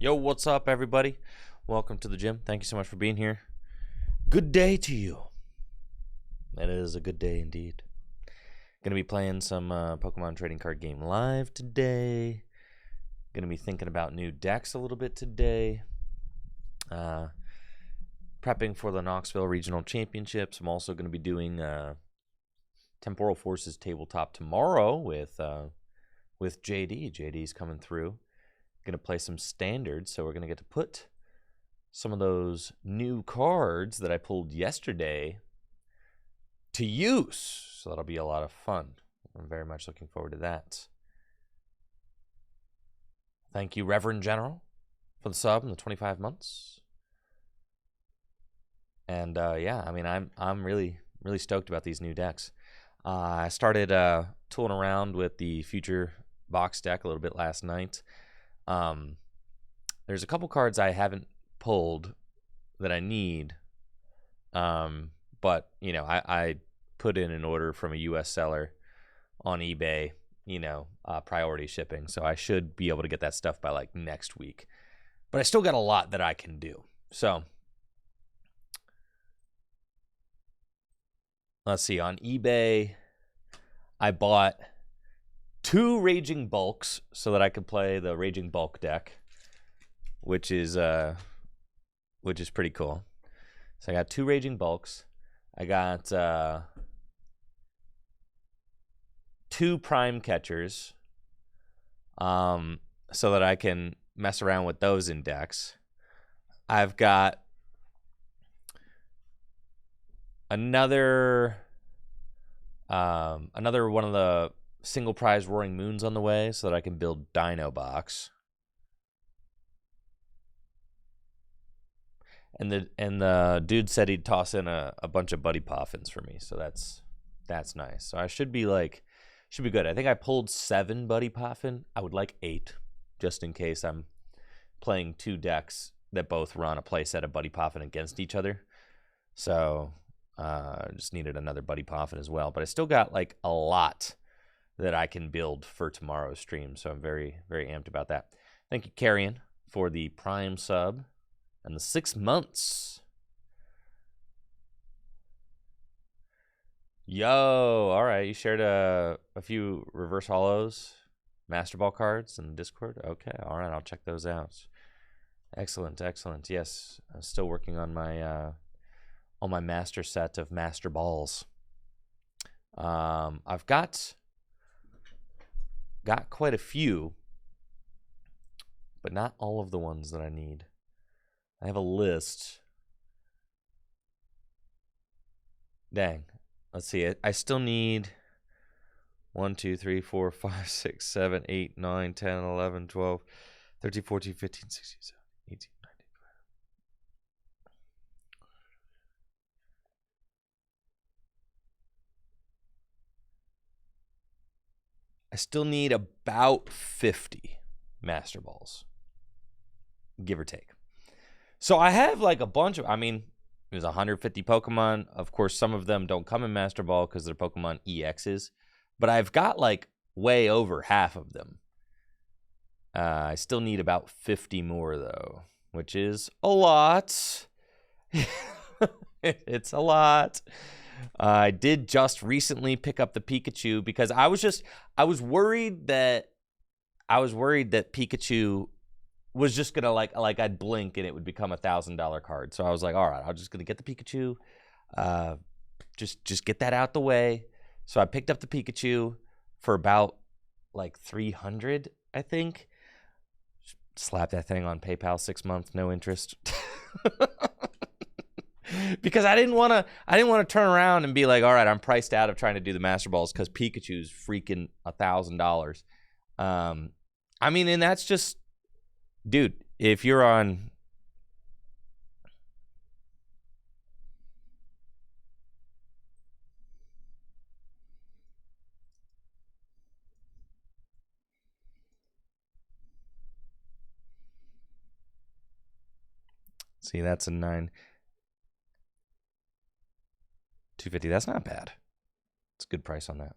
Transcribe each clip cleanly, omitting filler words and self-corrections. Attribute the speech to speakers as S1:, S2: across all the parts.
S1: Yo, what's up, everybody? Welcome to the gym. Thank you so much for being here. Good day to you. It is a good day indeed. Gonna be playing some Pokemon trading card game live today. Gonna be thinking about new decks a little bit today. Prepping for the Knoxville Regional Championships. I'm also gonna be doing Temporal Forces tabletop tomorrow with JD. JD's coming through. Going to play some standards, so we're going to get to put some of those new cards that I pulled yesterday to use. So that'll be a lot of fun. I'm very much looking forward to that. Thank you, Reverend General, for the sub and the 25 months. And yeah, I mean, I'm really stoked about these new decks. I started tooling around with the Future box deck a little bit last night. There's a couple cards I haven't pulled that I need, but you know, I put in an order from a US seller on eBay, priority shipping, so I should be able to get that stuff by like next week. But I still got a lot that I can do. So let's see, on eBay I bought 2 Raging Bulks so that I could play the Raging Bulk deck, which is pretty cool. So I got 2 Raging Bulks. I got 2 Prime Catchers, so that I can mess around with those in decks. I've got another one of the single prize Roaring Moons on the way so that I can build Dino Box. And the dude said he'd toss in a bunch of Buddy Poffins for me, so that's nice. So I should be good. I think I pulled 7 Buddy Poffin. I would like 8, just in case I'm playing 2 decks that both run a playset of Buddy Poffin against each other. So just needed another Buddy Poffin as well. But I still got like a lot that I can build for tomorrow's stream, so I'm very amped about that. Thank you, Carrion, for the Prime sub and the 6 months. Yo, all right, you shared a few reverse hollows, Master Ball cards in the Discord. Okay, all right, I'll check those out. Excellent. Yes, I'm still working on my master set of Master Balls. I've got quite a few, but not all of the ones that I need. I have a list. Dang. Let's see. I still need 1, 2, 3, 4, 5, 6, 7, 8, 9, 10, 11, 12, 13, 14, 15, 16, 17, 18, 19, 20. I still need about 50 Master Balls, give or take. So I have like a bunch of, there's 150 Pokemon. Of course, some of them don't come in Master Ball because they're Pokemon EXs, but I've got like way over half of them. I still need about 50 more though, which is a lot. It's a lot. I did just recently pick up the Pikachu because I was worried that Pikachu was just gonna like I'd blink and it would become $1,000 card. So I was like, all right, I'm just gonna get the Pikachu, just get that out the way. So I picked up the Pikachu for about like 300, I think. Slap that thing on PayPal, 6 months, no interest. Because I didn't want to turn around and be like, all right, I'm priced out of trying to do the Master Balls because Pikachu's freaking $1,000. And that's just, dude, if you're on, see, that's a 9. 250. That's not bad. It's a good price on that.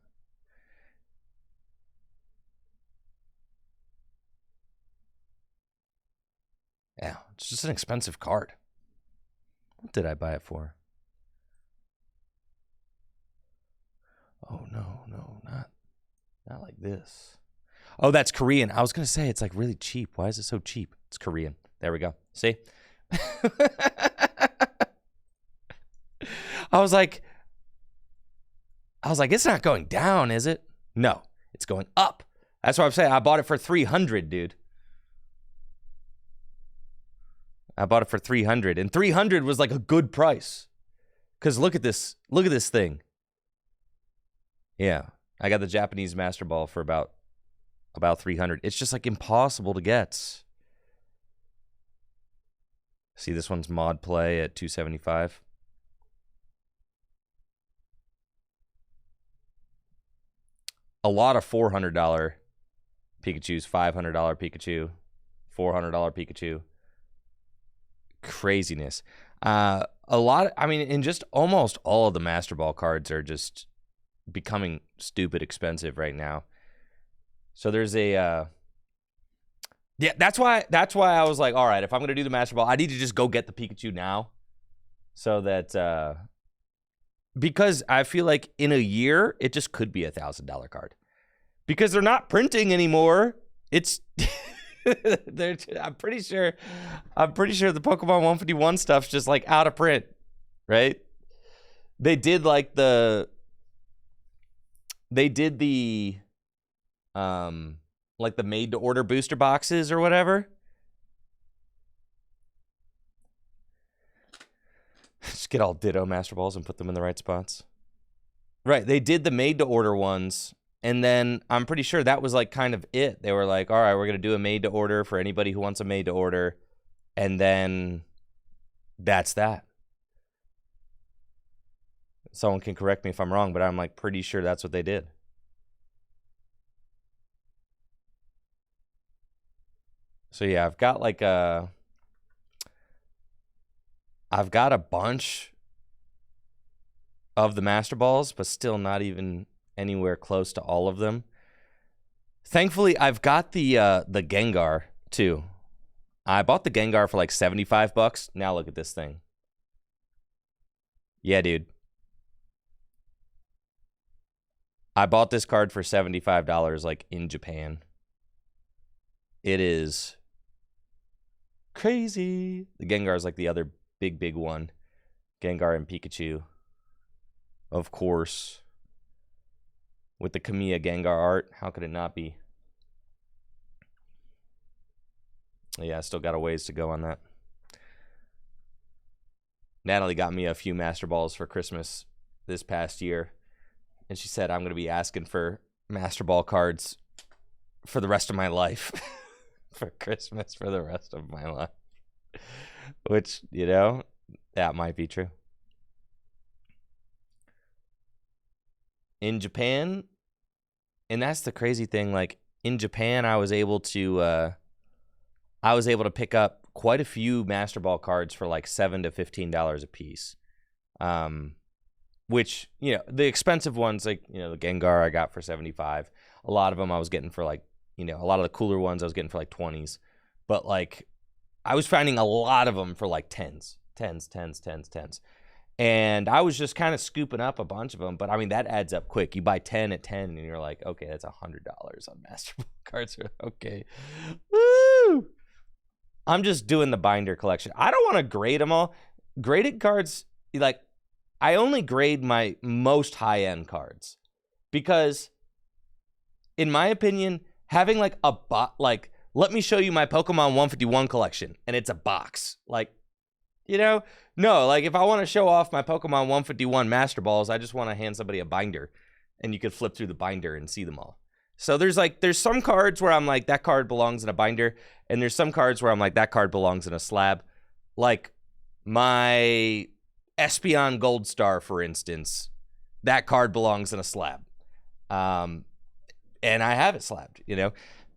S1: It's just an expensive card. What did I buy it for? Oh, no, not like this. Oh, that's Korean. I was going to say it's like really cheap. Why is it so cheap? It's Korean. There we go. See? I was like, it's not going down, is it? No, it's going up. That's what I'm saying. I bought it for $300, dude. I bought it for $300, and $300 was like a good price. Cause look at this thing. Yeah, I got the Japanese Master Ball for about $300. It's just like impossible to get. See, this one's mod play at $275. A lot of $400 Pikachus, $500 Pikachu, $400 Pikachu. Craziness. A lot, and just almost all of the Master Ball cards are just becoming stupid expensive right now. So there's a, yeah, that's why I was like, all right, if I'm going to do the Master Ball, I need to just go get the Pikachu now. So that, because I feel like in a year, it just could be $1,000 card. Because they're not printing anymore. It's, I'm pretty sure the Pokemon 151 stuff's just like out of print, right? They did like the like the made to order booster boxes or whatever. Just get all Ditto Master Balls and put them in the right spots. Right, they did the made to order ones, and then I'm pretty sure that was like kind of it. They were like, all right, we're going to do a made to order for anybody who wants a made to order, and then that's that. Someone can correct me if I'm wrong, but I'm like pretty sure that's what they did. So yeah, I've got a bunch of the Master Balls, but still not even anywhere close to all of them. Thankfully, I've got the Gengar too. I bought the Gengar for like $75. Now look at this thing. Yeah, dude. I bought this card for $75 like in Japan. It is crazy. The Gengar is like the other big one. Gengar and Pikachu. Of course. With the Kamiya Gengar art. How could it not be? Yeah, I still got a ways to go on that. Natalie got me a few Master Balls for Christmas this past year. And she said, I'm going to be asking for Master Ball cards for the rest of my life. For Christmas for the rest of my life. Which, you know, that might be true. In Japan, and that's the crazy thing, like in Japan I was able to pick up quite a few Master Ball cards for like $7 to $15 a piece. Which, you know, the expensive ones, like, you know, the Gengar I got for $75. A lot of them I was getting for like, you know, a lot of the cooler ones I was getting for like $20s. But like I was finding a lot of them for like $10s. And I was just kind of scooping up a bunch of them. But I mean, that adds up quick. You buy 10 at 10 and you're like, okay, that's $100 on Master Ball cards. Okay. Woo! I'm just doing the binder collection. I don't want to grade them all. Graded cards, like, I only grade my most high-end cards. Because, in my opinion, having like a like, let me show you my Pokemon 151 collection, and it's a box. Like, you know? No, like if I want to show off my Pokemon 151 Master Balls, I just want to hand somebody a binder, and you could flip through the binder and see them all. So there's some cards where I'm like, that card belongs in a binder, and there's some cards where I'm like, that card belongs in a slab. Like my Espeon Gold Star, for instance, that card belongs in a slab. And I have it slabbed, you know,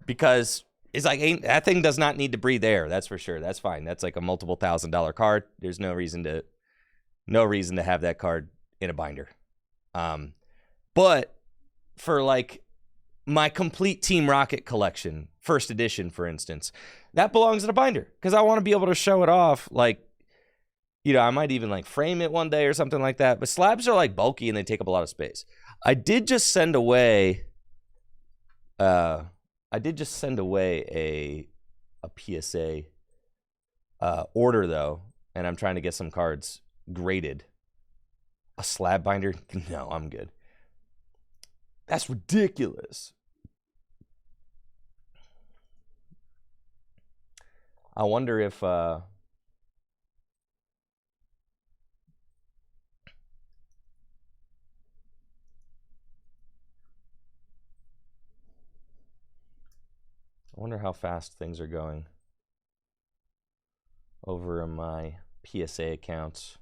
S1: because it's like, that thing does not need to breathe air. That's for sure. That's fine. That's like a multiple $1,000 card. There's no reason to have that card in a binder. But for like my complete Team Rocket collection, first edition, for instance, that belongs in a binder because I want to be able to show it off. Like, you know, I might even like frame it one day or something like that. But slabs are like bulky and they take up a lot of space. I did just send away a PSA order though, and I'm trying to get some cards graded. A slab binder? No, I'm good. That's ridiculous. I wonder if I wonder how fast things are going over in my PSA accounts.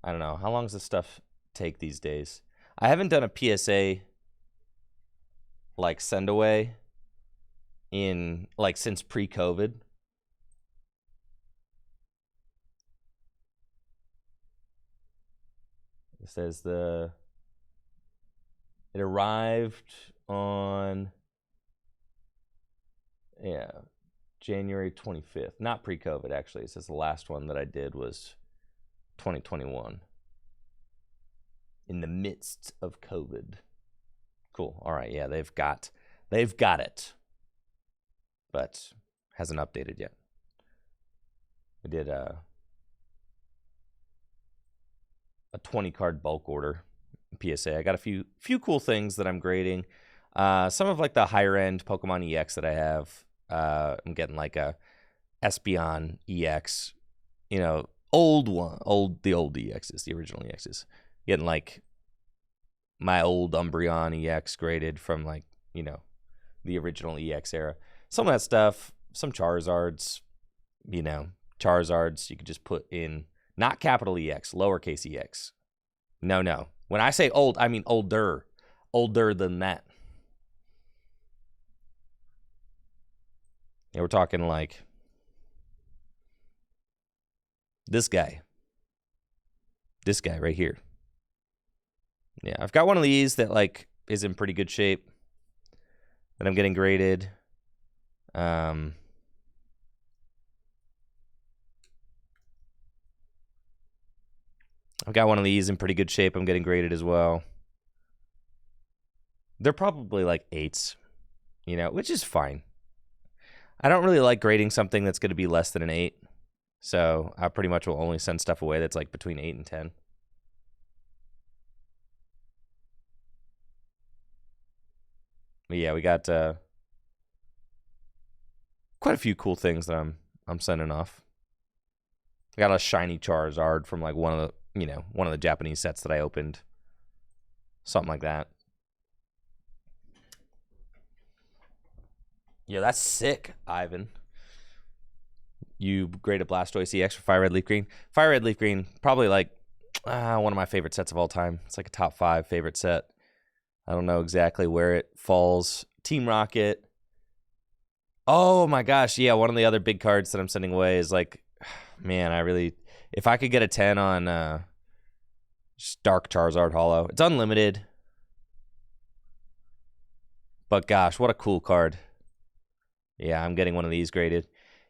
S1: I don't know. How long does this stuff take these days? I haven't done a PSA like send away in like since pre-COVID. It says it arrived on January 25th. Not pre-COVID, actually. It says the last one that I did was 2021. In the midst of COVID. Cool. All right, yeah, they've got it. But hasn't updated yet. I did a 20 card bulk order PSA. I got a few cool things that I'm grading. Some of like the higher end Pokemon EX that I have. I'm getting like a Espeon EX, you know, the old EXs, the original EXs. Getting like my old Umbreon EX graded from like, you know, the original EX era. Some of that stuff, some Charizards, you know, Charizards you could just put in, not capital EX, lowercase EX. No. When I say old, I mean older. Older than that. Yeah, we're talking like this guy. This guy right here. Yeah, I've got one of these that like is in pretty good shape that I'm getting graded. I've got one of these in pretty good shape. I'm getting graded as well. They're probably like 8s, you know, which is fine. I don't really like grading something that's going to be less than an 8. So I pretty much will only send stuff away that's like between 8 and 10. But yeah, we got quite a few cool things that I'm sending off. I got a shiny Charizard from like one of the Japanese sets that I opened. Something like that. Yeah, that's sick, Ivan. You graded Blastoise EX for Fire Red Leaf Green. Fire Red Leaf Green, probably like one of my favorite sets of all time. It's like a top 5 favorite set. I don't know exactly where it falls. Team Rocket. Oh my gosh, yeah, one of the other big cards that I'm sending away is like, man, if I could get a 10 on just Dark Charizard Holo. It's unlimited. But gosh, what a cool card. Yeah, I'm getting one of these graded.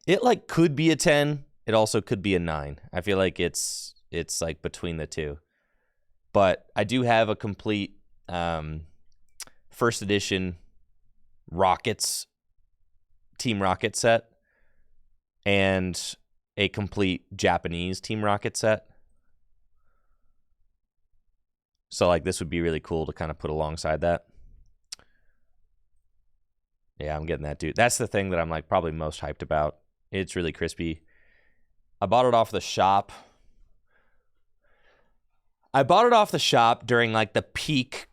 S1: It like could be a 10. It also could be a 9. I feel like it's like between the two. But I do have a complete first edition Rockets Team Rocket set and a complete Japanese Team Rocket set. So like this would be really cool to kind of put alongside that. Yeah, I'm getting that, dude. That's the thing that I'm like probably most hyped about. It's really crispy. I bought it off the shop. I bought it off the shop during like the peak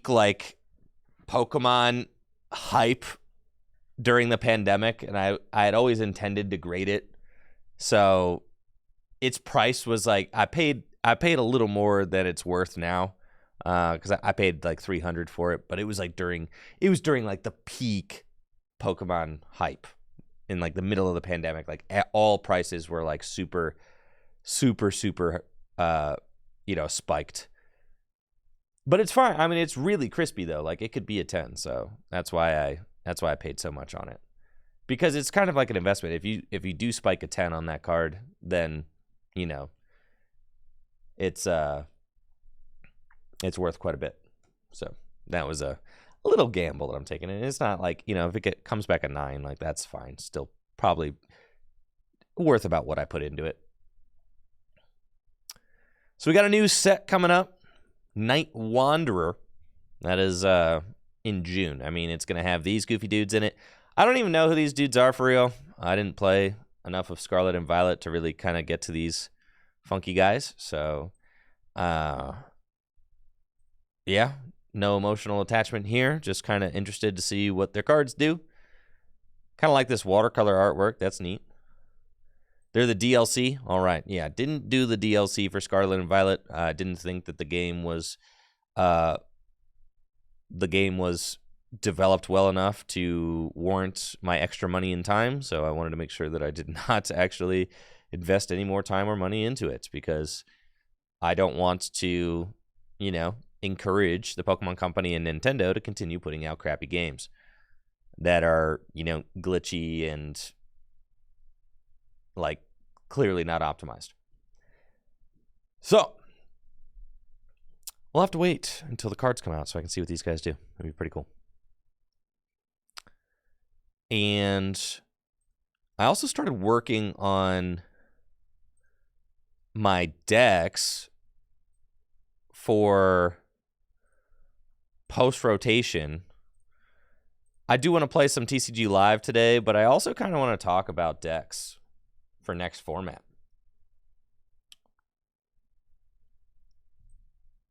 S1: like Pokemon hype during the pandemic, and I had always intended to grade it. So its price was like I paid a little more than it's worth now. Because I paid like $300 for it, but it was during like the peak Pokemon hype in like the middle of the pandemic. Like all prices were like super spiked. But it's fine. I mean, it's really crispy though. Like it could be a 10, so that's why I paid so much on it. Because it's kind of like an investment. If you do spike a 10 on that card, then, you know, it's worth quite a bit. So that was a little gamble that I'm taking. And it's not like, you know, if it comes back a 9, like that's fine. Still probably worth about what I put into it. So we got a new set coming up, Night Wanderer. That is in June. I mean, it's going to have these goofy dudes in it. I don't even know who these dudes are for real. I didn't play enough of Scarlet and Violet to really kind of get to these funky guys. So, yeah, no emotional attachment here. Just kind of interested to see what their cards do. Kind of like this watercolor artwork. That's neat. They're the DLC. All right. Yeah, didn't do the DLC for Scarlet and Violet. I didn't think that the game was developed well enough to warrant my extra money and time. So I wanted to make sure that I did not actually invest any more time or money into it, because I don't want to, you know, encourage the Pokemon Company and Nintendo to continue putting out crappy games that are, you know, glitchy and like clearly not optimized. So we'll have to wait until the cards come out so I can see what these guys do. That'd be pretty cool. And I also started working on my decks for post-rotation. I do want to play some TCG Live today, but I also kind of want to talk about decks for next format.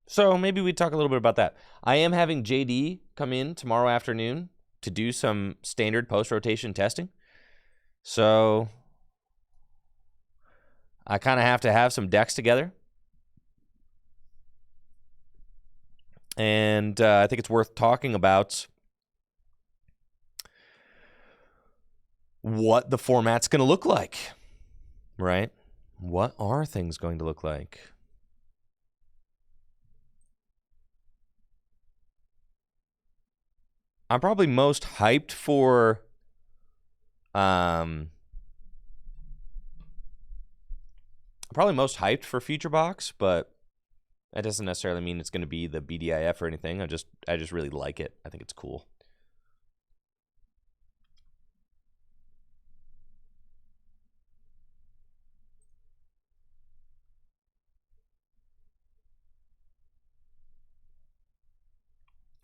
S1: So maybe we talk a little bit about that. I am having JD come in tomorrow afternoon to do some standard post-rotation testing. So I kind of have to have some decks together. And I think it's worth talking about what the format's going to look like, right? What are things going to look like? I'm probably most hyped for Future Box, but that doesn't necessarily mean it's going to be the BDIF or anything. I just really like it. I think it's cool.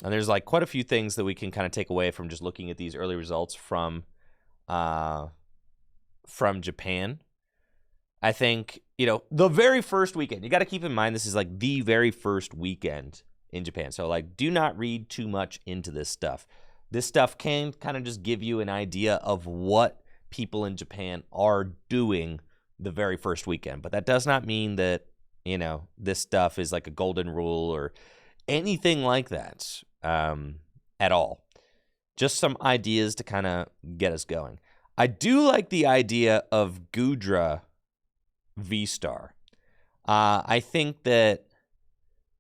S1: And there's like quite a few things that we can kind of take away from just looking at these early results from Japan. I think, you know, the very first weekend, you got to keep in mind this is like the very first weekend in Japan. So like, do not read too much into this stuff. This stuff can kind of just give you an idea of what people in Japan are doing the very first weekend. But that does not mean that, you know, this stuff is like a golden rule or anything like that at all. Just some ideas to kind of get us going. I do like the idea of Gudra V-Star. I think that,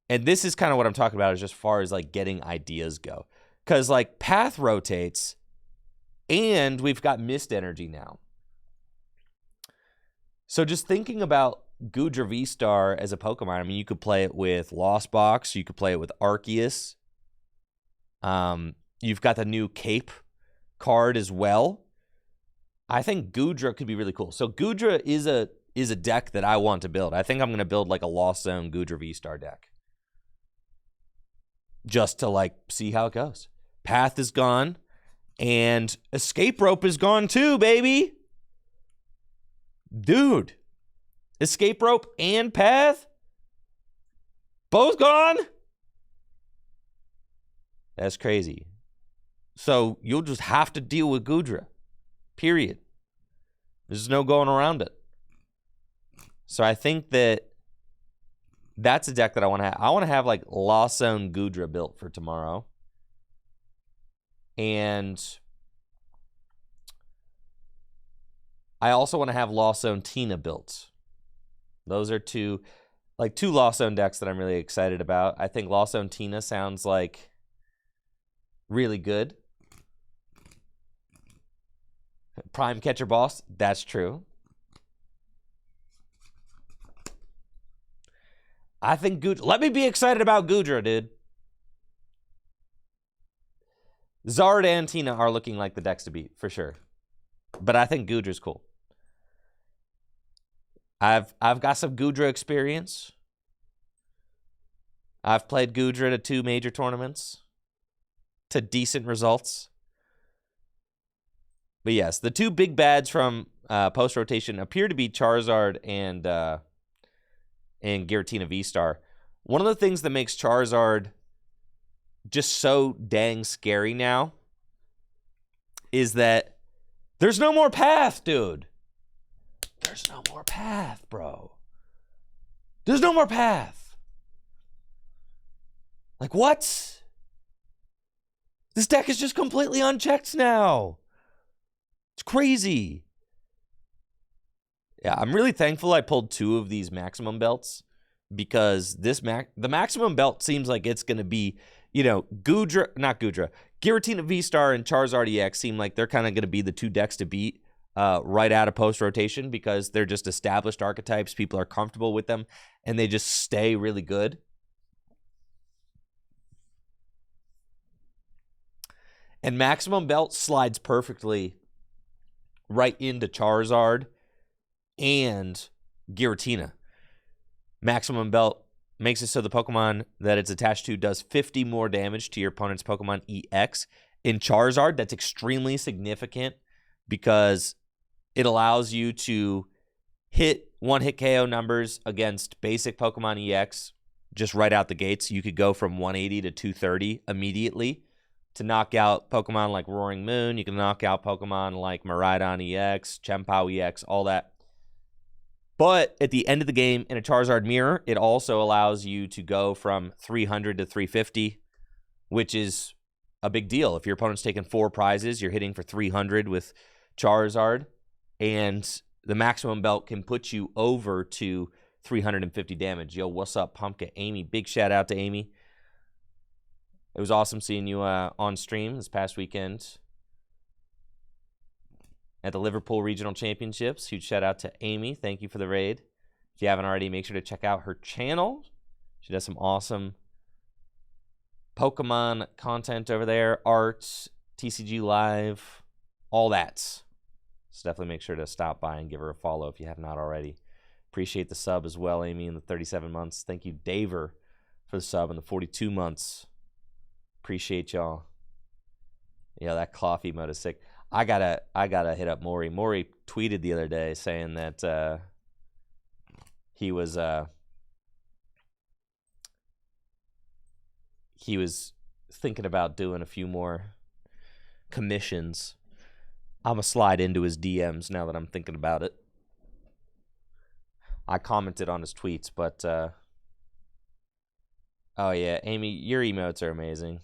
S1: and this is kind of what I'm talking about, is just far as like getting ideas go. Because like Path rotates, and we've got Mist Energy now. So just thinking about Gudra V-Star as a Pokemon, I mean, you could play it with Lost Box, you could play it with Arceus. You've got the new Cape card as well. I think Gudra could be really cool. So Gudra is a deck that I want to build. I think I'm going to build like a Lost Zone Gudra V-Star deck. Just to like see how it goes. Path is gone. And Escape Rope is gone too, baby. Dude. Escape Rope and Path? Both gone? That's crazy. So you'll just have to deal with Gudra. Period. There's no going around it. So I think that's a deck that I want to have. I want to have like Lost Zone Gudra built for tomorrow. And I also want to have Lost Zone Tina built. Those are two. like 2 Lost Zone decks that I'm really excited about. I think Lost Zone Tina sounds like really good. Prime Catcher Boss, that's true. I think Gudra. Let me be excited about Gudra, dude. Zard and Tina are looking like the decks to beat, for sure. But I think Gudra's cool. I've got some Gudra experience. I've played Gudra to 2 major tournaments to decent results. But yes, the 2 big bads from post-rotation appear to be Charizard and Giratina V-Star. One of the things that makes Charizard just so dang scary now is that there's no more path, dude. There's no more path, bro. There's no more path. Like, what? This deck is just completely unchecked now. It's crazy. Yeah, I'm really thankful I pulled 2 of these maximum belts because the maximum belt seems like it's going to be, you know, Giratina V-Star and Charizard EX seem like they're kind of going to be the 2 decks to beat right out of post-rotation because they're just established archetypes. People are comfortable with them, and they just stay really good. And maximum belt slides perfectly right into Charizard and Giratina. Maximum belt makes it so the Pokemon that it's attached to does 50 more damage to your opponent's Pokemon EX. In Charizard, that's extremely significant because it allows you to hit 1-hit KO numbers against basic Pokemon EX just right out the gates. You could go from 180 to 230 immediately to knock out Pokemon like Roaring Moon. You can knock out Pokemon like Miraidon EX, Chien-Pao EX, all that. But at the end of the game, in a Charizard Mirror, it also allows you to go from 300 to 350, which is a big deal. If your opponent's taking 4 prizes, you're hitting for 300 with Charizard, and the maximum belt can put you over to 350 damage. Yo, what's up, Pumpkin? Amy, big shout out to Amy. It was awesome seeing you on stream this past weekend at the Liverpool Regional Championships. Huge shout out to Amy. Thank you for the raid. If you haven't already, make sure to check out her channel. She does some awesome Pokemon content over there, art, TCG Live, all that. So definitely make sure to stop by and give her a follow if you have not already. Appreciate the sub as well, Amy, in the 37 months. Thank you, Daver, for the sub in the 42 months. Appreciate y'all. Yeah, that coffee mode is sick. I gotta hit up Maury. Maury tweeted the other day saying that he was thinking about doing a few more commissions. I'm gonna slide into his DMs now that I'm thinking about it. I commented on his tweets, but oh yeah, Amy, your emotes are amazing.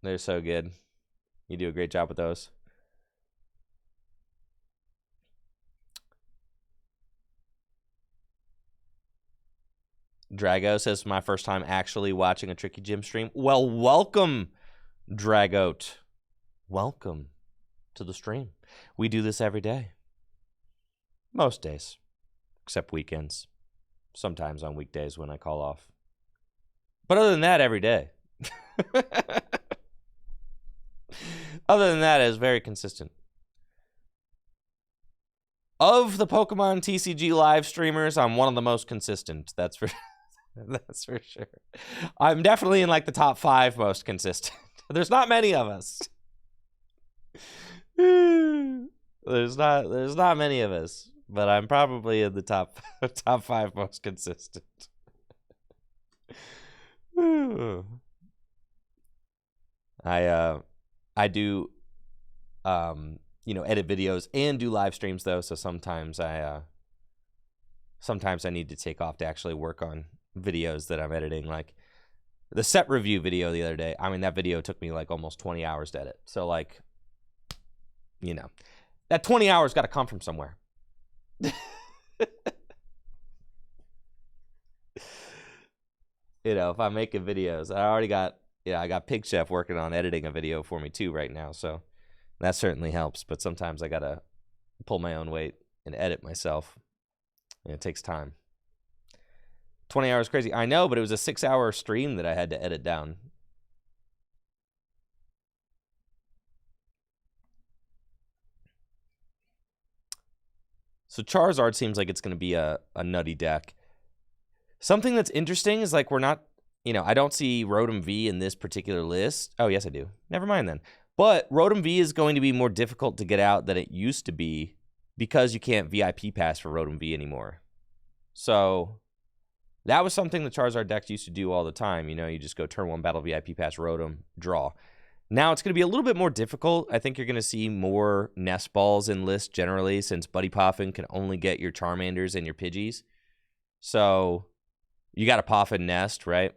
S1: They're so good. You do a great job with those. Drago says, my first time actually watching a Tricky Gym stream. Well, welcome, Dragote. Welcome to the stream. We do this every day. Most days. Except weekends. Sometimes on weekdays when I call off. But other than that, every day. Other than that, it's very consistent. Of the Pokemon TCG live streamers, I'm one of the most consistent. That's for sure. I'm definitely in like the top 5 most consistent. There's not many of us. There's not many of us, but I'm probably in the top 5 most consistent. I do edit videos and do live streams though, so sometimes I need to take off to actually work on videos that I'm editing. Like the set review video the other day, I mean that video took me like almost 20 hours to edit. So like, that 20 hours got to come from somewhere. You know, if I'm making videos, I already got, I got Pig Chef working on editing a video for me too right now. So that certainly helps. But sometimes I got to pull my own weight and edit myself. And it takes time. 20 hours crazy. I know, but it was a 6-hour stream that I had to edit down. So Charizard seems like it's going to be a nutty deck. Something that's interesting is like we're not, I don't see Rotom V in this particular list. Oh, yes, I do. Never mind then. But Rotom V is going to be more difficult to get out than it used to be because you can't VIP pass for Rotom V anymore. So that was something the Charizard decks used to do all the time. You just go turn 1 battle VIP pass Rotom, draw. Now it's going to be a little bit more difficult. I think you're going to see more Nest Balls in lists generally since Buddy Poffin can only get your Charmanders and your Pidgeys. So you got a Poffin Nest, right?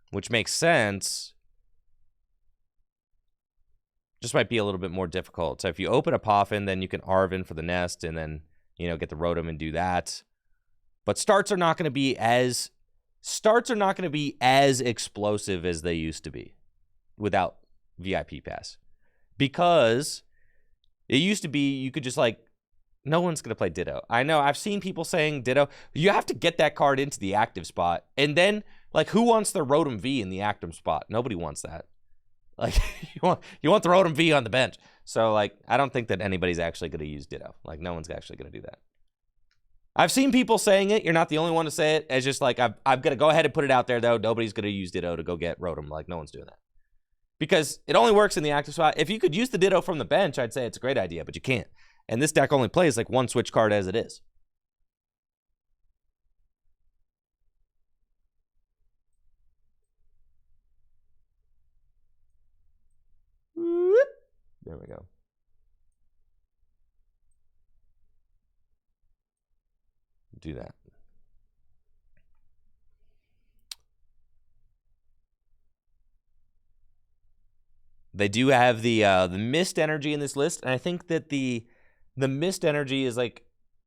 S1: Which makes sense. Just might be a little bit more difficult. So if you open a Poffin, then you can Arven for the Nest and then, get the Rotom and do that. But starts are not going to be as explosive as they used to be without VIP pass. Because it used to be you could just no one's going to play Ditto. I know, I've seen people saying Ditto. You have to get that card into the active spot. And then, who wants the Rotom V in the active spot? Nobody wants that. You want the Rotom V on the bench. So, I don't think that anybody's actually going to use Ditto. No one's actually going to do that. I've seen people saying it. You're not the only one to say it. It's just I've got to go ahead and put it out there, though. Nobody's going to use Ditto to go get Rotom. No one's doing that. Because it only works in the active spot. If you could use the Ditto from the bench, I'd say it's a great idea, but you can't. And this deck only plays one switch card as it is. There we go. Do that. They do have the Mist Energy in this list, and I think that the Mist Energy is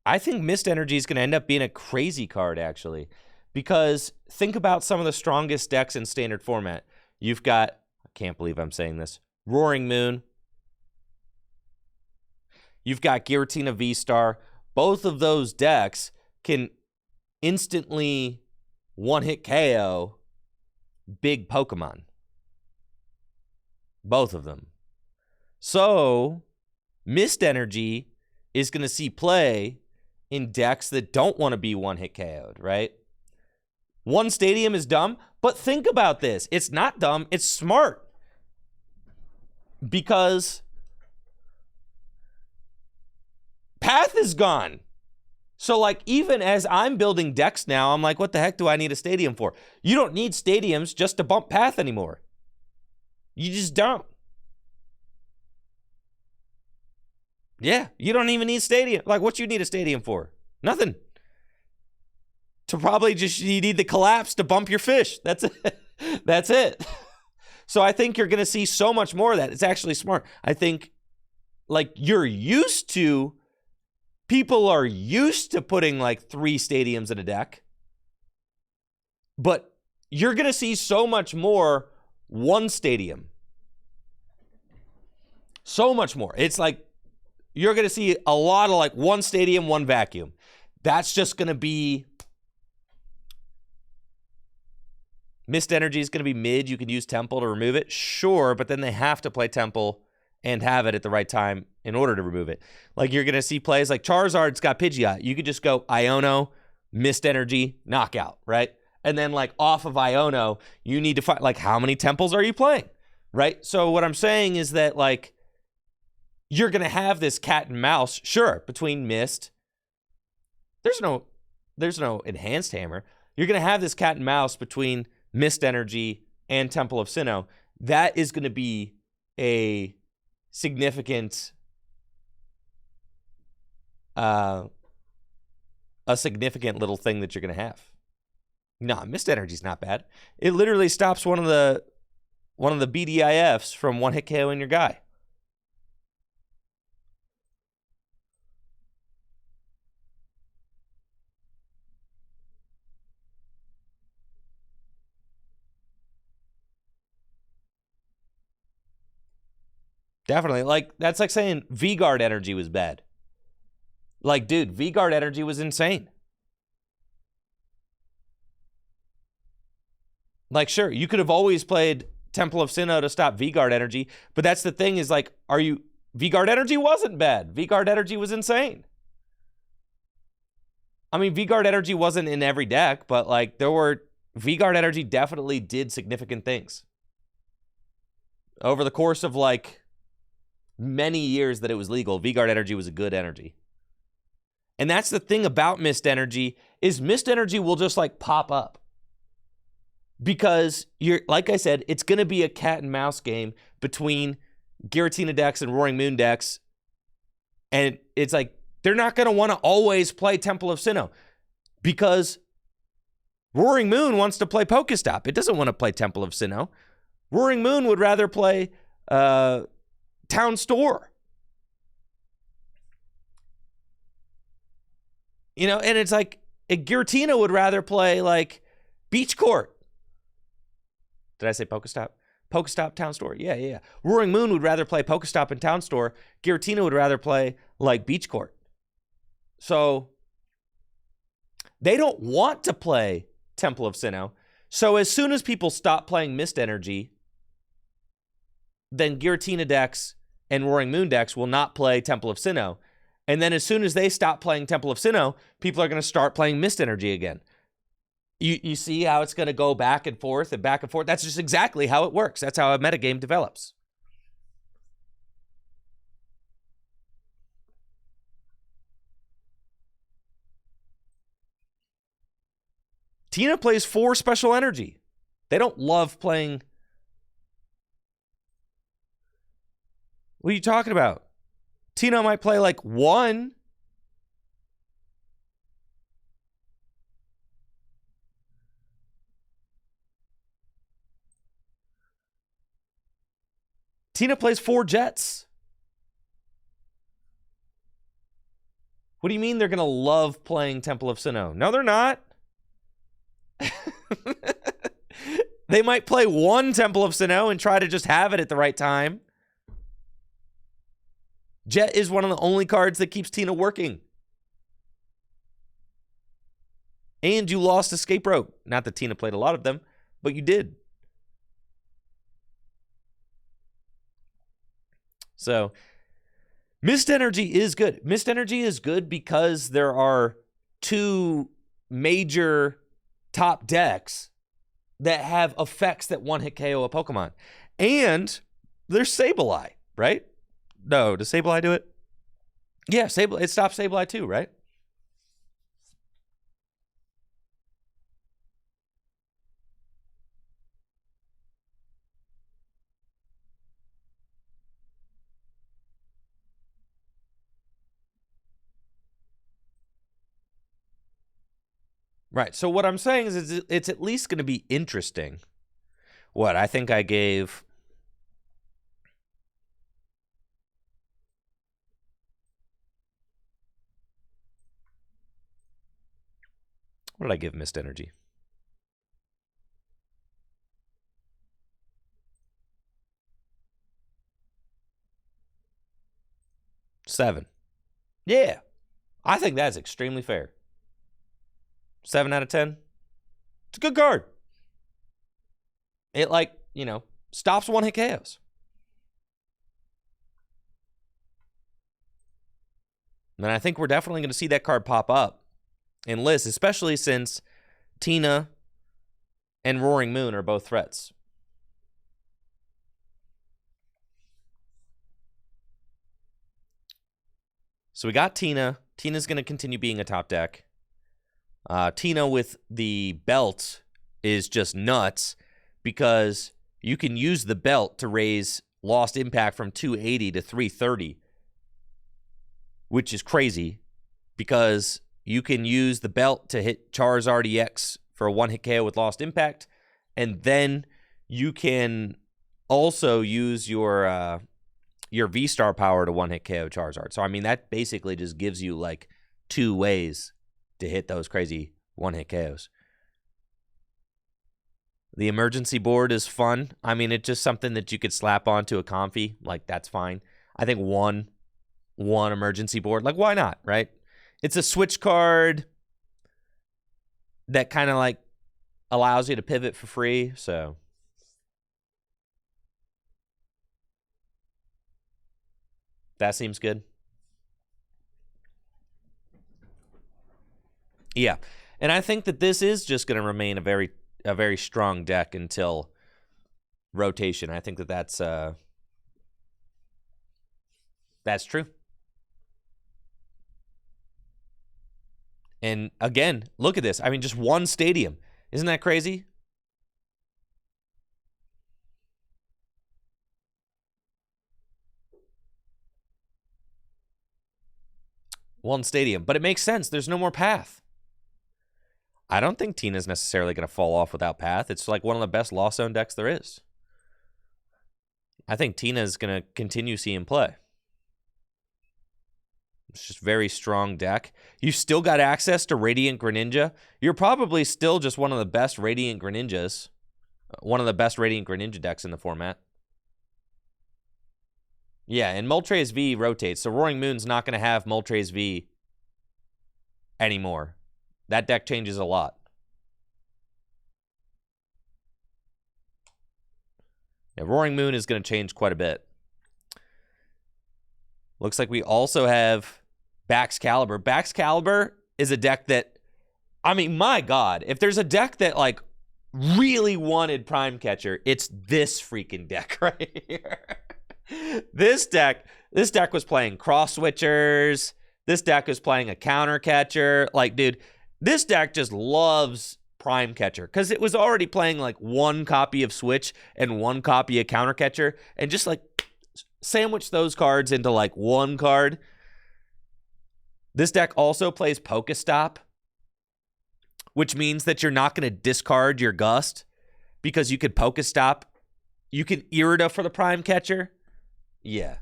S1: I think Mist Energy is going to end up being a crazy card, actually. Because think about some of the strongest decks in standard format. You've got, I can't believe I'm saying this, Roaring Moon. You've got Giratina V-Star. Both of those decks can instantly one-hit KO big Pokemon. Both of them. So, Mist Energy is going to see play in decks that don't want to be one-hit KO'd, right? One stadium is dumb, but think about this. It's not dumb, it's smart. Because Path is gone. So, even as I'm building decks now, I'm what the heck do I need a stadium for? You don't need stadiums just to bump Path anymore. You just don't. Yeah, you don't even need stadium. What you need a stadium for? Nothing. To probably just, you need the collapse to bump your fish. That's it. That's it. So I think you're going to see so much more of that. It's actually smart. I think, you're used to, people are used to putting 3 stadiums in a deck. But you're going to see so much more one stadium. So much more. It's you're going to see a lot of one stadium, one vacuum. That's just going to be, Mist Energy is going to be mid. You can use Temple to remove it. Sure, but then they have to play Temple and have it at the right time in order to remove it. You're going to see plays Charizard's got Pidgeot. You could just go Iono, Mist Energy, knockout, right? And then off of Iono, you need to find how many temples are you playing, right? So what I'm saying is that you're going to have this cat and mouse, sure, between Mist. There's no enhanced hammer. You're going to have this cat and mouse between Mist Energy and Temple of Sinnoh. That is going to be a significant little thing that you're going to have. Nah, Mist Energy's not bad. It literally stops one of the BDIFs from one-hit KOing your guy. Definitely. Like, that's like saying V-Guard energy was bad. Like, dude, V-Guard energy was insane. Like, sure, you could have always played Temple of Sinnoh to stop V-Guard energy, but that's the thing is, like, V-Guard energy wasn't bad. V-Guard energy was insane. I mean, V-Guard energy wasn't in every deck, but, like, V-Guard energy definitely did significant things. Over the course of, like, many years that it was legal, V-Guard energy was a good energy. And that's the thing about Mist energy, is Mist energy will just, like, pop up. Because, like I said, it's going to be a cat and mouse game between Giratina decks and Roaring Moon decks. And it's like, they're not going to want to always play Temple of Sinnoh. Because Roaring Moon wants to play Pokestop. It doesn't want to play Temple of Sinnoh. Roaring Moon would rather play Town Store. You know, and it's like, Giratina would rather play, like, Beach Court. Did I say Pokestop? Pokestop, Town Store. Yeah. Roaring Moon would rather play Pokestop and Town Store. Giratina would rather play, like, Beach Court. So, they don't want to play Temple of Sinnoh. So, as soon as people stop playing Mist Energy, then Giratina decks and Roaring Moon decks will not play Temple of Sinnoh. And then as soon as they stop playing Temple of Sinnoh, people are going to start playing Mist Energy again. You see how it's going to go back and forth and back and forth? That's just exactly how it works. That's how a metagame develops. Tina plays 4 special energy. They don't love playing. What are you talking about? Tina might play like 1. Tina plays 4 Jets. What do you mean they're going to love playing Temple of Sinnoh? No, they're not. They might play 1 Temple of Sinnoh and try to just have it at the right time. Jet is one of the only cards that keeps Tina working. And you lost Escape Rope. Not that Tina played a lot of them, but you did. So, Mist Energy is good. Mist Energy is good because there are 2 major top decks that have effects that one-hit KO a Pokemon. And there's Sableye, right? No, does Sableye do it? Yeah, it stops Sableye too, right? Right. So what I'm saying is it's at least going to be interesting. What? I think I gave... What did I give Mist Energy? 7. Yeah. I think that's extremely fair. 7 out of 10. It's a good card. It, like, you know, stops one-hit KOs. And I think we're definitely going to see that card pop up in lists, especially since Tina and Roaring Moon are both threats. So we got Tina. Tina's going to continue being a top deck. Tina with the belt is just nuts because you can use the belt to raise Lost Impact from 280 to 330, which is crazy because you can use the belt to hit Charizard EX for a one-hit KO with Lost Impact, and then you can also use your V-Star power to one-hit KO Charizard. So, I mean, that basically just gives you, like, 2 ways to hit those crazy one-hit KOs. The emergency board is fun. I mean, it's just something that you could slap onto a Comfy. Like, that's fine. I think one emergency board. Like, why not, right? It's a switch card that kind of like allows you to pivot for free. So that seems good. Yeah. And I think that this is just going to remain a very strong deck until rotation. I think that that's true. And again, look at this. I mean, just one stadium. Isn't that crazy? One stadium. But it makes sense. There's no more path. I don't think Tina's necessarily going to fall off without path. It's like one of the best Lost Zone decks there is. I think Tina's going to continue seeing play. It's just very strong deck. You still got access to Radiant Greninja. You're probably still just one of the best Radiant Greninjas. One of the best Radiant Greninja decks in the format. Yeah, and Moltres V rotates. So Roaring Moon's not going to have Moltres V anymore. That deck changes a lot. Yeah, Roaring Moon is going to change quite a bit. Looks like we also have Baxcalibur. Baxcalibur is a deck that, I mean, my God, if there's a deck that like really wanted Prime Catcher, it's this freaking deck right here. This deck was playing Cross Switchers. This deck was playing a Counter Catcher. Like, dude, this deck just loves Prime Catcher because it was already playing like one copy of Switch and one copy of Counter Catcher, and just like sandwich those cards into like one card. This deck also plays Pokestop, which means that you're not going to discard your Gust because you could Pokestop. You can Irida for the Prime Catcher. Yeah.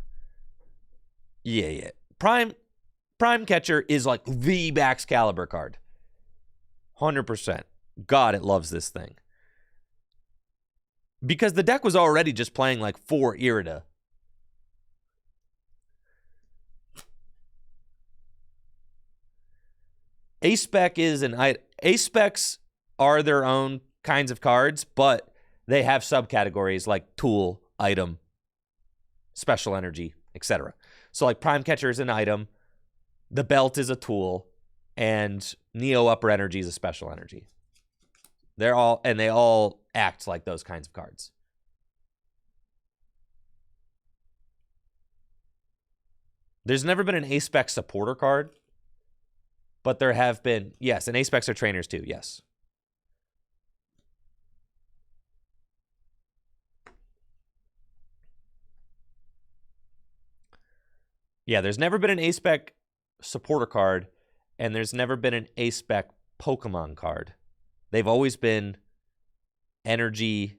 S1: Prime Catcher is like the Baxcalibur card. 100%. God, it loves this thing. Because the deck was already just playing like 4 Irida. A-Spec is A-Specs are their own kinds of cards, but they have subcategories like tool, item, special energy, etc. So like Prime Catcher is an item, the belt is a tool, and Neo Upper Energy is a special energy. They all act like those kinds of cards. There's never been an A-Spec supporter card, but there have been, yes, and A-Specs are trainers too, yes. Yeah, there's never been an A-Spec supporter card, and there's never been an A-Spec Pokemon card. They've always been energy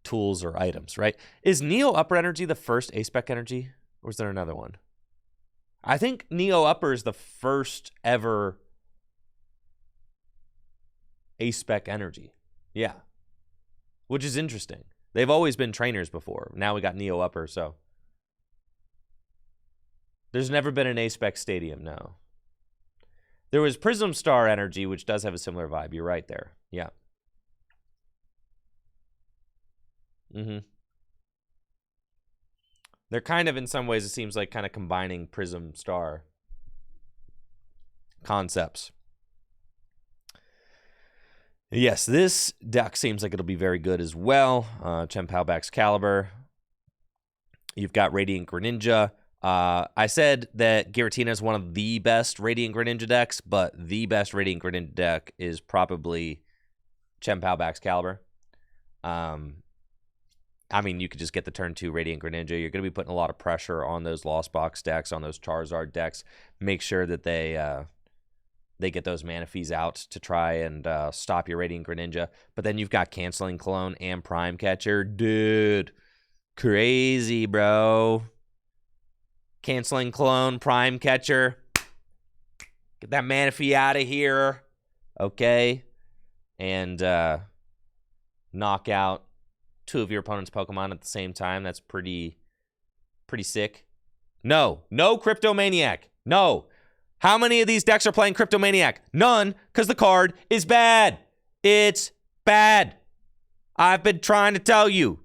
S1: tools or items, right? Is Neo Upper Energy the first A-Spec energy, or is there another one? I think Neo Upper is the first ever A-Spec energy. Yeah. Which is interesting. They've always been trainers before. Now we got Neo Upper, so. There's never been an A-Spec Stadium, no. There was Prism Star Energy, which does have a similar vibe. You're right there. Yeah. They're kind of, in some ways, it seems like kind of combining Prism Star concepts. Yes, this deck seems like it'll be very good as well. Chien-Pao Baxcalibur. You've got Radiant Greninja. I said that Giratina is one of the best Radiant Greninja decks, but the best Radiant Greninja deck is probably Chien-Pao Baxcalibur. I mean, you could just get the turn 2 Radiant Greninja. You're going to be putting a lot of pressure on those Lost Box decks, on those Charizard decks. Make sure that they get those Manaphy's out to try and stop your Radiant Greninja. But then you've got Canceling Clone and Prime Catcher. Dude, crazy, bro. Canceling Clone, Prime Catcher. Get that Manaphy out of here. Okay. And knock out 2 of your opponent's Pokemon at the same time. That's pretty sick. No Cryptomaniac. No. How many of these decks are playing Cryptomaniac? None, because the card is bad. It's bad. I've been trying to tell you.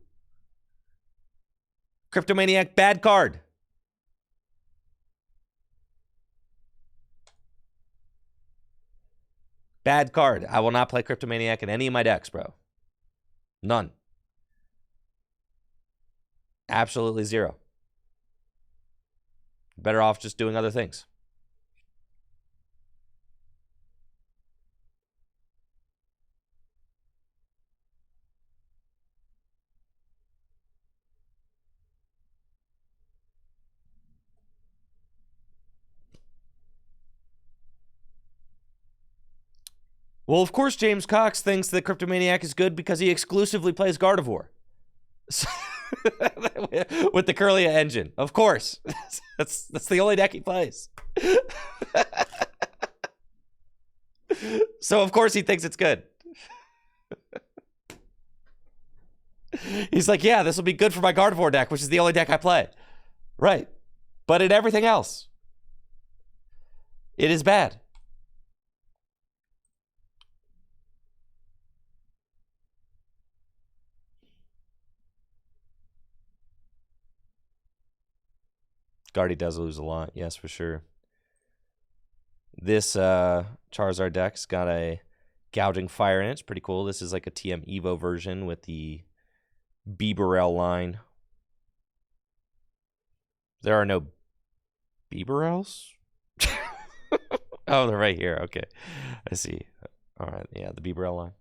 S1: Cryptomaniac, bad card. Bad card. I will not play Cryptomaniac in any of my decks, bro. None. Absolutely zero. Better off just doing other things. Well, of course, James Cox thinks that Cryptomaniac is good because he exclusively plays Gardevoir. With the Curlia engine. Of course. That's the only deck he plays. So, of course, he thinks it's good. He's like, yeah, this will be good for my Gardevoir deck, which is the only deck I play. Right. But in everything else, it is bad. Guardy does lose a lot, yes, for sure. This Charizard deck's got a Gouging Fire in it. It's pretty cool. This is like a TM Evo version with the Bibarel line. There are no Bibarels? Oh, they're right here. Okay. I see. All right. Yeah, the Bibarel line.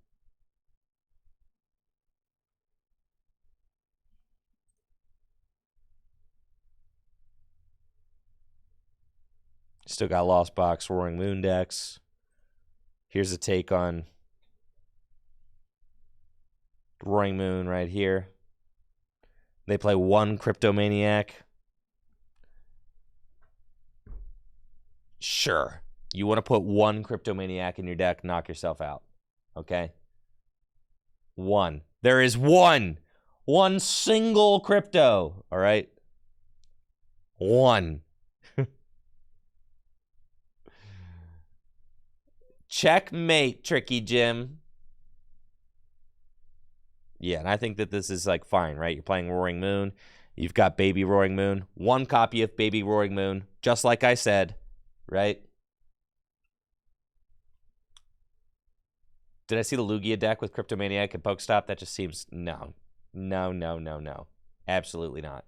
S1: Still got Lost Box, Roaring Moon decks. Here's a take on Roaring Moon right here. They play 1 Cryptomaniac. Sure. You want to put 1 Cryptomaniac in your deck, knock yourself out. Okay? 1. There is 1. 1 single crypto. All right? 1. Checkmate, Tricky Jim. Yeah, and I think that this is like fine, right? You're playing Roaring Moon. You've got Baby Roaring Moon. 1 copy of Baby Roaring Moon, just like I said, right? Did I see the Lugia deck with Cryptomaniac and Pokestop? That just seems... No. No. Absolutely not.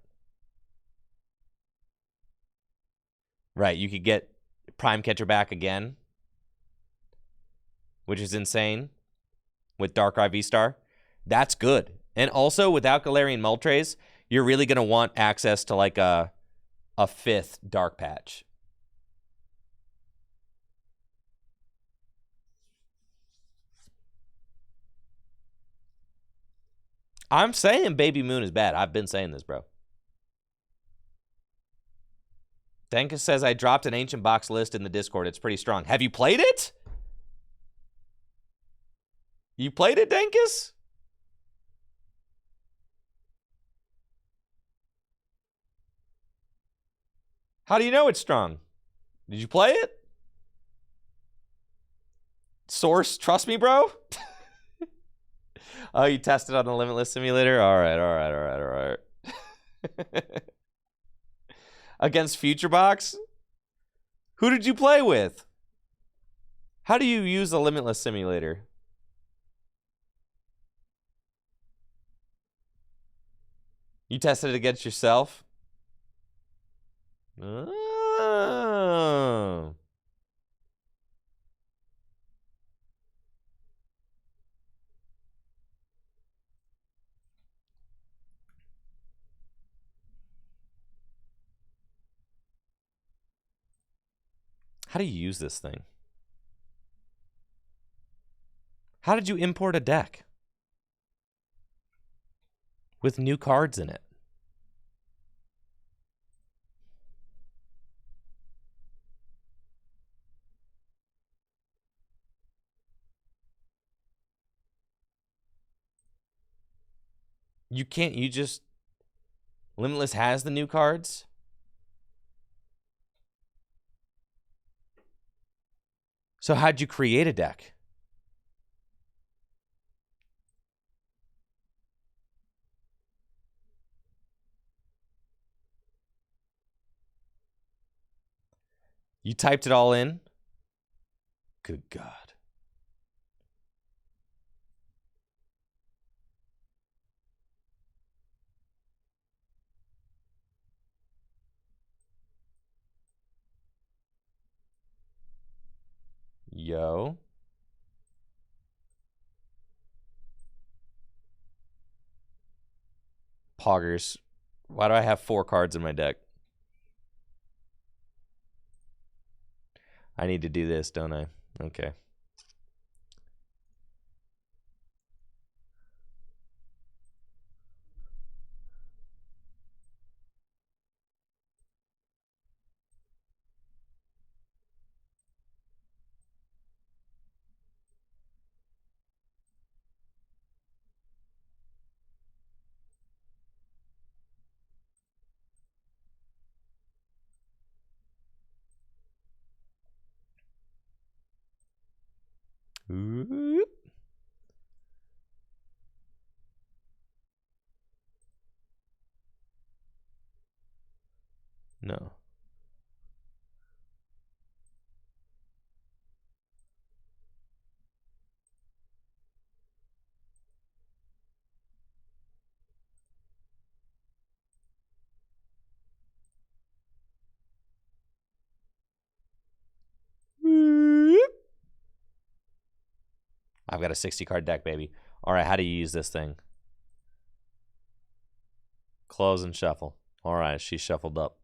S1: Right, you could get Prime Catcher back again, which is insane, with Darkrai V-Star. That's good. And also, without Galarian Moltres, you're really going to want access to like a 5th Dark Patch. I'm saying Baby Moon is bad. I've been saying this, bro. Denkus says, I dropped an Ancient Box list in the Discord. It's pretty strong. Have you played it? You played it, Denkus? How do you know it's strong? Did you play it? Source, trust me, bro? Oh, you tested on the Limitless Simulator? All right. Against FutureBox? Who did you play with? How do you use the Limitless Simulator? You tested it against yourself? Oh. How do you use this thing? How did you import a deck with new cards in it? You can't, you just... Limitless has the new cards? So how'd you create a deck? You typed it all in? Good God. Yo. Poggers. Why do I have 4 cards in my deck? I need to do this, don't I? Okay. Ooh. No. I've got a 60 card deck, baby. All right, how do you use this thing? Close and shuffle. All right, she shuffled up.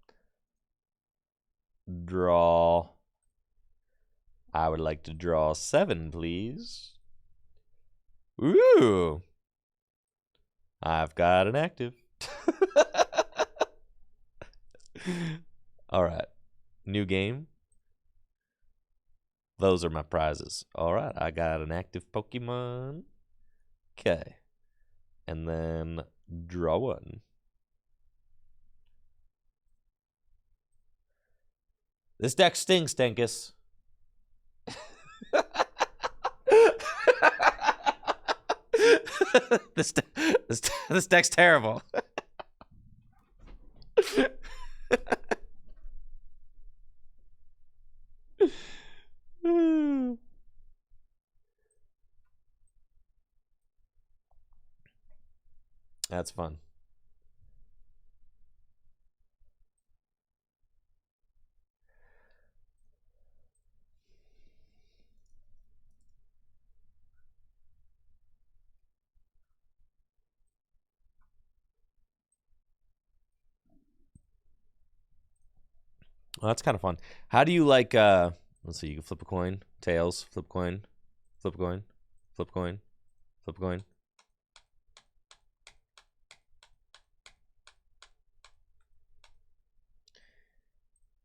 S1: Draw. I would like to draw 7, please. Ooh. I've got an active. All right. New game. Those are my prizes. All right. I got an active Pokemon. Okay. And then draw 1. This deck stinks, Denkus. this deck's terrible. That's fun. Well, that's kind of fun. How do you like, let's see, you can flip a coin, tails, flip coin, flip coin, flip coin, flip coin.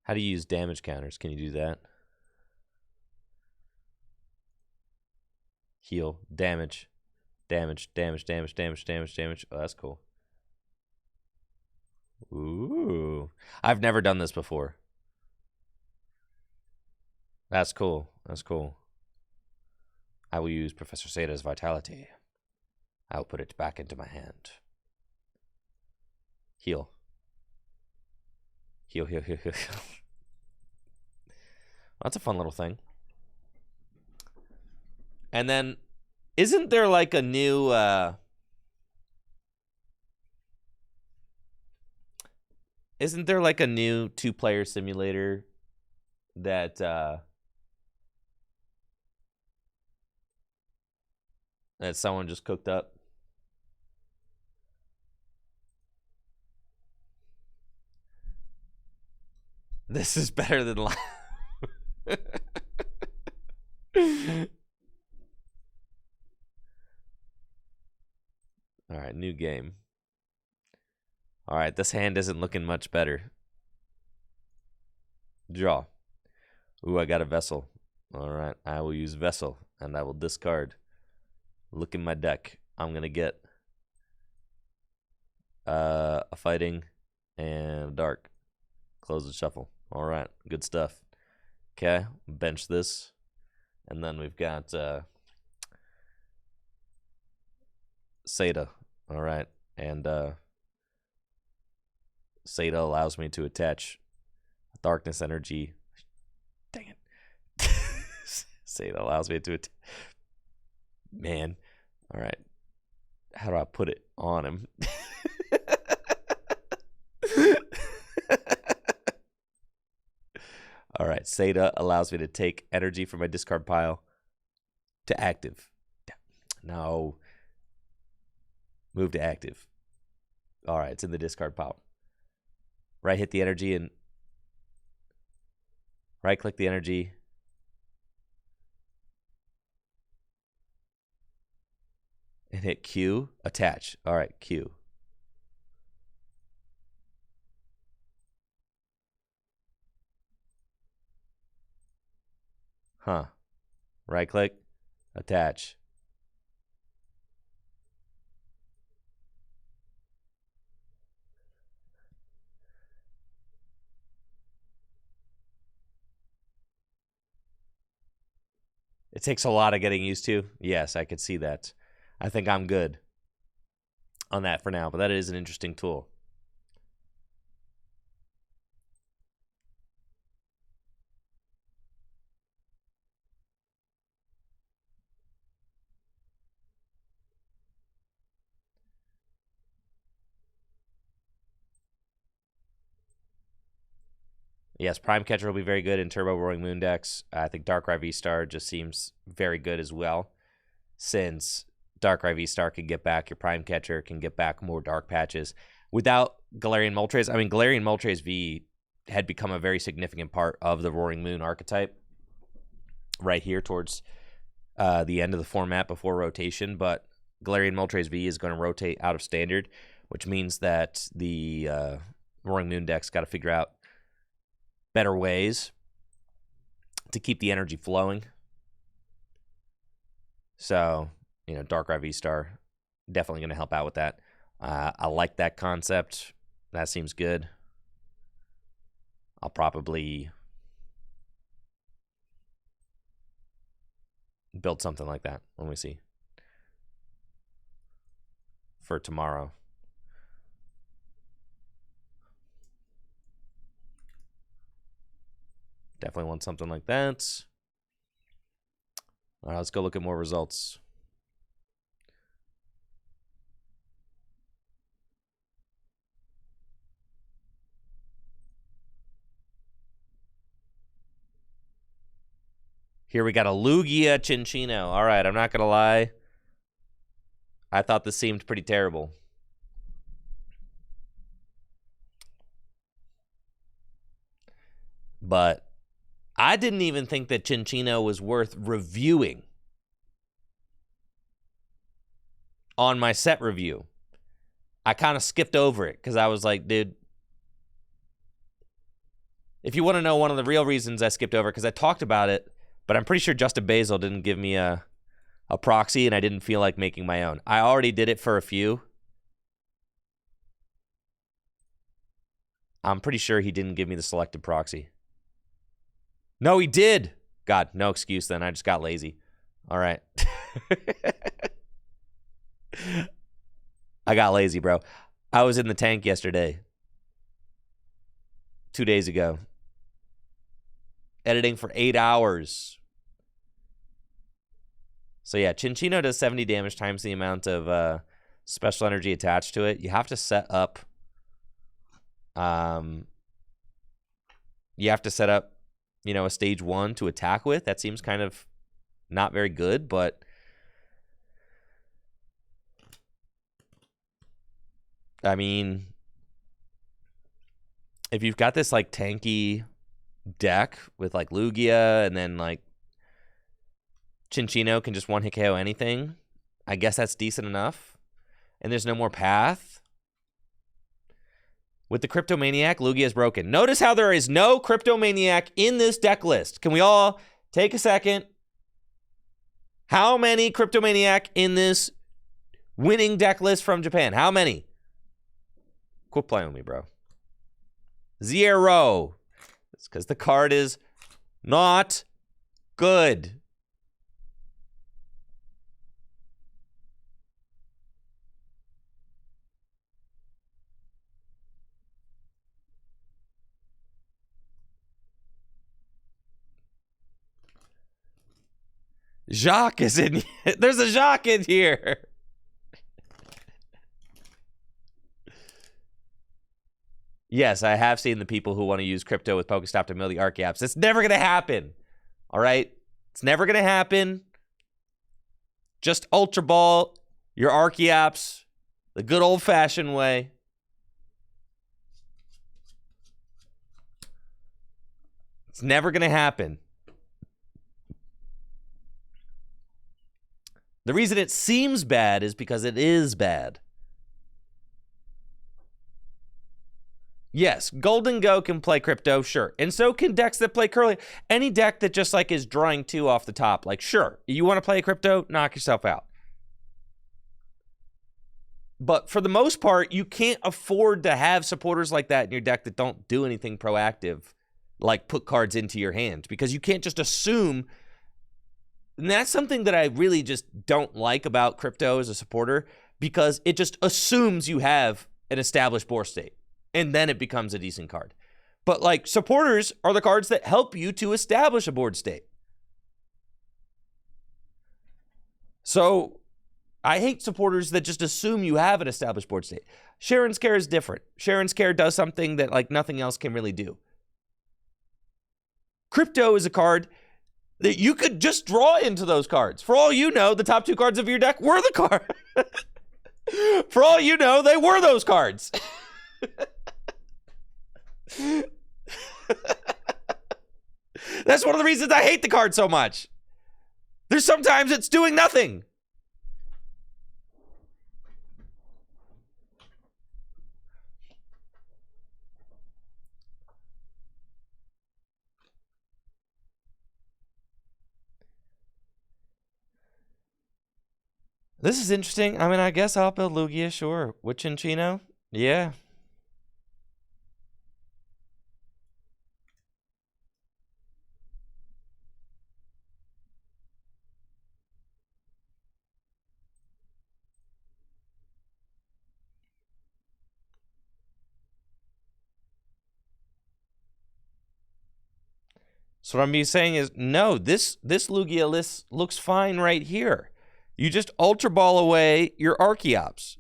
S1: How do you use damage counters? Can you do that? Heal, damage, damage, damage, damage, damage, damage, damage. Oh, that's cool. Ooh. I've never done this before. That's cool. That's cool. I will use Professor Sada's Vitality. I will put it back into my hand. Heal. Heal, heal, heal, heal. That's a fun little thing. And then, isn't there like a new... Isn't there like a new 2-player simulator that... that someone just cooked up? This is better than live. All right, new game. All right, this hand isn't looking much better. Draw. Ooh, I got a vessel. All right, I will use vessel, and I will discard. Look in my deck. I'm going to get a fighting, and a dark. Close the shuffle. All right, good stuff. Okay, bench this. And then we've got Seda. All right, and Seda allows me to attach darkness energy. Dang it. Seda allows me to man. All right. How do I put it on him? All right. Seda allows me to take energy from my discard pile to active. No. Move to active. All right. It's in the discard pile. Right, hit the energy and right click the energy. And hit Q, attach. All right, Q. Huh. Right click, attach. It takes a lot of getting used to. Yes, I could see that. I think I'm good on that for now, but that is an interesting tool. Yes, Prime Catcher will be very good in Turbo Roaring Moon decks. I think Darkrai V-Star just seems very good as well, since Darkrai V-Star can get back your Prime Catcher, can get back more Dark Patches. Without Galarian Moltres, I mean, Galarian Moltres V had become a very significant part of the Roaring Moon archetype right here towards the end of the format before rotation, but Galarian Moltres V is going to rotate out of Standard, which means that the Roaring Moon deck's got to figure out better ways to keep the energy flowing. So, you know, Darkrai V-Star definitely going to help out with that. I like that concept. That seems good. I'll probably build something like that. Let me see. For tomorrow. Definitely want something like that. All right, let's go look at more results. Here we got a Lugia Chinchino. All right, I'm not going to lie. I thought this seemed pretty terrible. But I didn't even think that Chinchino was worth reviewing on my set review. I kind of skipped over it because I was like, dude, if you want to know one of the real reasons I skipped over, because I talked about it, but I'm pretty sure Justin Basil didn't give me a proxy and I didn't feel like making my own. I already did it for a few. I'm pretty sure he didn't give me the selected proxy. No, he did. God, no excuse then. I just got lazy. All right. I got lazy, bro. I was in the tank yesterday. 2 days ago. Editing for 8 hours. So yeah, Chinchino does 70 damage times the amount of special energy attached to it. You have to set up... you have to set up, you know, a stage 1 to attack with. That seems kind of not very good, but I mean, if you've got this like tanky deck with like Lugia and then like Chinchino can just one-hit KO anything, I guess that's decent enough. And there's no more path. With the Cryptomaniac, Lugia is broken. Notice how there is no Cryptomaniac in this deck list. Can we all take a second? How many Cryptomaniac in this winning deck list from Japan? How many? Quit playing with me, bro. 0. It's because the card is not good. Jacques is in here. There's a Jacques in here. Yes, I have seen the people who want to use crypto with Pokestop to mill the Archeops. It's never going to happen. All right? It's never going to happen. Just Ultra Ball your Archeops the good old-fashioned way. It's never going to happen. The reason it seems bad is because it is bad. Yes, Golden Go can play crypto, sure. And so can decks that play curly. Any deck that just like is drawing 2 off the top, like sure, you want to play crypto, knock yourself out. But for the most part, you can't afford to have supporters like that in your deck that don't do anything proactive, like put cards into your hand, because you can't just assume. And that's something that I really just don't like about crypto as a supporter, because it just assumes you have an established board state, and then it becomes a decent card. But like supporters are the cards that help you to establish a board state. So I hate supporters that just assume you have an established board state. Sharon's Care is different. Sharon's Care does something that like nothing else can really do. Crypto is a card that you could just draw into those cards. For all you know, the top 2 cards of your deck were the card. For all you know, they were those cards. That's one of the reasons I hate the card so much. There's sometimes it's doing nothing. This is interesting. I mean, I guess I'll build Lugia, sure. Wichinchino? Yeah. So what I'm saying is, no, this Lugia list looks fine right here. You just Ultra Ball away your Archeops.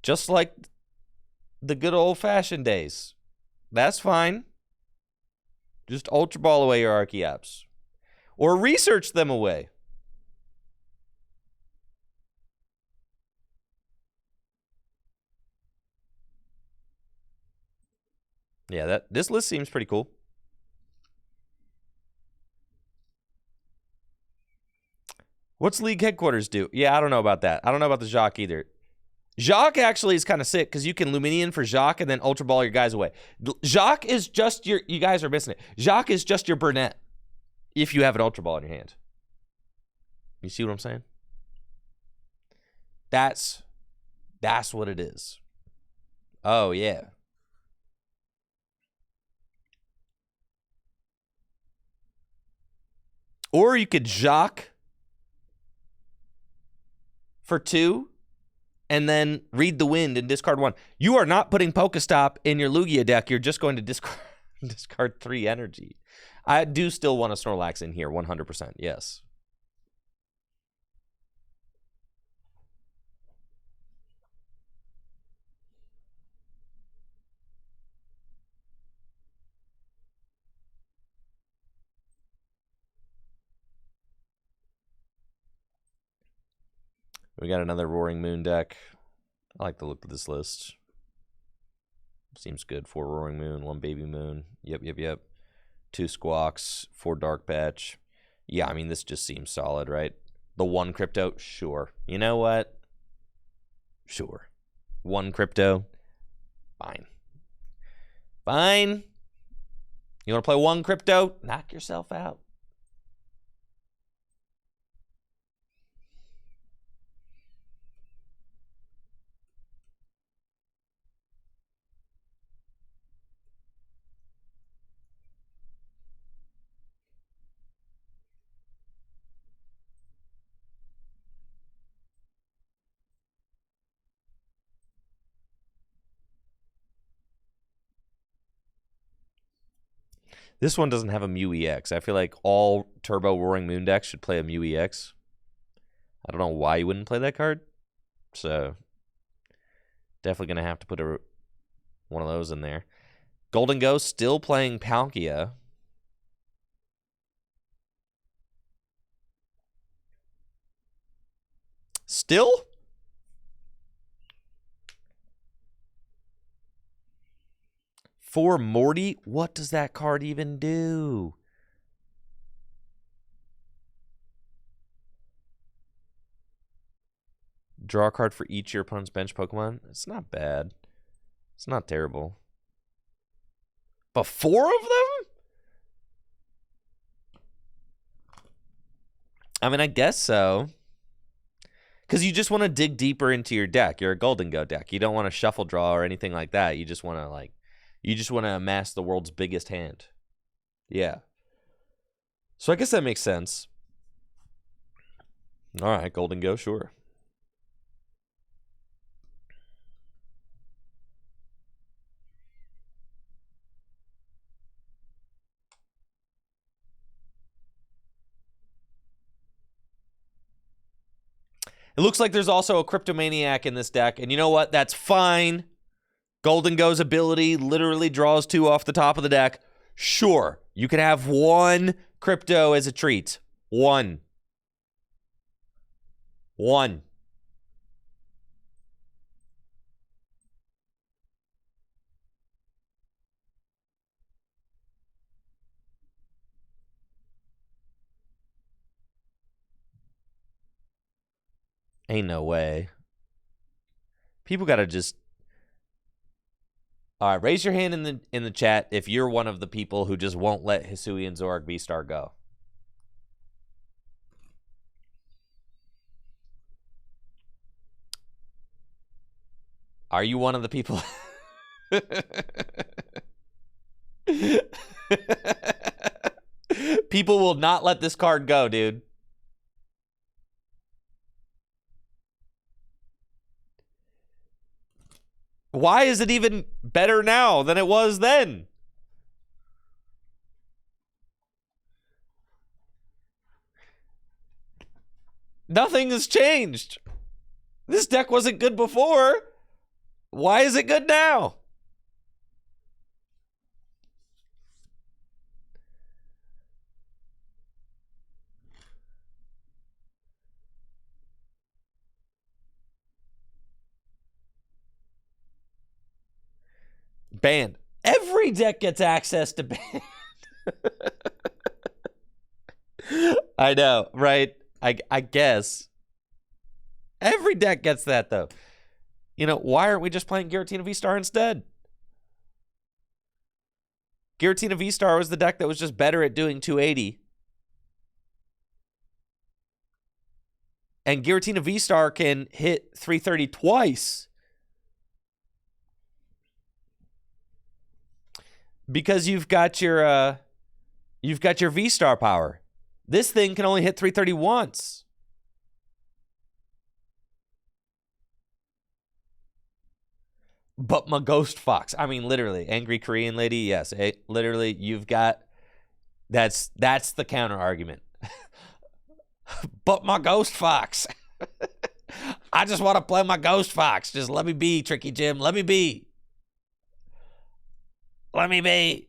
S1: Just like the good old-fashioned days. That's fine. Just Ultra Ball away your Archeops. Or research them away. Yeah, this list seems pretty cool. What's league headquarters do? Yeah, I don't know about that. I don't know about the Jacques either. Jacques actually is kind of sick because you can Luminian for Jacques and then Ultra Ball your guys away. Jacques is just your... You guys are missing it. Jacques is just your Burnett if you have an Ultra Ball in your hand. You see what I'm saying? That's what it is. Oh, yeah. Or you could Jacques for 2 and then read the wind and discard 1. You are not putting Pokestop in your Lugia deck. You're just going to discard 3 energy. I do still want a Snorlax in here, 100%. Yes. We got another Roaring Moon deck. I like the look of this list. Seems good. 4 Roaring Moon, 1 Baby Moon. Yep. 2 Squawks, 4 Dark Patch. Yeah, I mean, this just seems solid, right? The 1 Crypto, sure. You know what? Sure. 1 Crypto, fine. Fine. You want to play 1 Crypto? Knock yourself out. This one doesn't have a Mew EX. I feel like all Turbo Roaring Moon decks should play a Mew EX. I don't know why you wouldn't play that card. So, definitely going to have to put one of those in there. Golden Ghost still playing Palkia. Still? For Morty? What does that card even do? Draw a card for each of your opponent's bench Pokemon. It's not bad. It's not terrible. But 4 of them? I mean, I guess so. Because you just want to dig deeper into your deck. You're a Golden Go deck. You don't want to shuffle draw or anything like that. You just want to amass the world's biggest hand. Yeah. So I guess that makes sense. All right, Golden Go, sure. It looks like there's also a Cryptomaniac in this deck, and you know what? That's fine. Golden Go's ability literally draws 2 off the top of the deck. Sure, you can have 1 Crypto as a treat. 1. Ain't no way. People gotta just... All right, raise your hand in the chat if you're one of the people who just won't let Hisuian Zoroark V-Star go. Are you one of the people? People will not let this card go, dude. Why is it even better now than it was then? Nothing has changed. This deck wasn't good before. Why is it good now? Banned. Every deck gets access to ban. I know, right? I guess. Every deck gets that, though. You know, why aren't we just playing Giratina V-Star instead? Giratina V-Star was the deck that was just better at doing 280. And Giratina V-Star can hit 330 twice. Because you've got your V-Star power. This thing can only hit 330 once. But my Ghost Fox. I mean, literally, angry Korean lady. Yes, literally, you've got. That's the counter argument. But my Ghost Fox. I just want to play my Ghost Fox. Just let me be, Tricky Jim. Let me be. Let me be.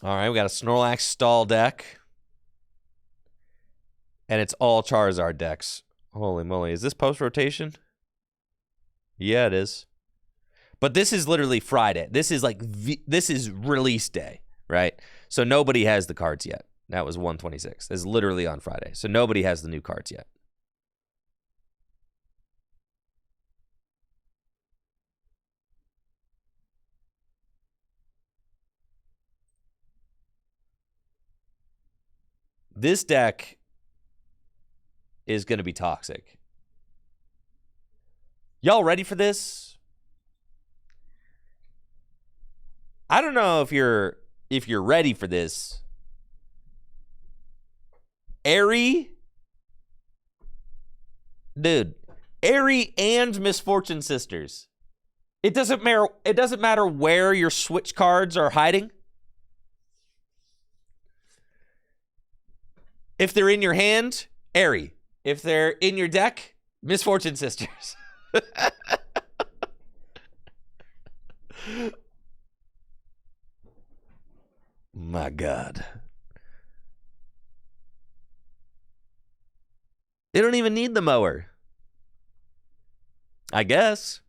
S1: All right, we got a Snorlax stall deck. And it's all Charizard decks. Holy moly. Is this post-rotation? Yeah, it is. But this is literally Friday. This is like, this is release day, right? So nobody has the cards yet. That was 126. This is literally on Friday. So nobody has the new cards yet. This deck is going to be toxic. Y'all ready for this? I don't know if you're ready for this. Airy, dude, Airy and Misfortune Sisters. It doesn't matter where your switch cards are hiding. If they're in your hand, Airy. If they're in your deck, Misfortune Sisters. My God. They don't even need the mower. I guess.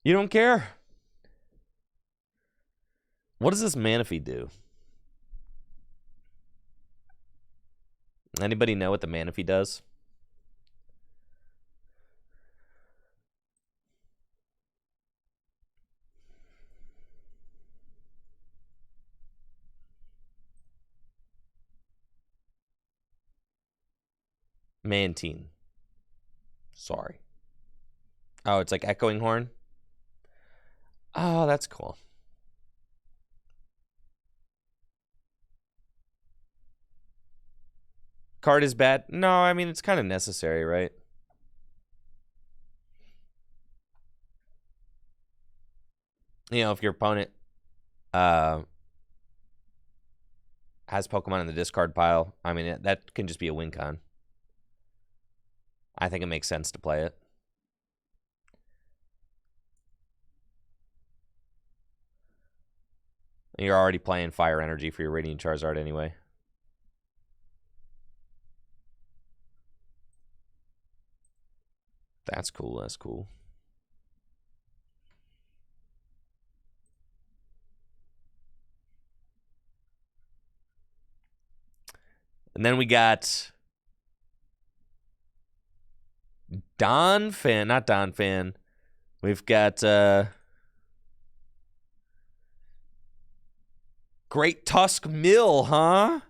S1: You don't care. What does this Manaphy do? Anybody know what the Manaphy does? Mantine. Sorry. Oh, it's like Echoing Horn? Oh, that's cool. Card is bad? No, I mean, it's kind of necessary, right? You know, if your opponent has Pokemon in the discard pile, I mean, that can just be a win con. I think it makes sense to play it. You're already playing Fire Energy for your Radiant Charizard anyway. That's cool. That's cool. And then we got Donphan. Not Donphan. We've got Great Tusk Mill, huh?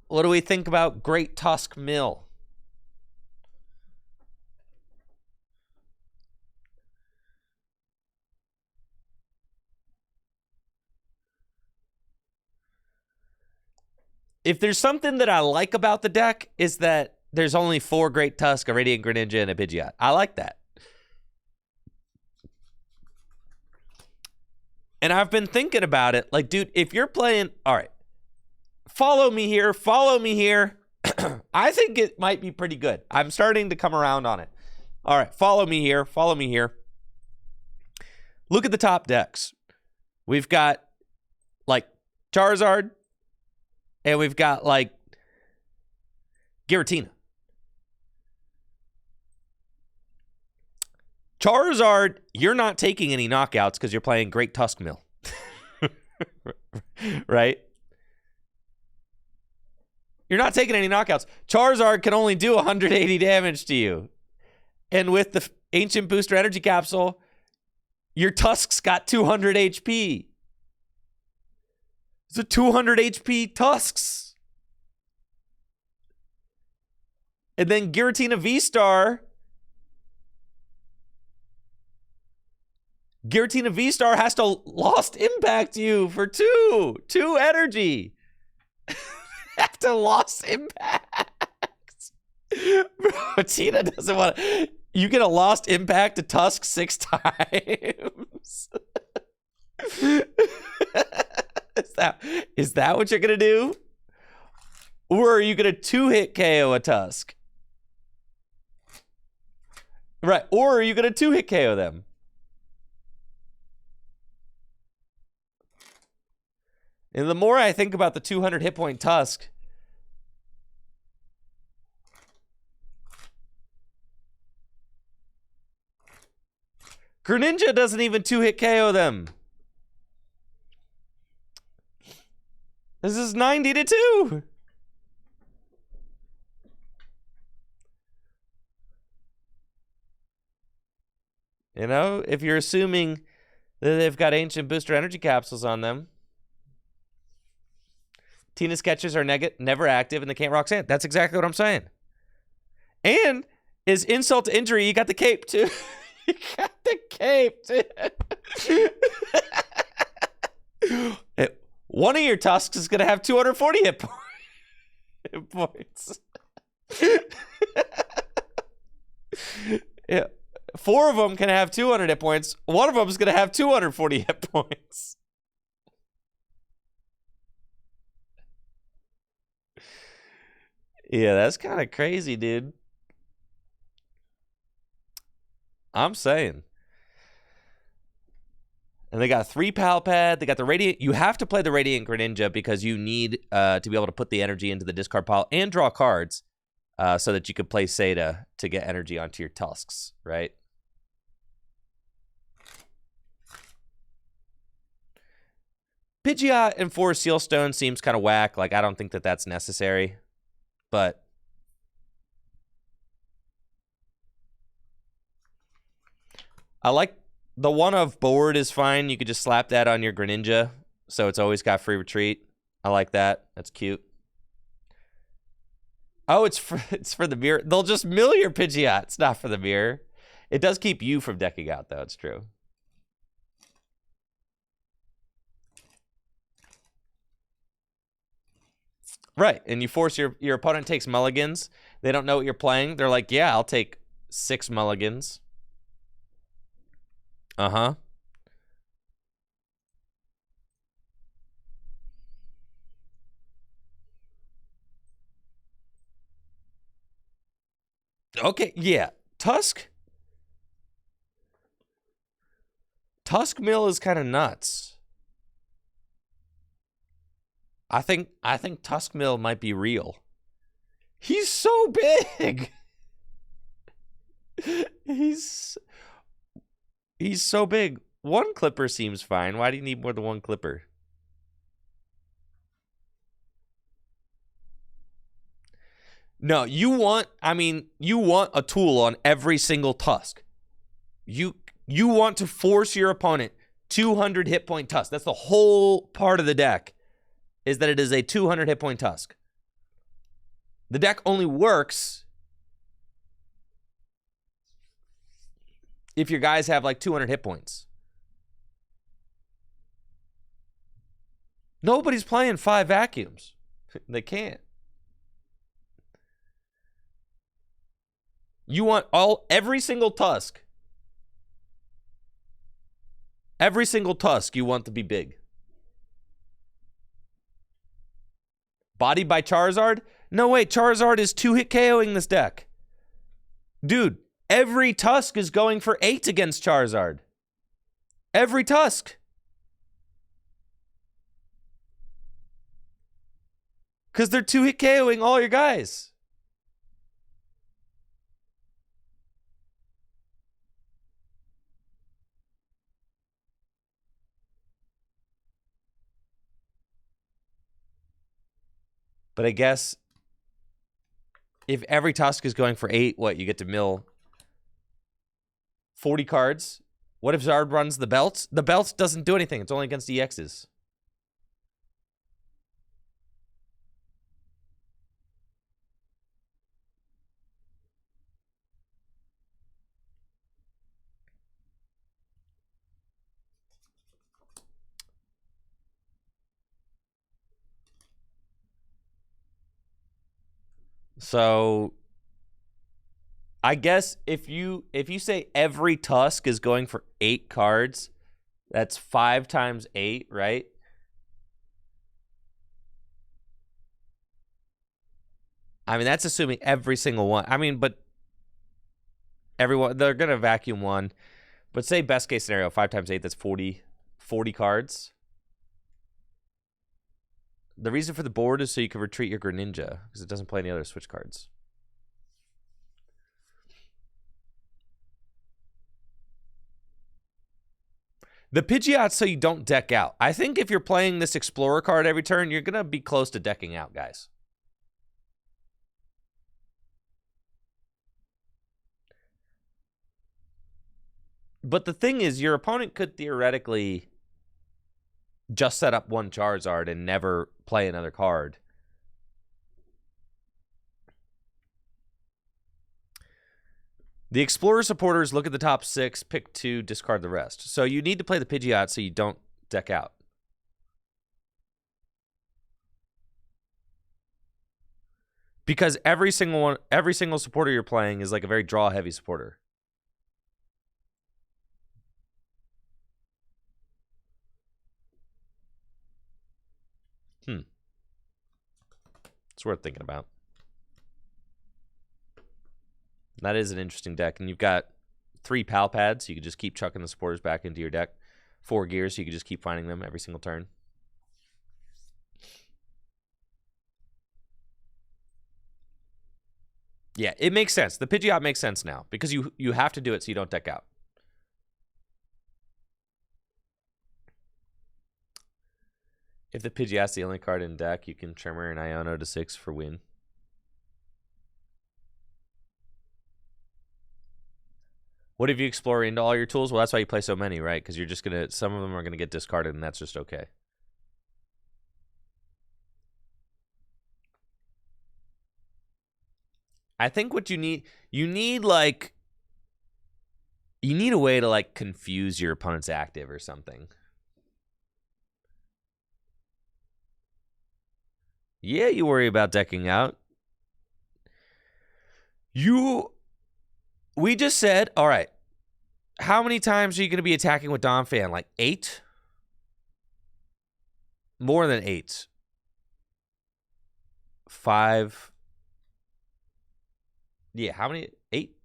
S1: What do we think about Great Tusk Mill? If there's something that I like about the deck, is that there's only 4 Great Tusk, a Radiant Greninja, and a Pidgeot. I like that. And I've been thinking about it. Like, dude, if you're playing... All right. Follow me here. Follow me here. I think it might be pretty good. I'm starting to come around on it. All right. Follow me here. Follow me here. Look at the top decks. We've got, like, Charizard. And we've got, like, Giratina. Charizard, you're not taking any knockouts because you're playing Great Tusk Mill. Right? You're not taking any knockouts. Charizard can only do 180 damage to you. And with the Ancient Booster Energy Capsule, your Tusk's got 200 HP. It's a 200 HP Tusks. And then Giratina V-Star. Giratina V-Star has to Lost Impact you for 2 energy. Have to Lost Impact. Bro, Tina doesn't want to. You get a Lost Impact to Tusk 6 times. Is that what you're going to do? Or are you going to 2-hit KO a Tusk? Right. Or are you going to 2-hit KO them? And the more I think about the 200 hit point Tusk, Greninja doesn't even 2-hit KO them. This is 90-2. You know, if you're assuming that they've got Ancient Booster Energy Capsules on them. Tina's catches are never active and they can't rock sand. That's exactly what I'm saying. And is insult to injury, you got the cape too. You got the cape too. One of your tusks is going to have 240 hit points. Yeah. 4 of them can have 200 hit points. One of them is going to have 240 hit points. Yeah, that's kind of crazy, dude. I'm saying. And they got 3 Pal Pad. They got the Radiant. You have to play the Radiant Greninja because you need to be able to put the energy into the discard pile and draw cards so that you could play Seda to get energy onto your tusks, right? Pidgeot and 4 Sealstone seems kind of whack. Like, I don't think that that's necessary. But I like the one of board is fine. You could just slap that on your Greninja, so it's always got free retreat. I like that. That's cute. Oh, it's for the mirror. They'll just mill your Pidgeot. It's not for the mirror. It does keep you from decking out, though. It's true. Right, and you force your opponent takes mulligans. They don't know what you're playing. They're like, yeah, I'll take 6 mulligans. Uh-huh. Okay, yeah. Tusk Mill is kind of nuts. I think Tusk Mill might be real. He's so big. He's so big. 1 clipper seems fine. Why do you need more than 1 clipper? No, you want a tool on every single tusk. You want to force your opponent 200 hit point tusk. That's the whole part of the deck, is that it is a 200 hit point tusk. The deck only works if your guys have like 200 hit points. Nobody's playing 5 vacuums. They can't. You want every single tusk. Every single tusk you want to be big. Bodied by Charizard? No, wait, Charizard is 2-hit KOing this deck. Dude, every tusk is going for 8 against Charizard. Every tusk. Because they're 2-hit KOing all your guys. But I guess if every tusk is going for 8, what, you get to mill 40 cards? What if Zard runs the belt? The belt doesn't do anything. It's only against EXs. So I guess if you say every tusk is going for 8 cards, that's 5 times 8, right? I mean, that's assuming every single one. I mean, but everyone, they're going to vacuum 1. But say best case scenario, 5 times 8, that's 40 cards. The reason for the board is so you can retreat your Greninja, because it doesn't play any other switch cards. The Pidgeot so you don't deck out. I think if you're playing this Explorer card every turn, you're going to be close to decking out, guys. But the thing is, your opponent could theoretically just set up 1 Charizard and never play another card. The Explorer supporters look at the top 6, pick 2, discard the rest. So you need to play the Pidgeot so you don't deck out. Because every single supporter you're playing is like a very draw-heavy supporter. It's worth thinking about. That is an interesting deck. And you've got 3 pal pads, so you can just keep chucking the supporters back into your deck. 4 gears, so you can just keep finding them every single turn. Yeah, it makes sense. The Pidgeot makes sense now because you have to do it so you don't deck out. If the Pidgeot's the only card in deck, you can Tremor and Iono to 6 for win. What if you explore into all your tools? Well, that's why you play so many, right? Because you're just gonna, some of them are gonna get discarded, and that's just okay. I think what you need like, you need a way to like confuse your opponent's active or something. Yeah, you worry about decking out. We just said, all right, how many times are you going to be attacking with Donphan? Like 8? More than 8. 5. Yeah, how many? 8?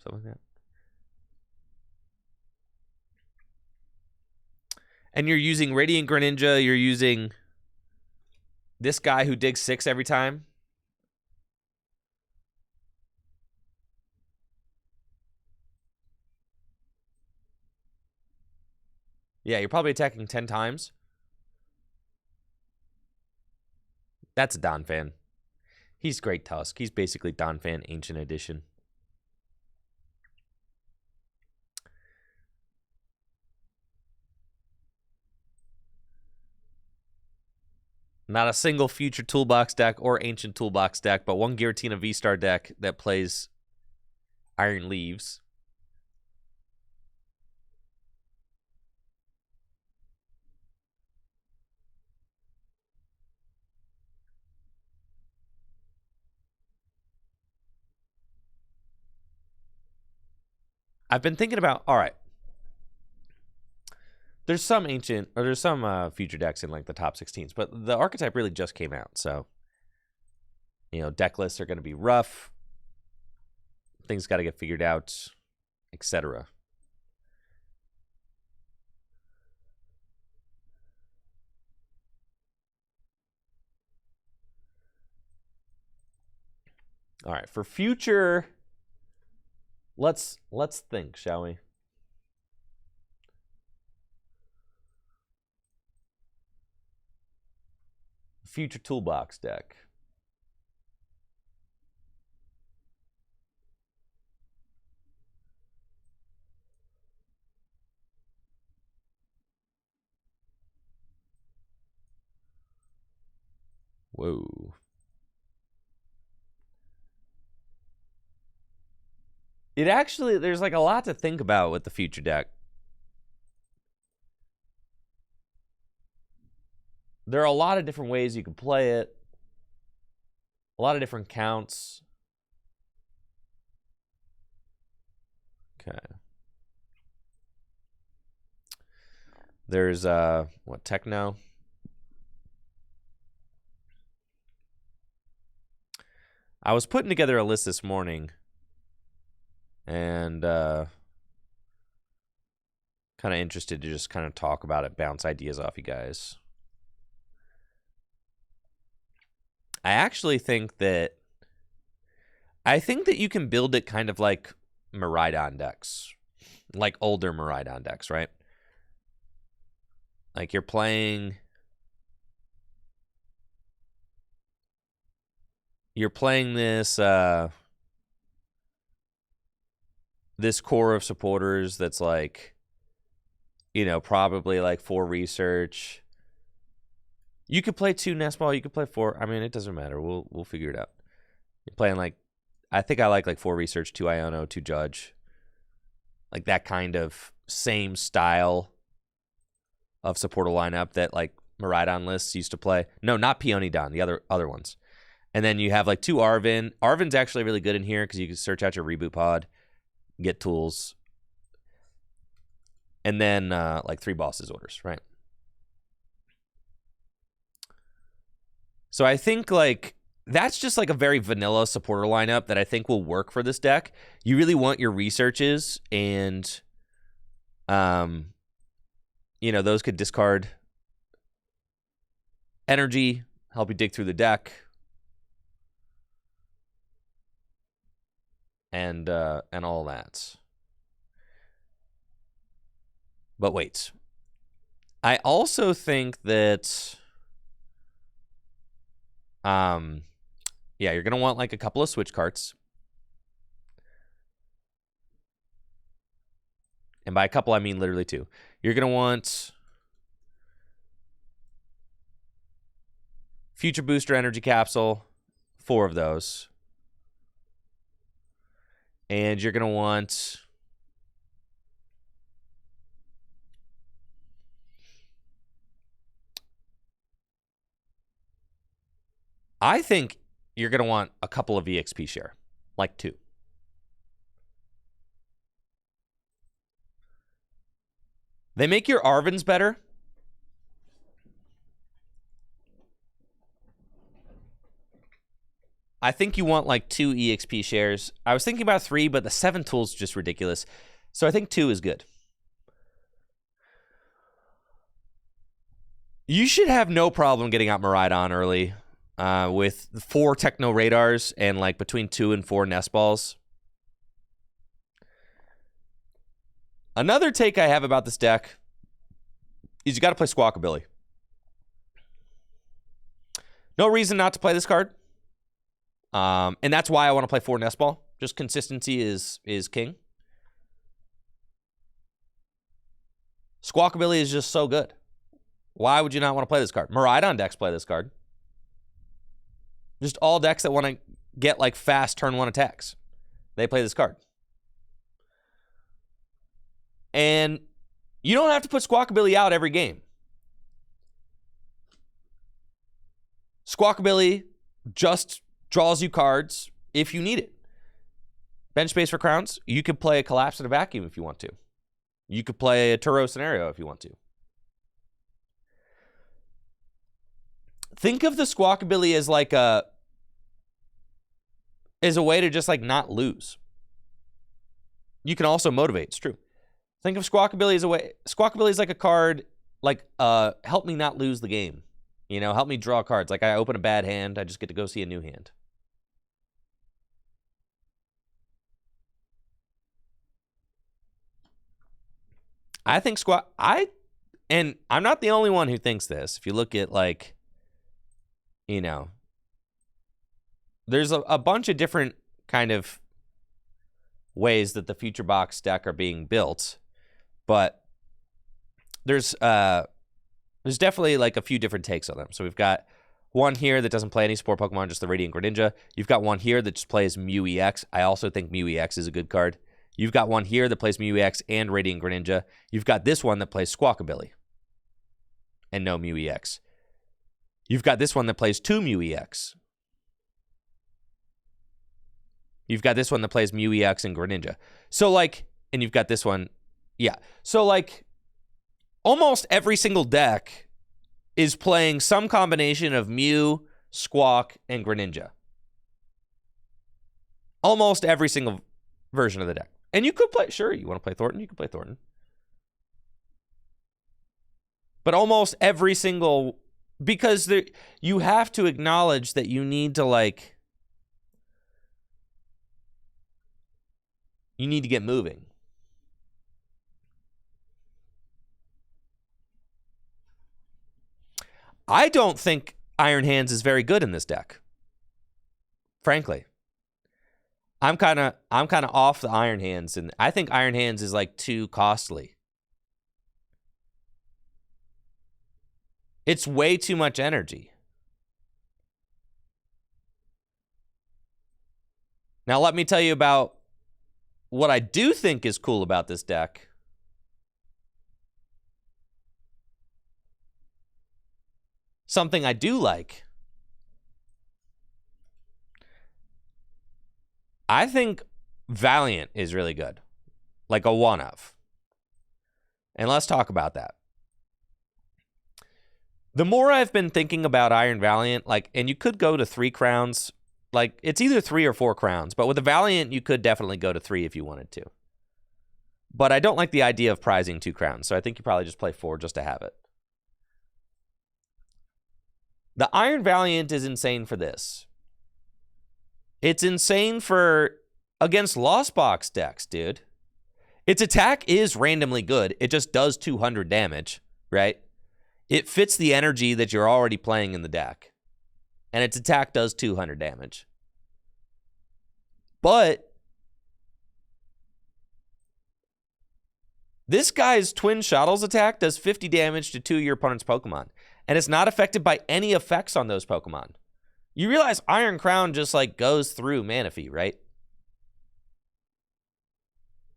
S1: Something like that. And you're using Radiant Greninja, you're using this guy who digs 6 every time. Yeah, you're probably attacking 10 times. That's a Donphan. He's Great Tusk. He's basically Donphan Ancient Edition. Not a single Future Toolbox deck or Ancient Toolbox deck, but one Giratina V-Star deck that plays Iron Leaves. I've been thinking about, all right, there's some ancient, or there's some future decks in like the top 16s, but the archetype really just came out, so, you know, deck lists are going to be rough. Things got to get figured out, etc. All right, for future, let's think, shall we? Future Toolbox deck. Whoa. It actually, there's like a lot to think about with the future deck. There are a lot of different ways you can play it. A lot of different counts. Okay. There's, what, Techno? I was putting together a list this morning. And kind of interested to just kind of talk about it, bounce ideas off you guys. I actually think that you can build it kind of like Miraidon decks, like older Miraidon decks, right? Like you're playing this this core of supporters that's like, you know, probably like 4 research. You could play 2 Nest Ball, you could play 4. I mean, it doesn't matter. We'll figure it out. You're playing like I think I like 4 Research, 2 Iono, 2 Judge. Like that kind of same style of supporter lineup that like Miraidon lists used to play. No, not Peonidon, the other ones. And then you have like 2 Arven. Arven's actually really good in here because you can search out your reboot pod, get tools, and then like 3 bosses orders, right? So I think like that's just like a very vanilla supporter lineup that I think will work for this deck. You really want your researches, and you know, those could discard energy, help you dig through the deck, and all that. But wait, I also think that yeah, you're gonna want like a couple of switch carts. And by a couple, I mean literally 2. You're going to want Future Booster Energy Capsule, 4 of those. And you're going to want I think you're going to want a couple of EXP share, like 2. They make your Arvens better. I think you want like 2 EXP shares. I was thinking about 3, but the 7 tools is just ridiculous. So I think 2 is good. You should have no problem getting out Miraidon early with 4 Techno Radars and like between 2 and 4 Nest Balls. Another take I have about this deck is you got to play Squawkabilly. No reason not to play this card. And that's why I want to play 4 Nest Ball. Just consistency is king. Squawkabilly is just so good. Why would you not want to play this card? Miraidon decks play this card. Just all decks that want to get like fast turn 1 attacks, they play this card. And you don't have to put Squawkabilly out every game. Squawkabilly just draws you cards if you need it. Bench space for crowns. You could play a Collapse in a Vacuum if you want to. You could play a Turo Scenario if you want to. Think of the Squawkabilly as like a way to just like not lose. You can also motivate. It's true. Think of Squawkabilly as a way. Squawkabilly is like a card, like help me not lose the game. You know, help me draw cards. Like I open a bad hand, I just get to go see a new hand. I think and I'm not the only one who thinks this. If you look at like, you know, there's a bunch of different kind of ways that the Future Box deck are being built, but there's definitely like a few different takes on them. So we've got one here that doesn't play any support Pokemon, just the Radiant Greninja. You've got one here that just plays Mew EX. I also think Mew EX is a good card. You've got one here that plays Mew EX and Radiant Greninja. You've got this one that plays Squawkabilly and no Mew EX. You've got this one that plays 2 Mew EX. You've got this one that plays Mew EX and Greninja. So like, and you've got this one, yeah. So like, almost every single deck is playing some combination of Mew, Squawk, and Greninja. Almost every single version of the deck. And you could play, sure, you want to play Thornton, you can play Thornton. But almost every single, because you have to acknowledge that you need to like, you need to get moving. I don't think Iron Hands is very good in this deck. Frankly. I'm kind of off the Iron Hands, and I think Iron Hands is like too costly. It's way too much energy. Now, let me tell you about what I do think is cool about this deck. Something I do like. I think Valiant is really good. Like a one of. And let's talk about that. The more I've been thinking about Iron Valiant, like, and you could go to 3 crowns. Like, it's either 3 or 4 crowns. But with a Valiant, you could definitely go to 3 if you wanted to. But I don't like the idea of prizing 2 crowns. So I think you probably just play 4 just to have it. The Iron Valiant is insane for this. It's insane for against Lost Box decks, dude. Its attack is randomly good. It just does 200 damage, right? It fits the energy that you're already playing in the deck. And its attack does 200 damage. But this guy's Twin Shuttle's attack does 50 damage to 2 of your opponent's Pokemon. And it's not affected by any effects on those Pokemon. You realize Iron Crown just like goes through Manaphy, right?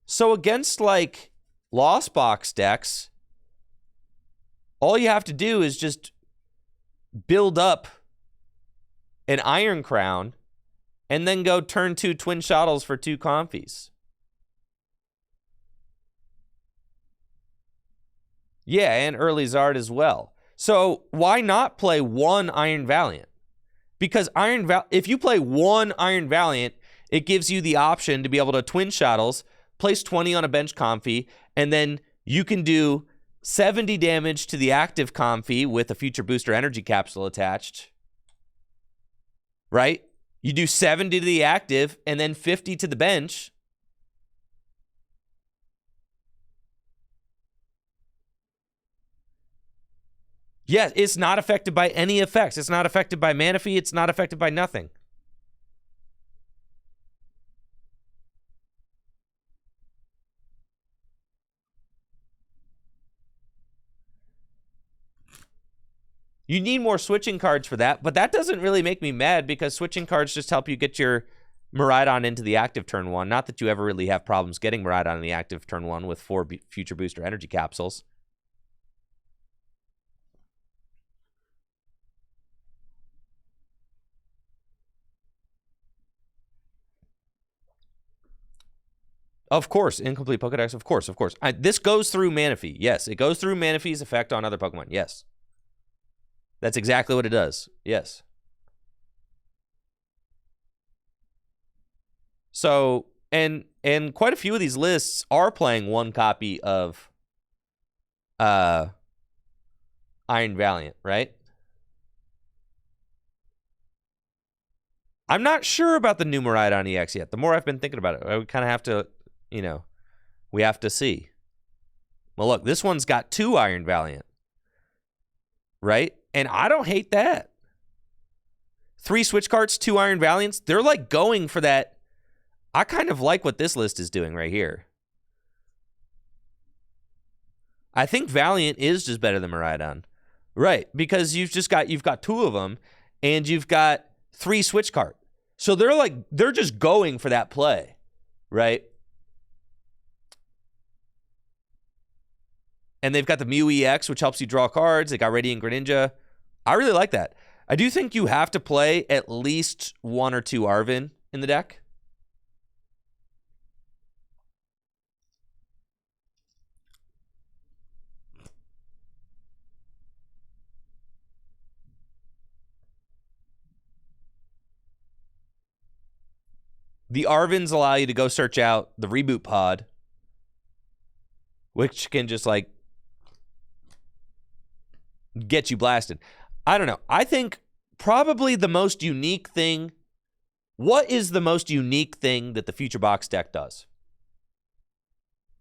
S1: So against like Lost Box decks, all you have to do is just build up an Iron Crown and then go turn 2 Twin Shuttles for 2 Comfies. Yeah, and early Zard as well. So why not play 1 Iron Valiant? Because if you play 1 Iron Valiant, it gives you the option to be able to Twin Shuttles, place 20 on a bench Comfy, and then you can do 70 damage to the active Comfy with a Future Booster Energy Capsule attached. Right? You do 70 to the active and then 50 to the bench. Yeah, it's not affected by any effects. It's not affected by Manaphy. It's not affected by nothing. You need more switching cards for that, but that doesn't really make me mad because switching cards just help you get your Miraidon into the active turn 1. Not that you ever really have problems getting Miraidon in the active turn 1 with 4 Future Booster Energy Capsules. Of course, incomplete Pokedex, of course. This goes through Manaphy. Yes, it goes through Manaphy's effect on other Pokemon. Yes. That's exactly what it does. Yes. So, and quite a few of these lists are playing 1 copy of Iron Valiant, right? I'm not sure about the new Miraidon EX yet. The more I've been thinking about it, we kind of have to, we have to see. Well, look, this one's got 2 Iron Valiant, right? And I don't hate that. 3 Switch Carts, 2 Iron Valiants. They're like going for that. I kind of like what this list is doing right here. I think Valiant is just better than Miraidon. Right, because you've got 2 of them, and you've got 3 Switch Cart. So they're just going for that play, right? And they've got the Mew EX, which helps you draw cards. They got Radiant Greninja. I really like that. I do think you have to play at least 1 or 2 Arven in the deck. The Arvens allow you to go search out the reboot pod, which can just like get you blasted. I don't know. I think probably the most unique thing. What is the most unique thing that the Future Box deck does?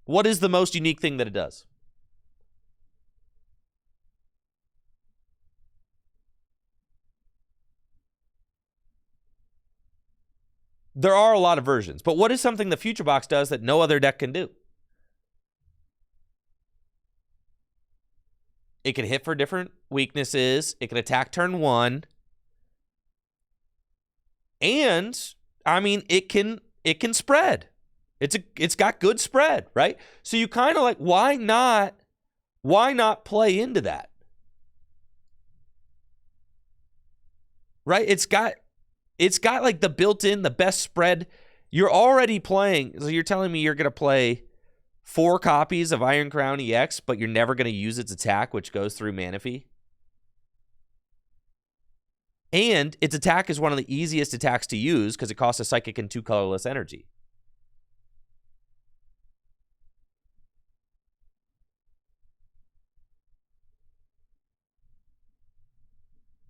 S1: What is the most unique thing that it does? There are a lot of versions, but what is something the Future Box does that no other deck can do? It can hit for different weaknesses. It can attack turn 1. And I mean, it can spread. It's got good spread, right? So you kind of like, why not play into that? Right? It's got like the built-in, the best spread. You're already playing. So you're telling me you're going to play 4 copies of Iron Crown EX, but you're never going to use its attack, which goes through Manaphy? And its attack is one of the easiest attacks to use because it costs a psychic and 2 colorless energy.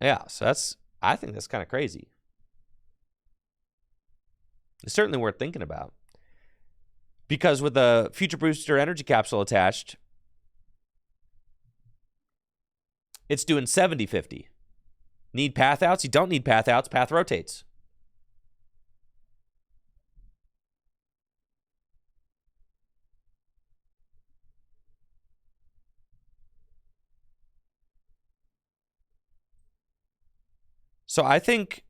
S1: Yeah, so I think that's kind of crazy. It's certainly worth thinking about. Because with the Future Booster Energy Capsule attached, it's doing 70-50. Need path outs? You don't need path outs. Path rotates. So I think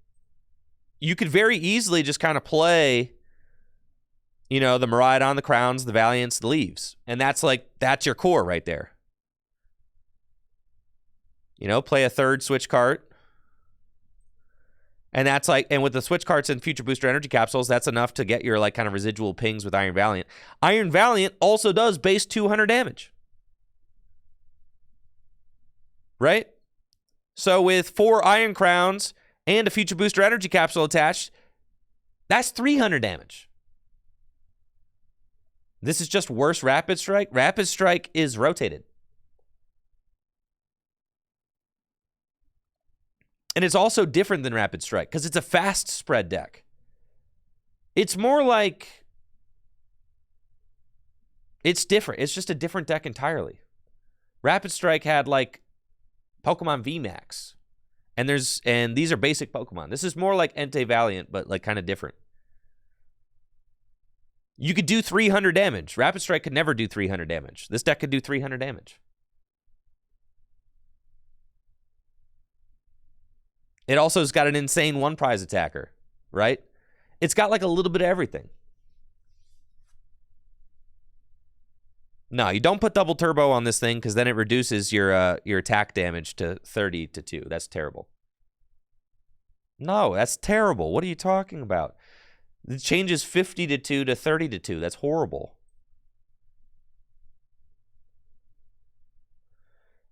S1: you could very easily just kind of play, you know, the Miraidon, the Crowns, the Valiants, the Leaves. And that's your core right there. You know, play a 3rd switch cart. And that's like, and with the switch carts and Future Booster Energy Capsules, that's enough to get your like kind of residual pings with Iron Valiant. Iron Valiant also does base 200 damage. Right? So with 4 Iron Crowns and a Future Booster Energy Capsule attached, that's 300 damage. This is just worse Rapid Strike. Rapid Strike is rotated. And it's also different than Rapid Strike because it's a fast spread deck. It's more like, it's different. It's just a different deck entirely. Rapid Strike had like Pokemon VMAX. And these are basic Pokemon. This is more like Entei Valiant, but like kind of different. You could do 300 damage. Rapid Strike could never do 300 damage. This deck could do 300 damage. It also has got an insane 1-prize attacker, right? It's got like a little bit of everything. No, you don't put double turbo on this thing because then it reduces your attack damage to 30-2. That's terrible. No, that's terrible. What are you talking about? It changes 50-2 to 30-2. That's horrible.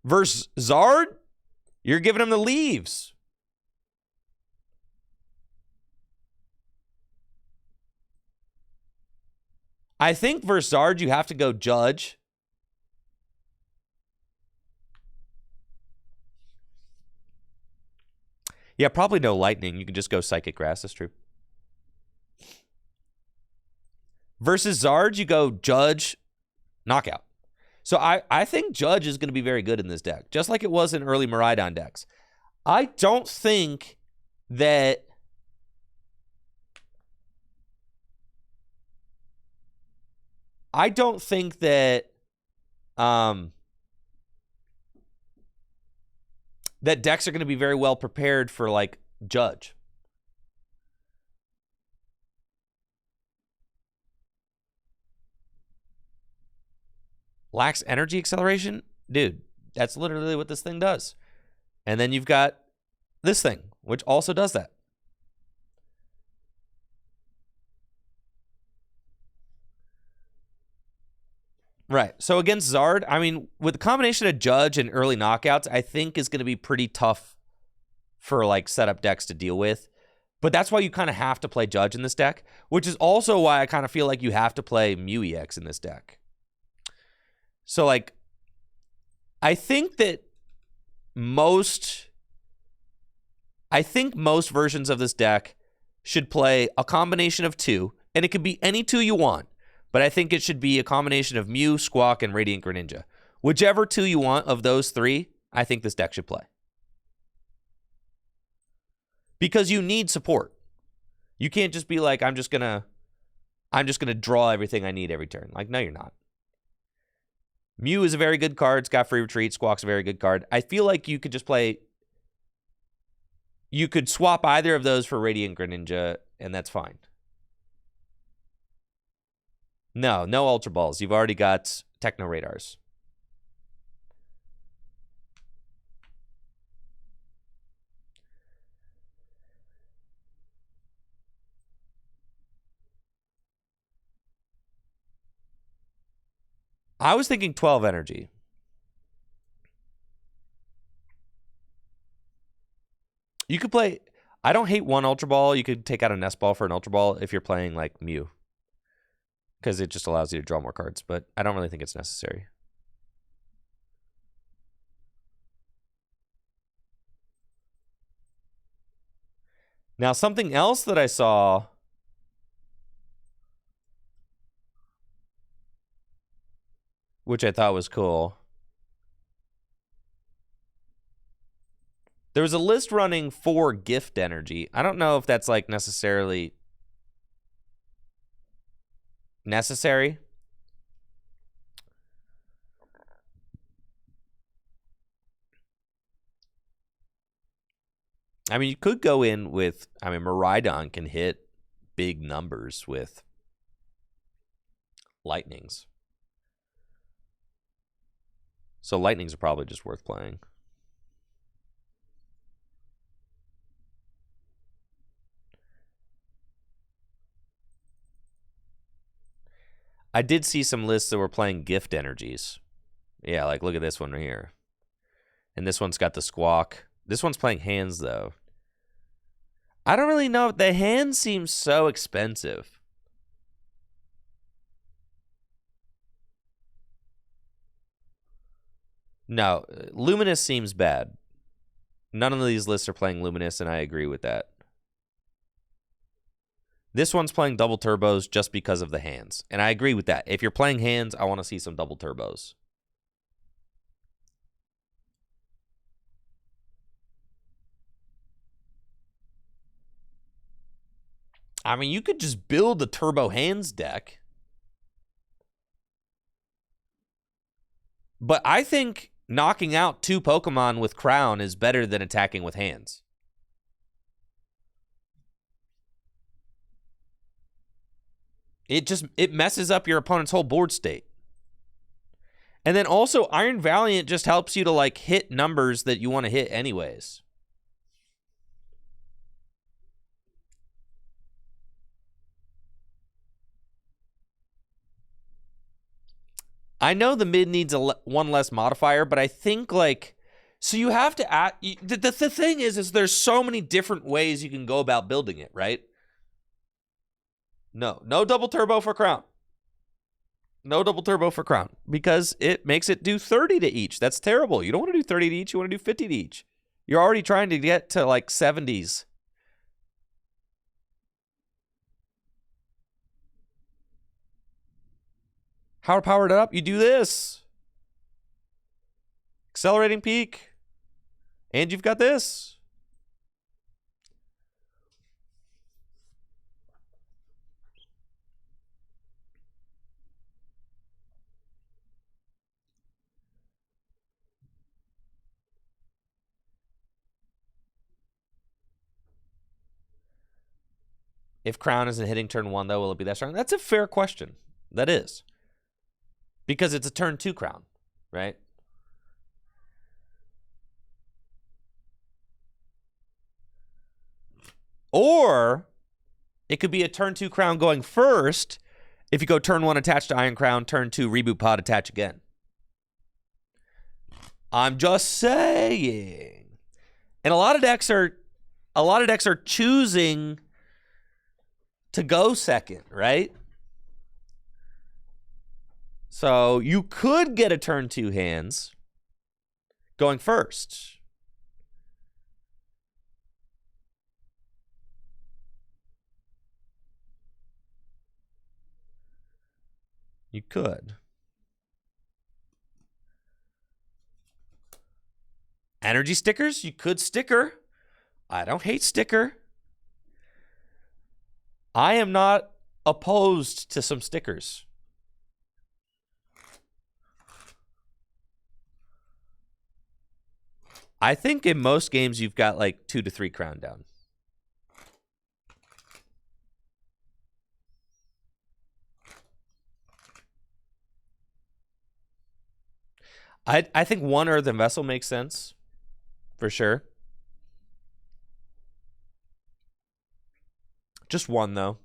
S1: Versus Zard, you're giving him the Leaves. I think versus Zard, you have to go Judge. Yeah, probably no Lightning. You can just go Psychic Grass. That's true. Versus Zard, you go Judge, Knockout. So I think Judge is going to be very good in this deck, just like it was in early Miraidon decks. I don't think that that decks are going to be very well prepared for like Judge. Lacks energy acceleration? Dude, that's literally what this thing does. And then you've got this thing, which also does that. Right. So against Zard, I mean, with the combination of Judge and early knockouts, I think is going to be pretty tough for like setup decks to deal with. But that's why you kind of have to play Judge in this deck, which is also why I kind of feel like you have to play Mew EX in this deck. So like, I think most versions of this deck should play a combination of 2, and it could be any 2 you want. But I think it should be a combination of Mew, Squawk, and Radiant Greninja. Whichever 2 you want of those 3, I think this deck should play. Because you need support. You can't just be like, I'm just gonna draw everything I need every turn. Like, no, you're not. Mew is a very good card. It's got free retreat. Squawk's a very good card. I feel like you could just play. You could swap either of those for Radiant Greninja and that's fine. No Ultra Balls. You've already got Techno Radars. I was thinking 12 energy. You could play... I don't hate one Ultra Ball. You could take out a Nest Ball for an Ultra Ball if you're playing like Mew. Because it just allows you to draw more cards. But I don't really think it's necessary. Now, something else that I saw... which I thought was cool. There was a list running for gift energy. I don't know if that's like necessarily necessary. I mean, you could go in with... I mean, Miraidon can hit big numbers with Lightnings. So Lightnings are probably just worth playing. I did see some lists that were playing gift energies. Yeah, like look at this one right here. And this one's got the Squawk. This one's playing hands, though. I don't really know. The hand seems so expensive. No, Luminous seems bad. None of these lists are playing Luminous, and I agree with that. This one's playing double turbos just because of the hands. And I agree with that. If you're playing hands, I want to see some double turbos. I mean, you could just build the turbo hands deck. But I think knocking out 2 Pokemon with Crown is better than attacking with hands. It messes up your opponent's whole board state. And then also, Iron Valiant just helps you to like hit numbers that you want to hit anyways. I know the mid needs one less modifier, but I think like... So you have to add... The thing is there's so many different ways you can go about building it, right? No double turbo for Crown. No double turbo for Crown. Because it makes it do 30 to each. That's terrible. You don't want to do 30 to each. You want to do 50 to each. You're already trying to get to like 70s. How to power it up? You do this. Accelerating peak. And you've got this. If Crown isn't hitting turn 1, though, will it be that strong? That's a fair question. That is. Because it's a turn 2 Crown, right? Or it could be a turn 2 Crown going first. If you go turn 1 attach to Iron Crown, turn 2 reboot pod attach again. I'm just saying. And a lot of decks are choosing to go second, right? So you could get a turn 2 hands going first. You could. Energy stickers? You could sticker. I don't hate sticker. I am not opposed to some stickers. I think in most games you've got like 2 to 3 Crown down. I think one earthen vessel makes sense, for sure. Just one, though.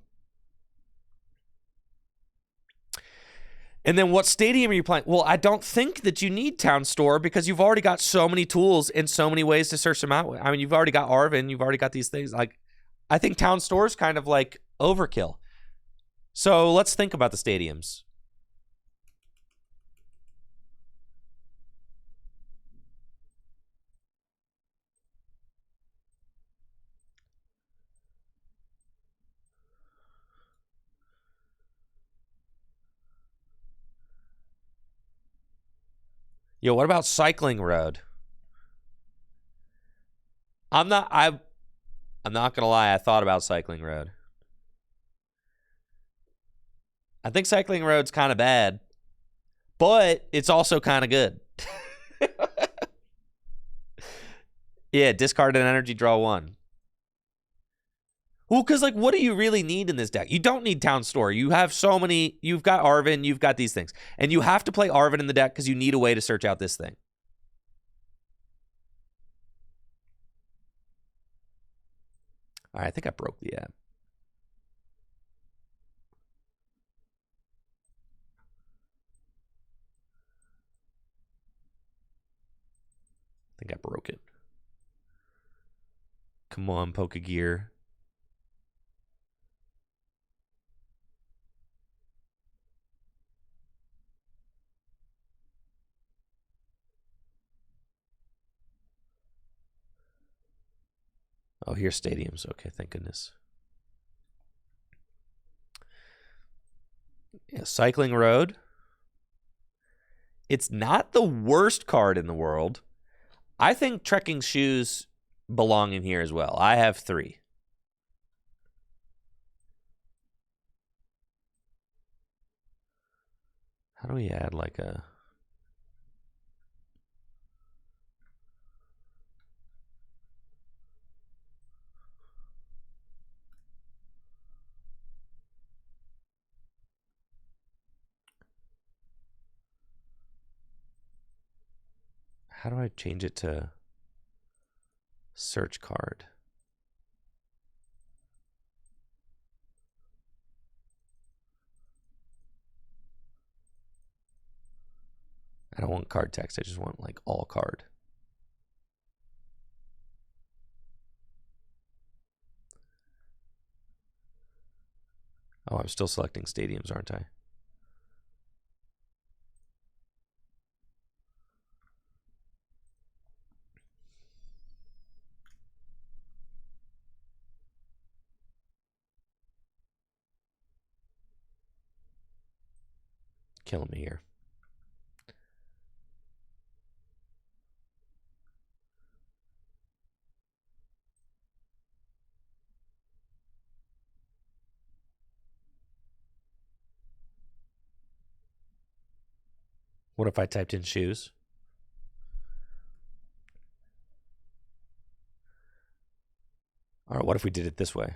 S1: And then what stadium are you playing? Well, I don't think that you need Town Store because you've already got so many tools and so many ways to search them out. I mean, you've already got Arvin. You've already got these things. Like, I think Town Store is kind of like overkill. So let's think about the stadiums. Yo, what about Cycling Road? I'm not gonna lie, I thought about Cycling Road. I think Cycling Road's kind of bad, but it's also kind of good. Yeah, discard an energy, draw one. Well, because, like, what do you really need in this deck? You don't need Town Store. You have so many. You've got Arvin. You've got these things. And you have to play Arvin in the deck because you need a way to search out this thing. All right, I think I broke the app. I think I broke it. Come on, Pokegear. Oh, here's stadiums. Okay, thank goodness. Yeah, Cycling Road. It's not the worst card in the world. I think Trekking Shoes belong in here as well. I have 3. How do we add like a... How do I change it to search card? I don't want card text. I just want like all card. Oh, I'm still selecting stadiums, aren't I? Killing me here. What if I typed in shoes? All right, what if we did it this way?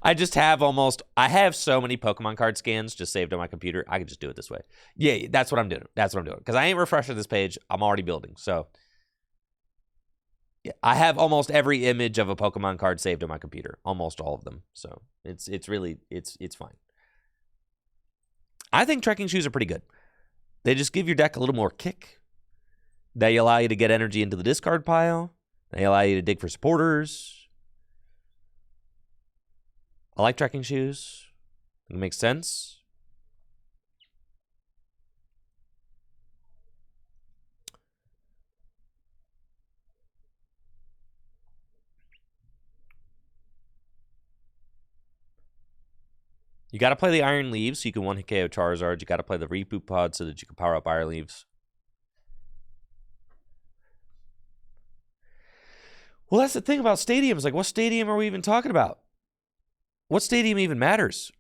S1: I have so many Pokemon card scans just saved on my computer. I could just do it this way. Yeah, that's what I'm doing. Because I ain't refreshing this page. I'm already building. So yeah, I have almost every image of a Pokemon card saved on my computer. Almost all of them. So it's fine. I think Trekking Shoes are pretty good. They just give your deck a little more kick. They allow you to get energy into the discard pile. They allow you to dig for supporters. I like Trekking Shoes. It makes sense. You got to play the Iron Leaves so you can one-hit KO Charizard. You got to play the Reboot Pod so that you can power up Iron Leaves. Well, that's the thing about stadiums. Like, what stadium are we even talking about? What stadium even matters?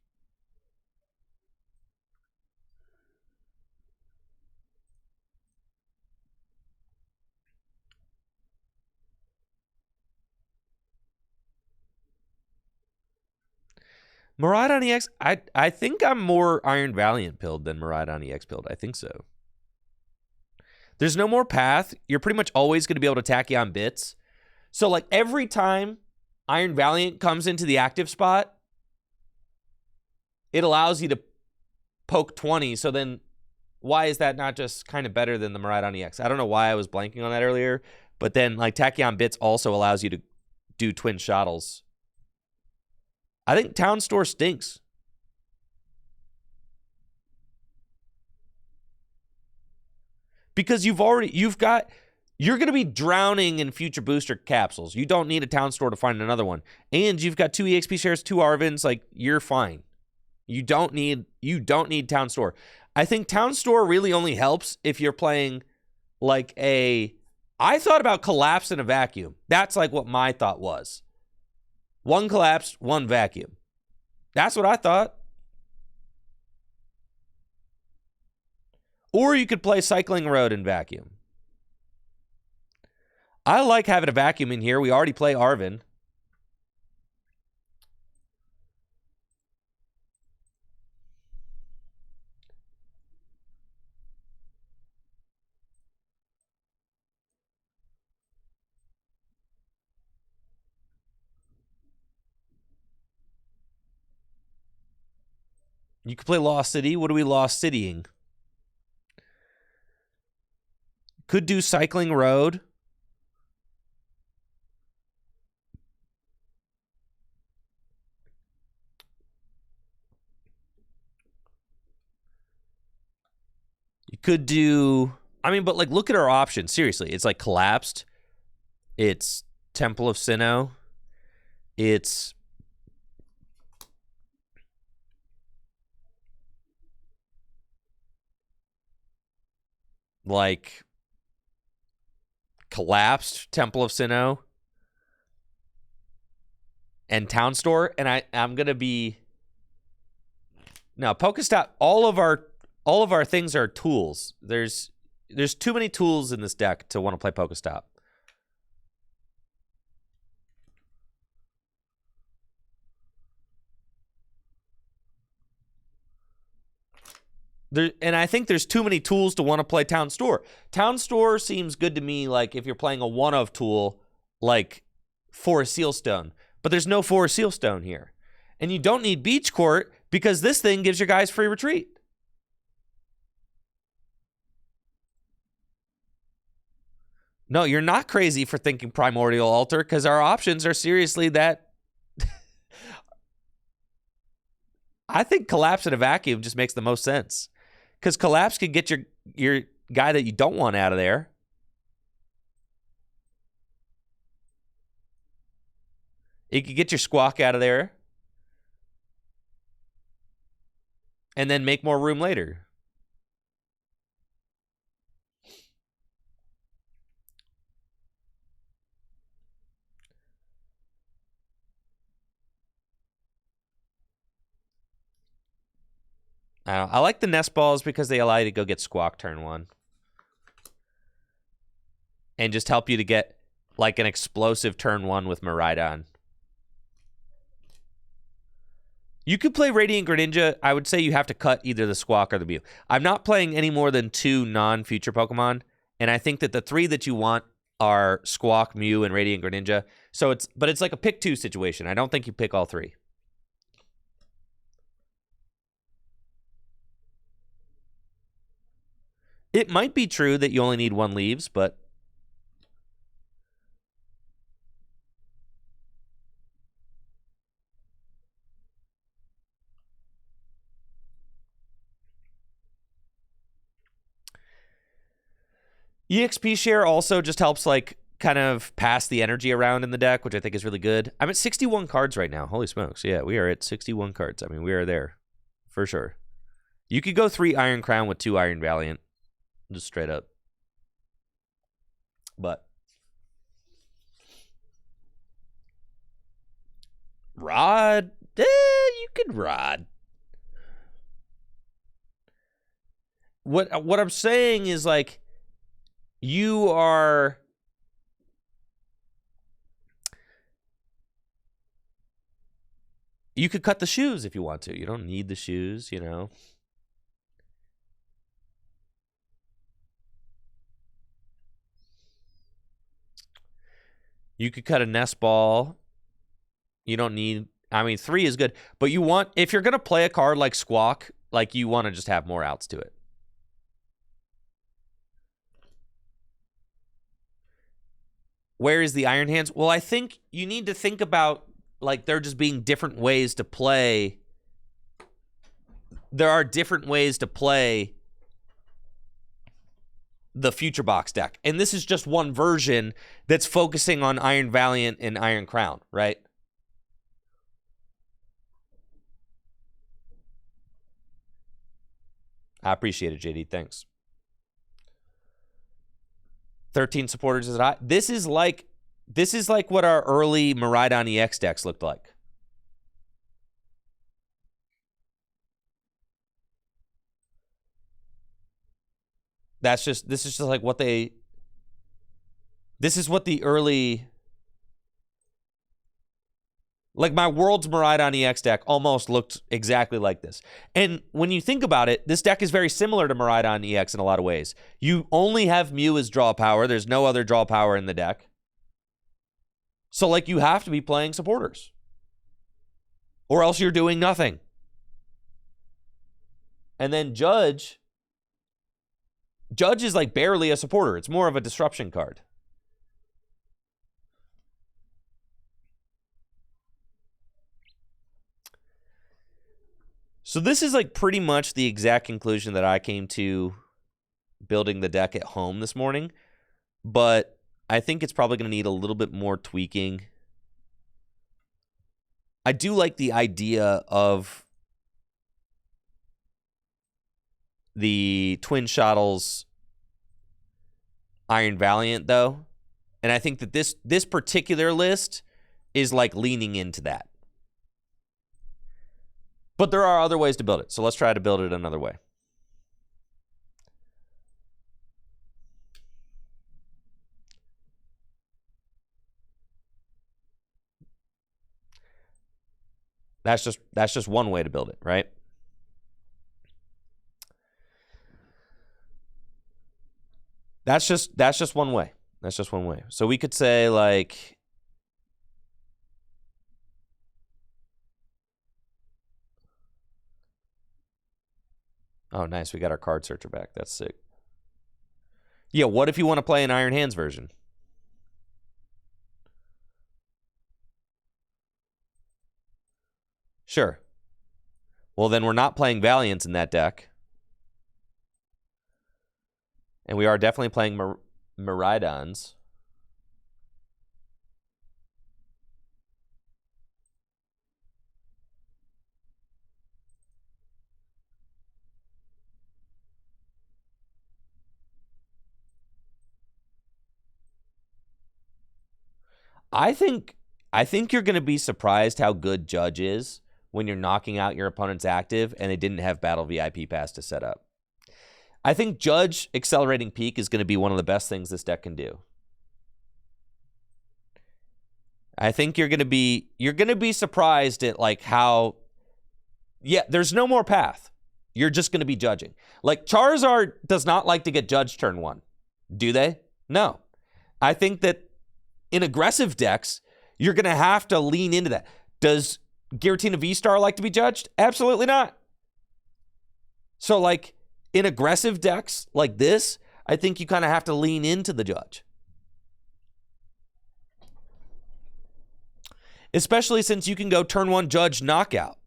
S1: Miraidon EX, I think I'm more Iron Valiant pilled than Miraidon EX pilled. I think so. There's no more path. You're pretty much always going to be able to Tachyon bits. So, like, every time Iron Valiant comes into the active spot, it allows you to poke 20. So then why is that not just kind of better than the Miraidon EX? I don't know why I was blanking on that earlier. But then, like, Tachyon bits also allows you to do twin shottles. I think Town Store stinks. Because you're going to be drowning in future booster capsules. You don't need a Town Store to find another one. And you've got 2 EXP shares, 2 Arvins, like, you're fine. You don't need Town Store. I think Town Store really only helps if you're playing like I thought about Collapse in a vacuum. That's like what my thought was. 1 Collapse, 1 vacuum. That's what I thought. Or you could play Cycling Road in vacuum. I like having a vacuum in here. We already play Arvin. You could play Lost City. What are we Lost Citying? Could do Cycling Road. You could do... I mean, but like, look at our options. Seriously, it's like Collapsed. It's Temple of Sinnoh. It's... like Collapsed, Temple of Sinnoh, and Town Store, and I'm gonna be now Pokestop. All of our things are tools. There's too many tools in this deck to want to play Pokestop. And I think there's too many tools to want to play Town Store. Town Store seems good to me, like if you're playing a one-of tool, like Forest Sealstone. But there's no Forest Sealstone here. And you don't need Beach Court because this thing gives your guys free retreat. No, you're not crazy for thinking Primordial Altar because our options are seriously that. I think Collapse in a vacuum just makes the most sense. Because Collapse could get your guy that you don't want out of there. It could get your Squawk out of there. And then make more room later. I like the Nest Balls because they allow you to go get Squawk turn 1. And just help you to get like an explosive turn 1 with Miraidon. You could play Radiant Greninja. I would say you have to cut either the Squawk or the Mew. I'm not playing any more than 2 non-future Pokemon. And I think that the 3 that you want are Squawk, Mew, and Radiant Greninja. But it's like a pick 2 situation. I don't think you pick all 3. It might be true that you only need 1 Leaves, but... EXP share also just helps, like, kind of pass the energy around in the deck, which I think is really good. I'm at 61 cards right now. Holy smokes. Yeah, we are at 61 cards. I mean, we are there. For sure. You could go 3 Iron Crown with 2 Iron Valiant. Just straight up. But Rod, you could Rod. What I'm saying is, like, you are You could cut the shoes if you want to. You don't need the shoes, you know. You could cut a nest ball. You don't need, I mean, 3 is good, but you want, if you're going to play a card like Squawk, like you want to just have more outs to it. Where is the Iron Hands? Well, I think you need to think about, like, there just being different ways to play. There are different ways to play the Future Box deck. And this is just one version that's focusing on Iron Valiant and Iron Crown, right? I appreciate it, JD. Thanks. 13 supporters is high. This is like what our early Miraidon EX decks looked like. This is just like what they, this is what the early, like my World's Miraidon EX deck almost looked exactly like this. And when you think about it, this deck is very similar to Miraidon EX in a lot of ways. You only have Mew as draw power. There's no other draw power in the deck. So, like, you have to be playing supporters. Or else you're doing nothing. And then Judge is like barely a supporter. It's more of a disruption card. So this is like pretty much the exact conclusion that I came to building the deck at home this morning. But I think it's probably going to need a little bit more tweaking. I do like the idea of the Twin Shuttles Iron Valiant, though. And I think that this particular list is like leaning into that. But there are other ways to build it. So let's try to build it another way. That's just one way to build it, right? That's just one way. That's just one way. So we could say like oh, nice. We got our card searcher back. That's sick. Yeah, what if you want to play an Iron Hands version? Sure. Well, then we're not playing Valiants in that deck. And we are definitely playing Miraidons. I think you're going to be surprised how good Judge is when you're knocking out your opponent's active and they didn't have Battle VIP Pass to set up. I think Judge Accelerating Peak is going to be one of the best things this deck can do. I think you're going to be surprised at like how, yeah, there's no more path. You're just going to be judging. Like Charizard does not like to get judged turn 1. Do they? No. I think that in aggressive decks, you're going to have to lean into that. Does Giratina V-Star like to be judged? Absolutely not. So like in aggressive decks like this, I think you kind of have to lean into the judge. Especially since you can go turn 1 judge knockout.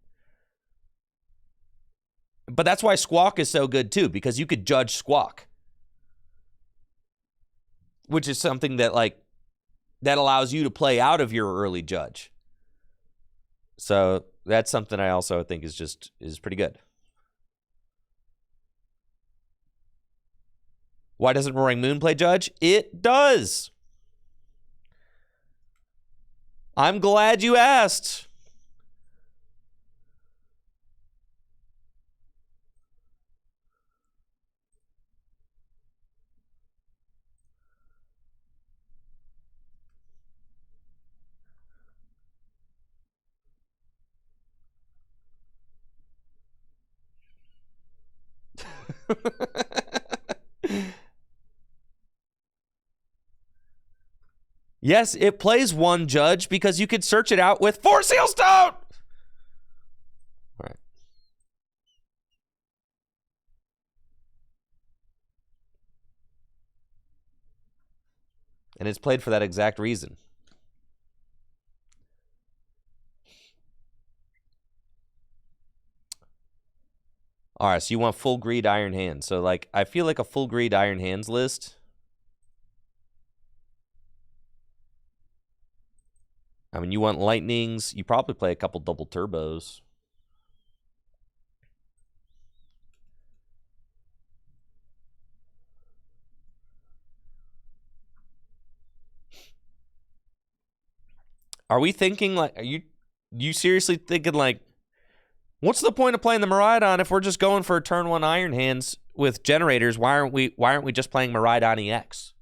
S1: But that's why Squawk is so good too, because you could judge Squawk. Which is something that like that allows you to play out of your early judge. So that's something I also think is pretty good. Why doesn't Roaring Moon play judge? It does. I'm glad you asked. Yes, it plays one judge because you could search it out with 4 seal stone. All right. And it's played for that exact reason. All right, so you want full greed Iron Hands. So, like, I feel like a full greed Iron Hands list. I mean, you want lightnings. You probably play a couple double turbos. Are we thinking, like, are you seriously thinking, like, what's the point of playing the Miraidon if we're just going for turn 1 Iron Hands with generators? Why aren't we just playing Miraidon EX?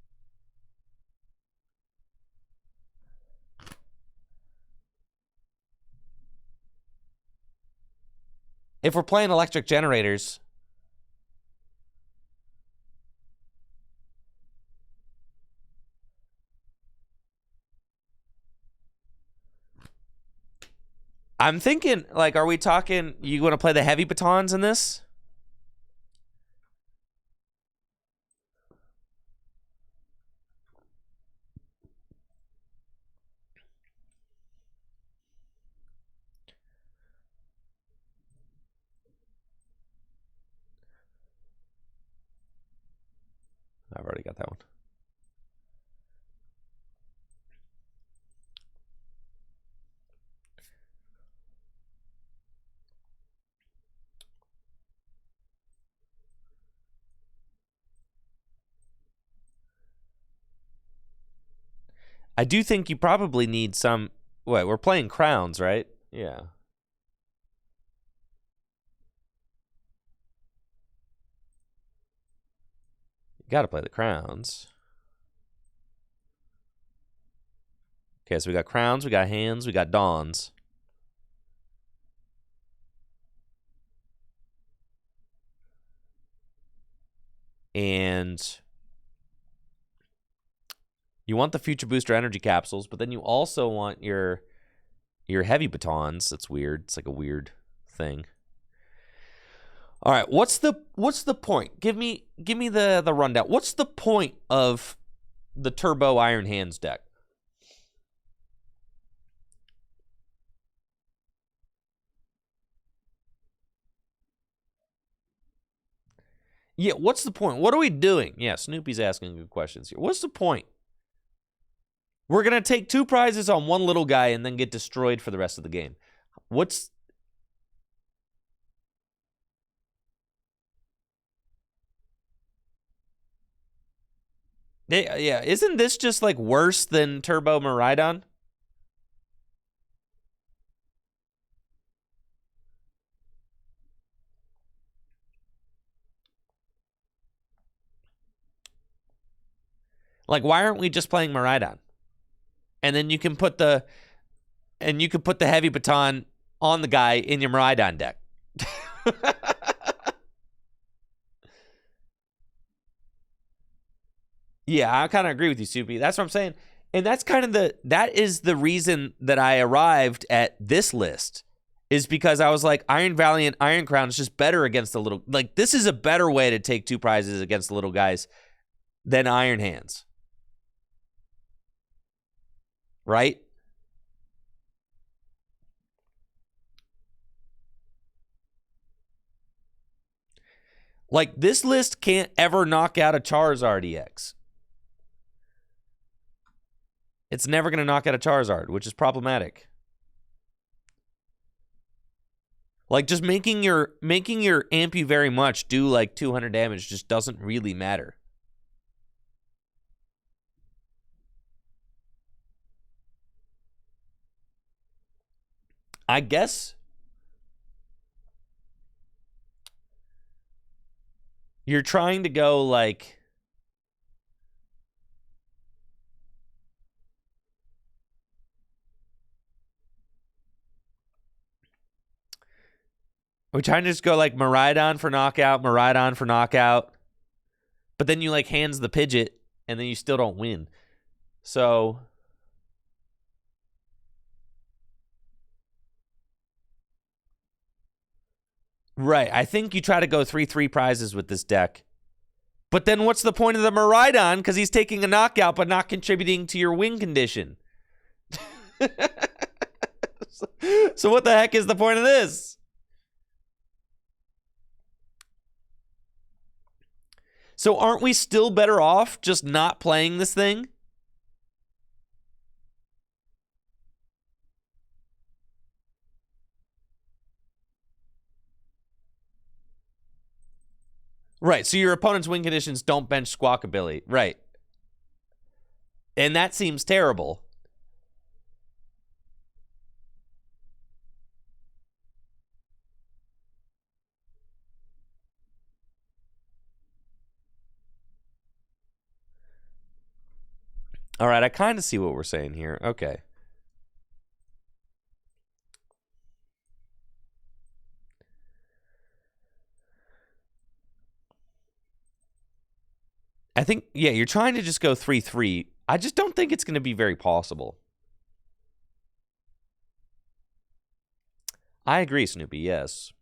S1: If we're playing electric generators, I'm thinking, like, are we talking, you want to play the heavy batons in this? I've already got that one. I do think you probably need some. Wait, we're playing crowns, right? Yeah. You got to play the crowns. Okay, so we got crowns, we got hands, we got dawns. And you want the future booster energy capsules, but then you also want your heavy batons. That's weird. It's like a weird thing. All right, what's the point? Give me the rundown. What's the point of the Turbo Iron Hands deck? Yeah, what's the point? What are we doing? Yeah, Snoopy's asking good questions here. What's the point? We're going to take 2 prizes on one little guy and then get destroyed for the rest of the game. What's... Yeah, isn't this just, like, worse than Turbo Miraidon? Like, why aren't we just playing Miraidon? And then you can put the heavy baton on the guy in your Miraidon deck. Yeah, I kind of agree with you, Soupy. That's what I'm saying. And that's kind of that is the reason that I arrived at this list, is because I was like, Iron Valiant, Iron Crown is just better against the little, like, this is a better way to take 2 prizes against the little guys than Iron Hands. Right? Like, this list can't ever knock out a Charizard EX. It's never going to knock out a Charizard, which is problematic. Like, just making your amp you very much do like 200 damage just doesn't really matter. I guess you're trying to go like, Are we trying to just go like Miraidon for knockout, Miraidon for knockout? But then you like hands the Pidgeot, and then you still don't win. So... Right. I think you try to go 3/3 prizes with this deck. But then what's the point of the Miraidon? Because he's taking a knockout but not contributing to your win condition. So what the heck is the point of this? So aren't we still better off just not playing this thing? Right, so your opponent's win conditions don't bench Squawkabilly. Right. And that seems terrible. All right, I kind of see what we're saying here. Okay. I think, yeah, you're trying to just go 3/3. I just don't think it's going to be very possible. I agree, Snoopy, yes.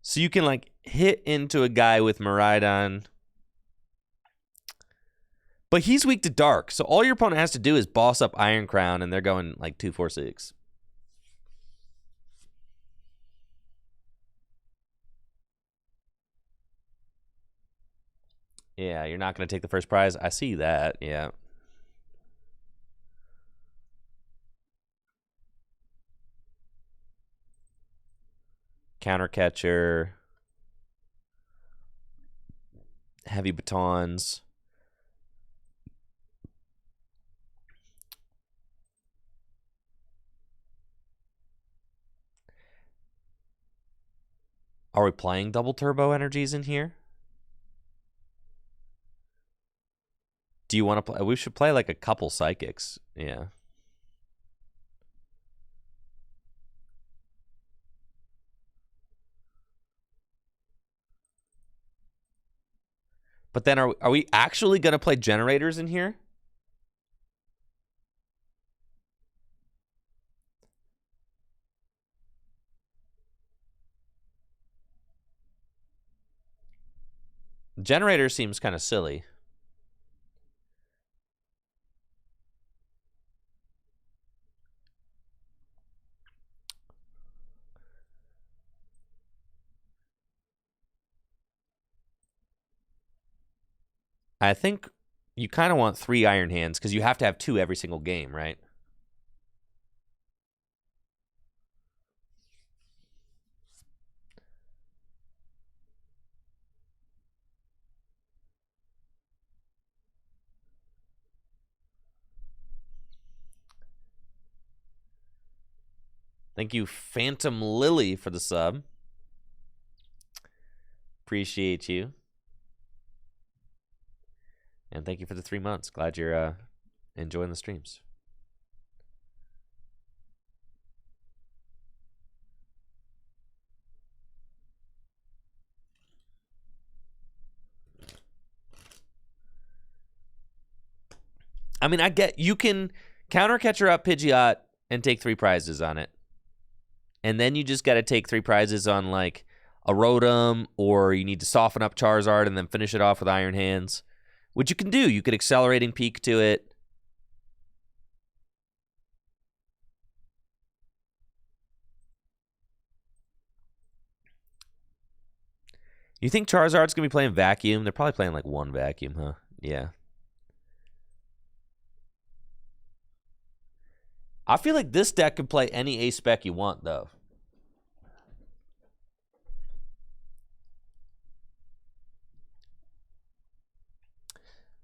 S1: So you can, like, hit into a guy with Miraidon. But he's weak to Dark, so all your opponent has to do is boss up Iron Crown, and they're going, like, 2/4/6. Yeah, you're not going to take the first prize. I see that, yeah. Counter Catcher. Heavy Batons. Are we playing double turbo energies in here? Do you want to play? We should play like a couple psychics. Yeah. But then are we actually going to play generators in here? Generator seems kind of silly. I think you kind of want 3 Iron Hands because you have to have 2 every single game, right? Thank you, Phantom Lily, for the sub. Appreciate you. And thank you for the 3 months. Glad you're enjoying the streams. I mean, I get you can counter catcher up Pidgeot and take 3 prizes on it. And then you just got to take 3 prizes on like a Rotom, or you need to soften up Charizard and then finish it off with Iron Hands, which you can do. You could accelerating peak to it. You think Charizard's going to be playing Vacuum? They're probably playing like 1 Vacuum, huh? Yeah. I feel like this deck could play any ace spec you want, though.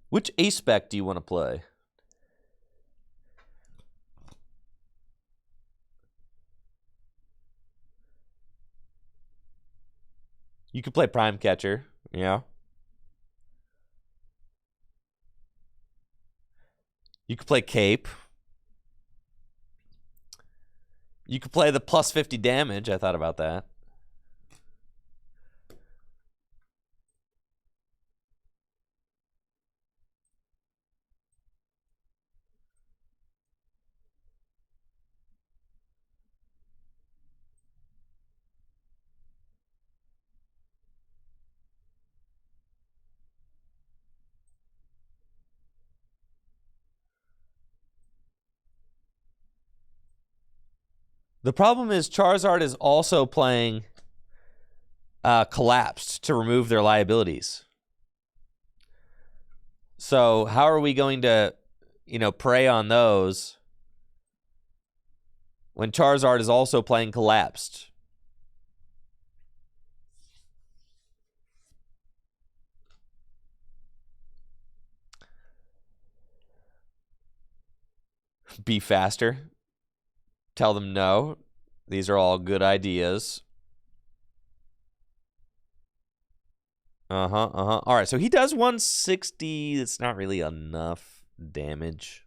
S1: Which ace spec do you want to play? You could play Prime Catcher, yeah. You could play Cape. You could play the plus 50 damage. I thought about that. The problem is Charizard is also playing Collapsed to remove their liabilities. So how are we going to, prey on those when Charizard is also playing Collapsed? Be faster. Tell them no. These are all good ideas. All right, so he does 160. It's not really enough damage.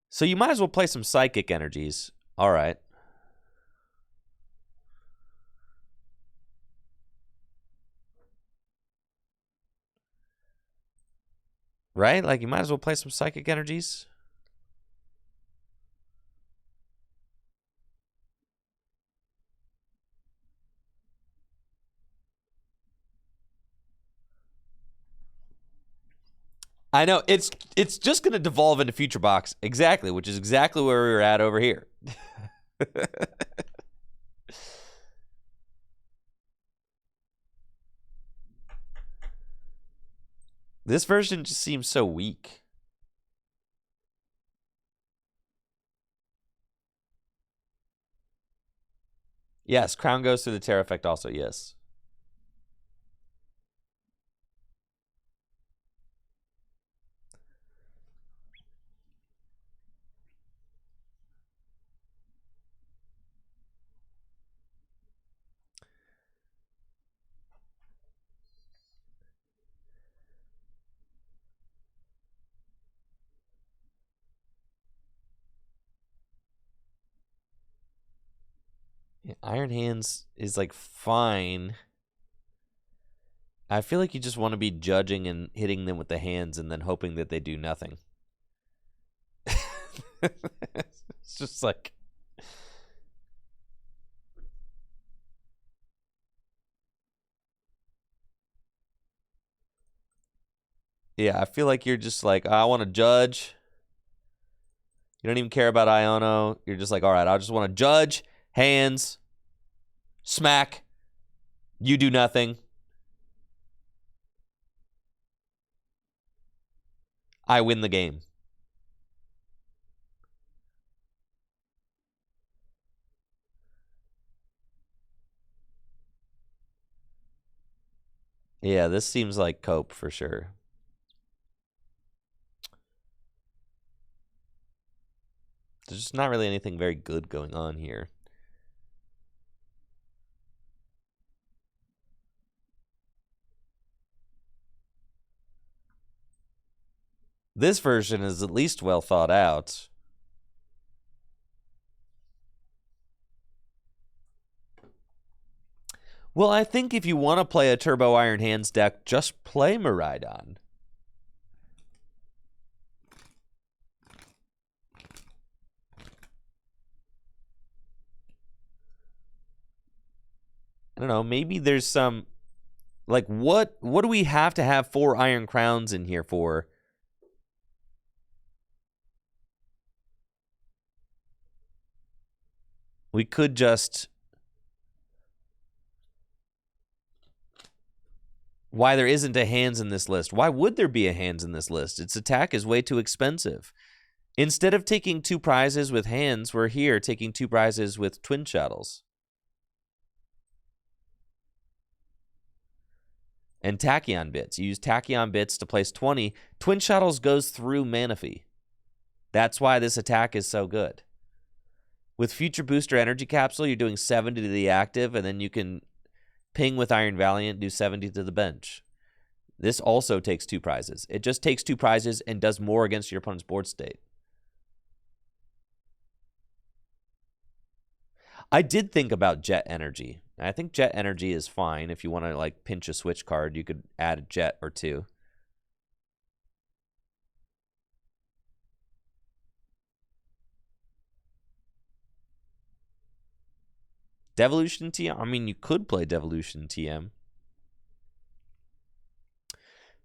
S1: So you might as well play some Psychic Energies. All right. Right? Like, you might as well play some Psychic Energies. I know, it's just going to devolve into Future Box. Exactly, which is exactly where we were at over here. This version just seems so weak. Yes, Crown goes through the Terra effect also, yes. Yeah, Iron Hands is like fine. I feel like you just want to be judging and hitting them with the hands and then hoping that they do nothing. It's just like... Yeah, I feel like you're just like, I want to judge. You don't even care about Iono. You're just like, all right, I just want to judge, hands, smack, you do nothing. I win the game. Yeah, this seems like cope for sure. There's just not really anything very good going on here. This version is at least well thought out. Well, I think if you want to play a Turbo Iron Hands deck, just play Miraidon. I don't know, maybe there's some... Like, what do we have to have 4 Iron Crowns in here for? We could just... Why there isn't a hands in this list? Why would there be a hands in this list? Its attack is way too expensive. Instead of taking 2 prizes with hands, we're here taking 2 prizes with Twin Shadows. And Tachyon Bits. You use Tachyon Bits to place 20. Twin Shadows goes through Manaphy. That's why this attack is so good. With Future Booster Energy Capsule, you're doing 70 to the active, and then you can ping with Iron Valiant, do 70 to the bench. This also takes 2 prizes. It just takes 2 prizes and does more against your opponent's board state. I did think about Jet Energy. I think Jet Energy is fine. If you want to like pinch a switch card, you could add a Jet or 2. Devolution TM? I mean, you could play Devolution TM.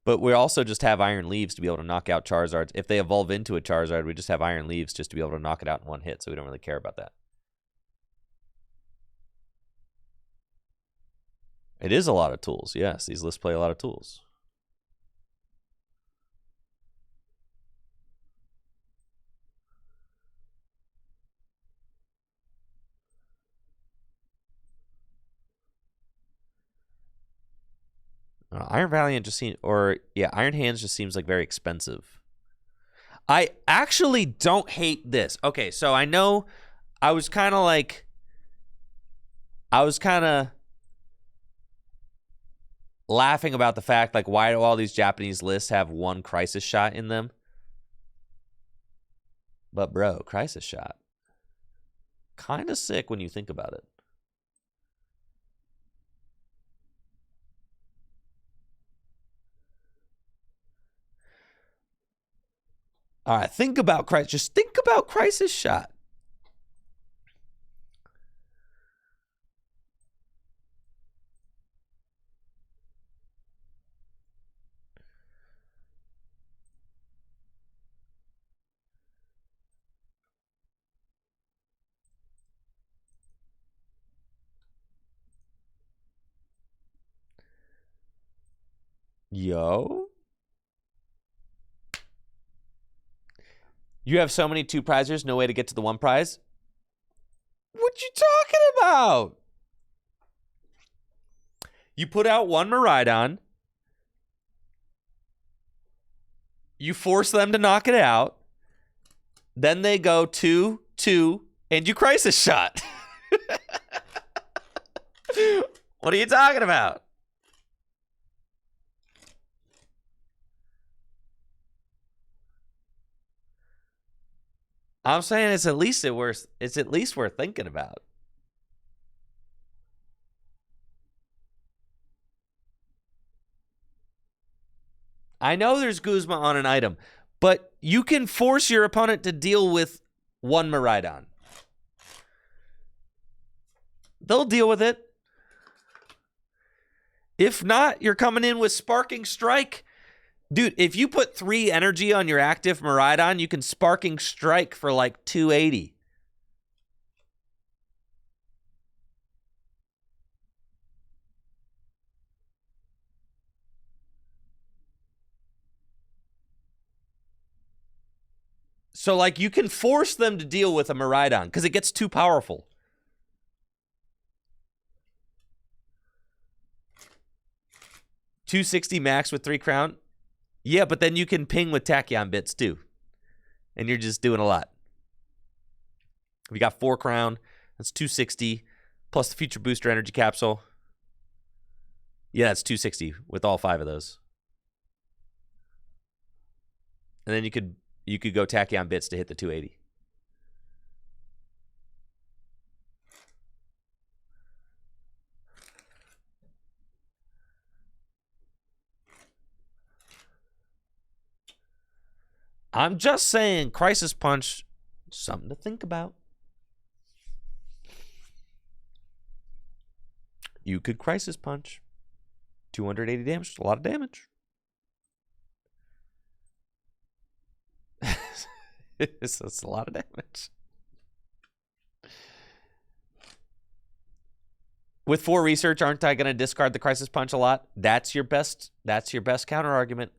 S1: But we also just have Iron Leaves to be able to knock out Charizards. If they evolve into a Charizard, we just have Iron Leaves just to be able to knock it out in one hit, so we don't really care about that. It is a lot of tools, yes. These lists play a lot of tools. Iron Valiant just seems, Iron Hands just seems like very expensive. I actually don't hate this. Okay, so I know I was kind of laughing about the fact, like, why do all these Japanese lists have 1 Crisis Shot in them? But bro, Crisis Shot, kind of sick when you think about it. All right, think about Crisis Shot. Yo. You have so many 2 prizers, no way to get to the 1 prize? What you talking about? You put out 1 Miraidon. You force them to knock it out. Then they go 2, 2, and you Crisis Shot. What are you talking about? I'm saying it's at least worth thinking about. I know there's Guzma on an item, but you can force your opponent to deal with 1 Miraidon. They'll deal with it. If not, you're coming in with Sparking Strike. Dude, if you put 3 energy on your active Miraidon, you can Sparking Strike for like 280. So, like, you can force them to deal with a Miraidon because it gets too powerful. $260 max with 3 crown. Yeah, but then you can ping with Tachyon bits too. And you're just doing a lot. We got 4 crown. That's 260. Plus the future booster energy capsule. Yeah, that's 260 with all 5 of those. And then you could go Tachyon bits to hit the 280. I'm just saying, Crisis Punch, something to think about. You could Crisis Punch. 280 damage, a lot of damage. It's a lot of damage. With 4 research, aren't I going to discard the Crisis Punch a lot? That's your best counter argument.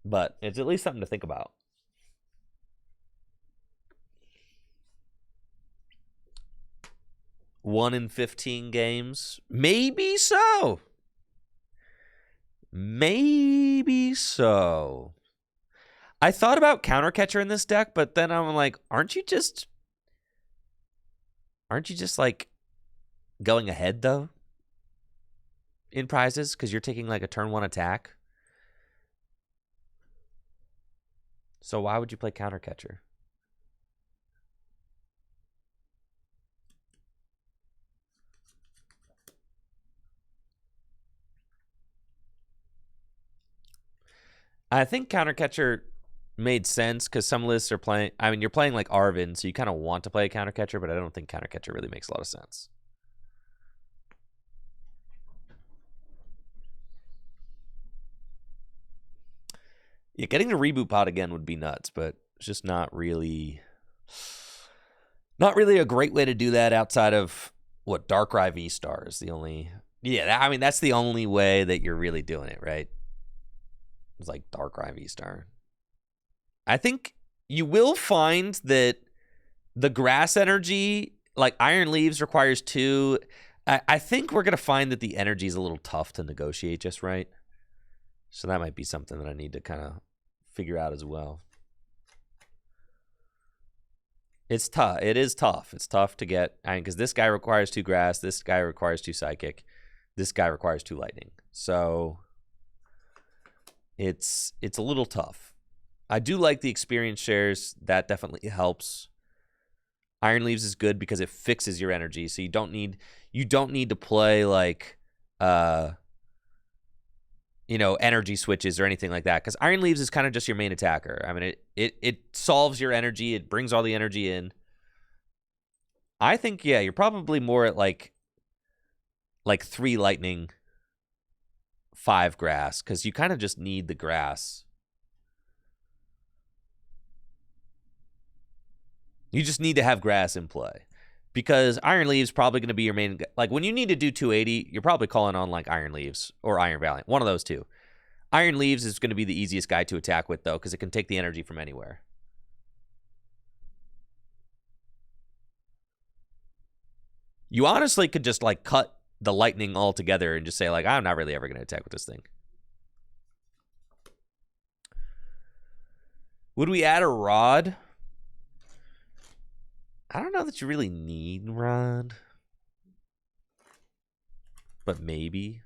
S1: But it's at least something to think about. One in 15 games? Maybe so. Maybe so. I thought about Counter Catcher in this deck, but then I'm like, aren't you just Aren't you just like going ahead though in prizes because you're taking like a turn 1 attack? So why would you play counter catcher? I think counter catcher made sense because some lists are playing. I mean, you're playing like Arvin, so you kind of want to play a counter catcher, but I don't think counter catcher really makes a lot of sense. Yeah, getting a reboot pod again would be nuts, but it's just not really a great way to do that outside of what Darkrai V-Star is the only. Yeah, I mean that's the only way that you're really doing it, right? It's like Darkrai V-Star. I think you will find that the grass energy, like Iron Leaves, requires 2. I think we're going to find that the energy is a little tough to negotiate just right. So that might be something that I need to kind of figure out as well. It's tough. It is tough. It's tough to get. I mean, because this guy requires 2 grass. This guy requires 2 psychic. This guy requires 2 lightning. So it's a little tough. I do like the experience shares. That definitely helps. Iron Leaves is good because it fixes your energy. So you don't need to play like energy switches or anything like that. Because Iron Leaves is kind of just your main attacker. I mean, it solves your energy. It brings all the energy in. I think, yeah, you're probably more at like 3 lightning, 5 grass, because you kind of just need the grass. You just need to have grass in play. Because Iron Leaves probably going to be your main. Like, when you need to do 280, you're probably calling on, like, Iron Leaves or Iron Valiant. One of those two. Iron Leaves is going to be the easiest guy to attack with, though, because it can take the energy from anywhere. You honestly could just, like, cut the lightning altogether and just say, like, I'm not really ever going to attack with this thing. Would we add a rod? I don't know that you really need rod. But maybe.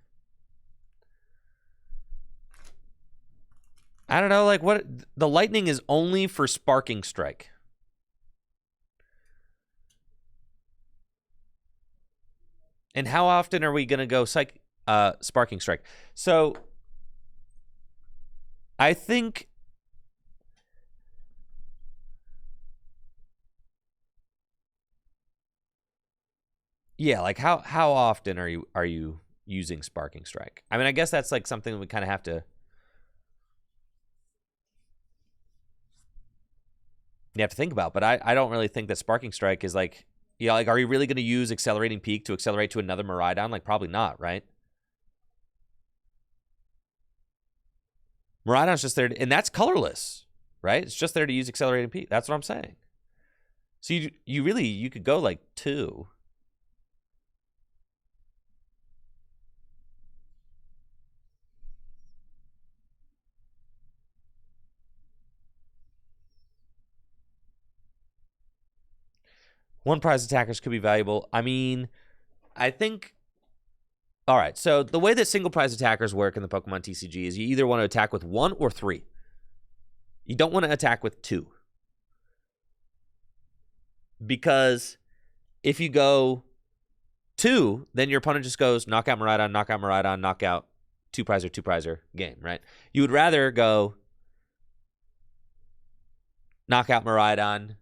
S1: I don't know, like, what the lightning is only for Sparking Strike. And how often are we gonna go Sparking Strike? So I think yeah, like how often are you using Sparking Strike? I mean, I guess that's like something we kind of have to. You have to think about, but I don't really think that Sparking Strike is like, yeah, like, are you really going to use Accelerating Peak to accelerate to another Miraidon? Like, probably not, right? Miraidon's just there, and that's colorless, right? It's just there to use Accelerating Peak. That's what I'm saying. So you could go like 2. One prize attackers could be valuable. I mean, I think. All right, so the way that single prize attackers work in the Pokemon TCG is you either want to attack with 1 or 3. You don't want to attack with 2. Because if you go 2, then your opponent just goes knockout Miraidon, knockout 2-prizer, game, right? You would rather go knockout Miraidon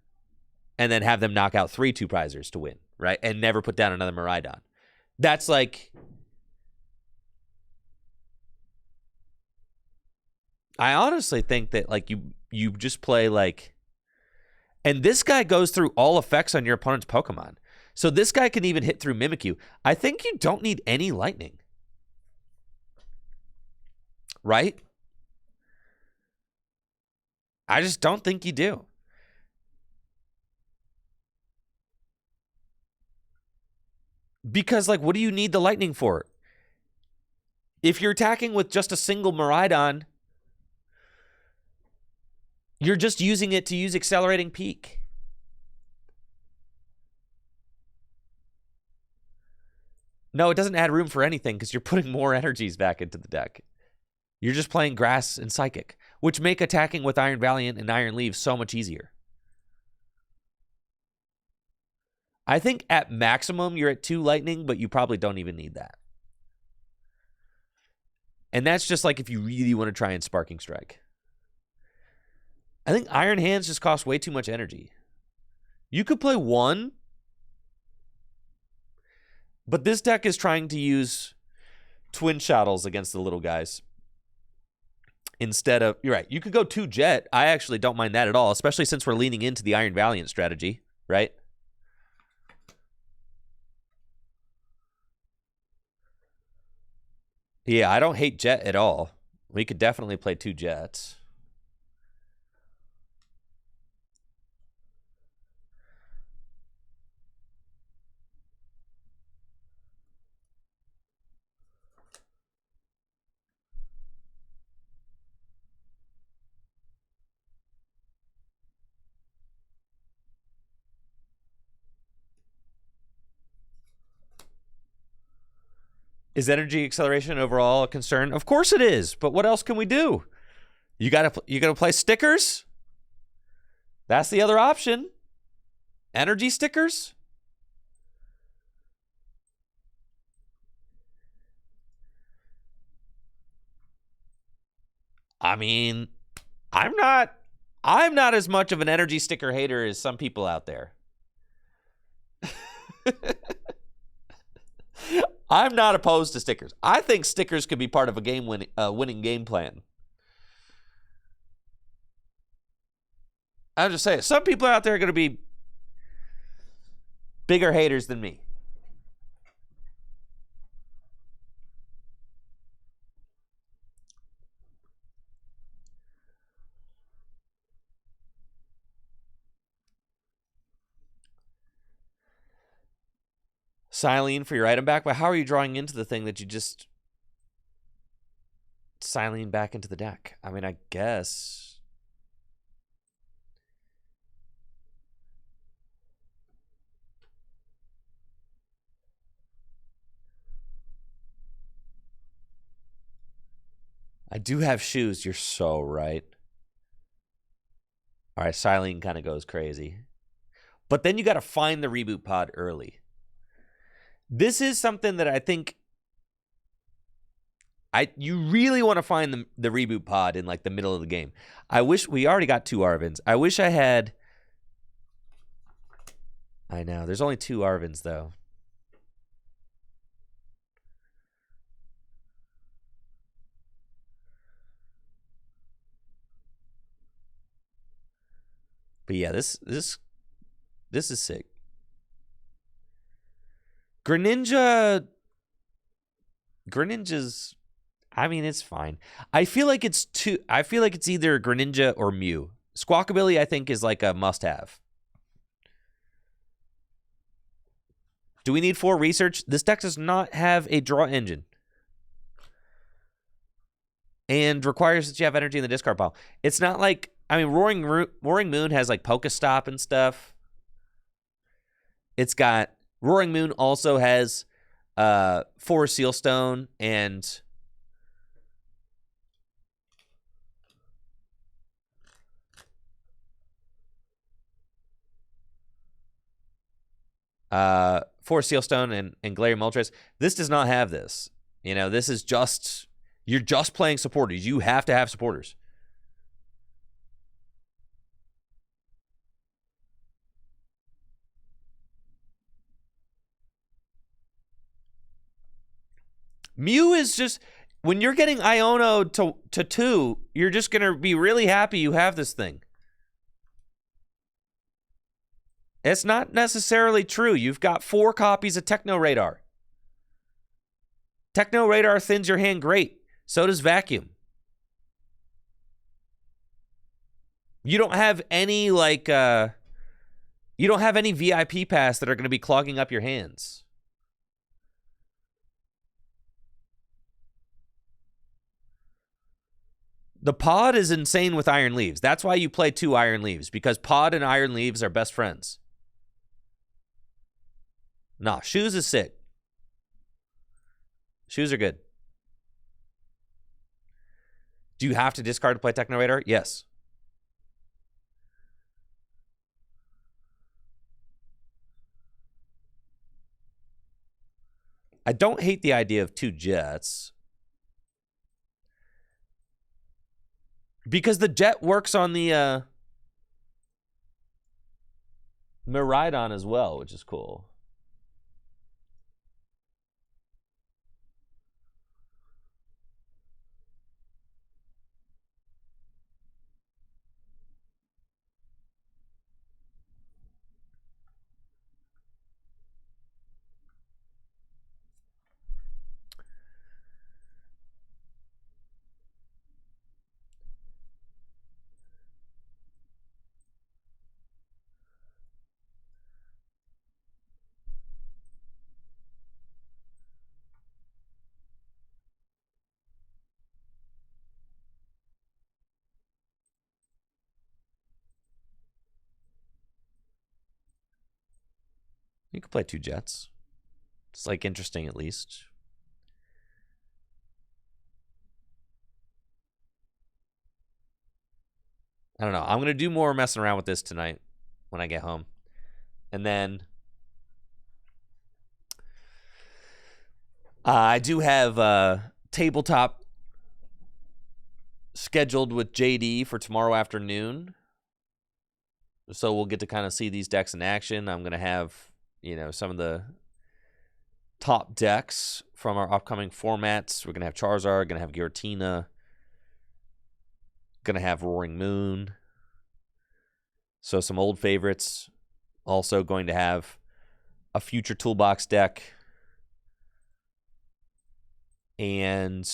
S1: and then have them knock out 3 2-prizers to win, right? And never put down another Miraidon. That's like. I honestly think that, like, you just play, like. And this guy goes through all effects on your opponent's Pokemon. So this guy can even hit through Mimikyu. I think you don't need any lightning. Right? I just don't think you do. Because, like, what do you need the lightning for? If you're attacking with just a single Miraidon, you're just using it to use Accelerating Peak. No, it doesn't add room for anything because you're putting more energies back into the deck. You're just playing Grass and Psychic, which make attacking with Iron Valiant and Iron Leaves so much easier. I think at maximum you're at 2 Lightning, but you probably don't even need that. And that's just like if you really want to try and Sparking Strike. I think Iron Hands just cost way too much energy. You could play 1, but this deck is trying to use Twin Shadows against the little guys. Instead of, you're right, you could go 2 Jet. I actually don't mind that at all, especially since we're leaning into the Iron Valiant strategy, right? Yeah, I don't hate Jet at all. We could definitely play 2 Jets. Is energy acceleration overall a concern? Of course it is, but what else can we do? You gotta play stickers? That's the other option. Energy stickers? I mean, I'm not as much of an energy sticker hater as some people out there. I'm not opposed to stickers. I think stickers could be part of a game winning game plan. I'm just saying, some people out there are going to be bigger haters than me. Silene for your item back, but how are you drawing into the thing that you just Silene back into the deck? I mean, I guess. I do have shoes. You're so right. All right, Silene kind of goes crazy. But then you got to find the reboot pod early. This is something that I think you really want to find the reboot pod in like the middle of the game. I wish we already got 2 Arvins. I wish I had. I know there's only 2 Arvins though. But yeah, this is sick. Greninja's, I mean, it's fine. I feel like it's either Greninja or Mew. Squawkabilly, I think, is like a must-have. Do we need 4 research? This deck does not have a draw engine. And requires that you have energy in the discard pile. It's not like, I mean, Roaring Moon has like Pokestop and stuff. It's got, Roaring Moon also has 4 Sealstone and for Sealstone and Glaring Moltres. This does not have this. You know, this is just, you're just playing supporters. You have to have supporters. Mew is just, when you're getting Iono to 2, you're just going to be really happy you have this thing. It's not necessarily true. You've got 4 copies of Techno Radar. Techno Radar thins your hand great. So does Vacuum. You don't have any, like, you don't have any VIP pass that are going to be clogging up your hands. The pod is insane with Iron Leaves. That's why you play 2 Iron Leaves, because pod and Iron Leaves are best friends. Nah, shoes is sick. Shoes are good. Do you have to discard to play Techno Raider? Yes. I don't hate the idea of 2 jets. Because the jet works on the Miraidon as well, which is cool. You could play 2 jets. It's like interesting at least. I don't know. I'm going to do more messing around with this tonight when I get home. And then I do have tabletop scheduled with JD for tomorrow afternoon. So we'll get to kind of see these decks in action. I'm going to have, you know, some of the top decks from our upcoming formats. We're going to have Charizard, going to have Giratina, going to have Roaring Moon. So some old favorites. Also going to have a future toolbox deck. And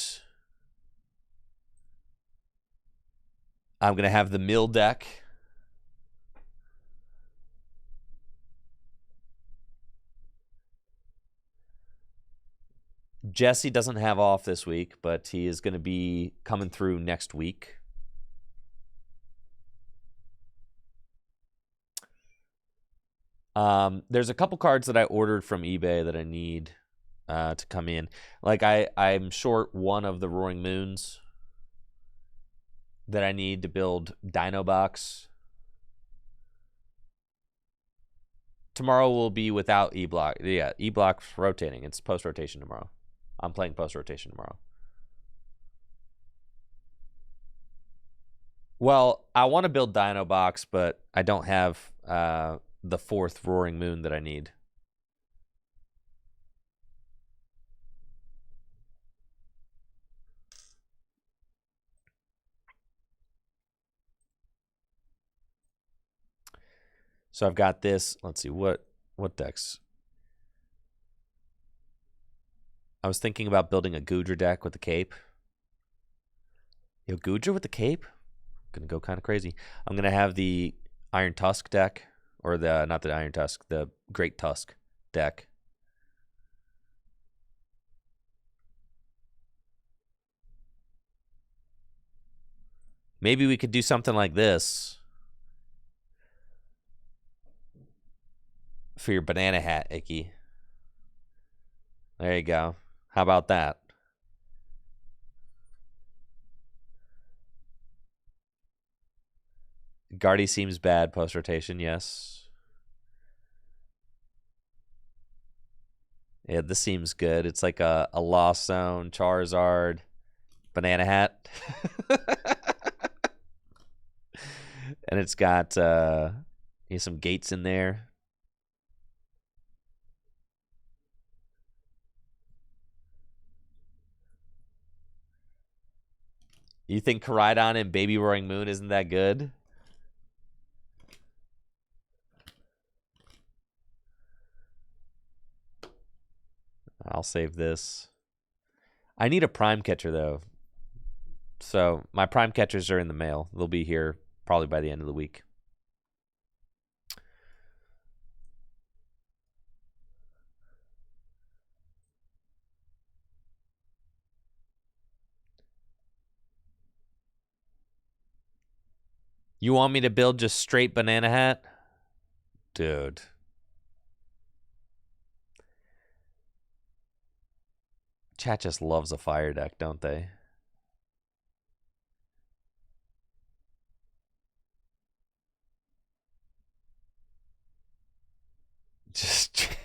S1: I'm going to have the mill deck. Jesse doesn't have off this week, but he is going to be coming through next week. There's a couple cards that I ordered from eBay that I need to come in. Like I'm short one of the Roaring Moons that I need to build Dino Box. Tomorrow will be without E-Block. Yeah, E-Block's rotating. It's post-rotation tomorrow. I'm playing post-rotation tomorrow. Well, I want to build Dino Box, but I don't have the 4th Roaring Moon that I need. So I've got this. Let's see, what decks? I was thinking about building a Goodra deck with the cape. Yo, Goodra with the cape? Gonna go kind of crazy. I'm gonna have the Iron Tusk deck, or not the Iron Tusk, the Great Tusk deck. Maybe we could do something like this for your banana hat, Icky. There you go. How about that? Guardy seems bad post-rotation, yes. Yeah, this seems good. It's like a Lost Zone, Charizard, banana hat. And it's got some gates in there. You think Koraidon and Baby Roaring Moon isn't that good? I'll save this. I need a prime catcher, though. So my prime catchers are in the mail. They'll be here probably by the end of the week. You want me to build just straight banana hat? Dude. Chat just loves a fire deck, don't they? Just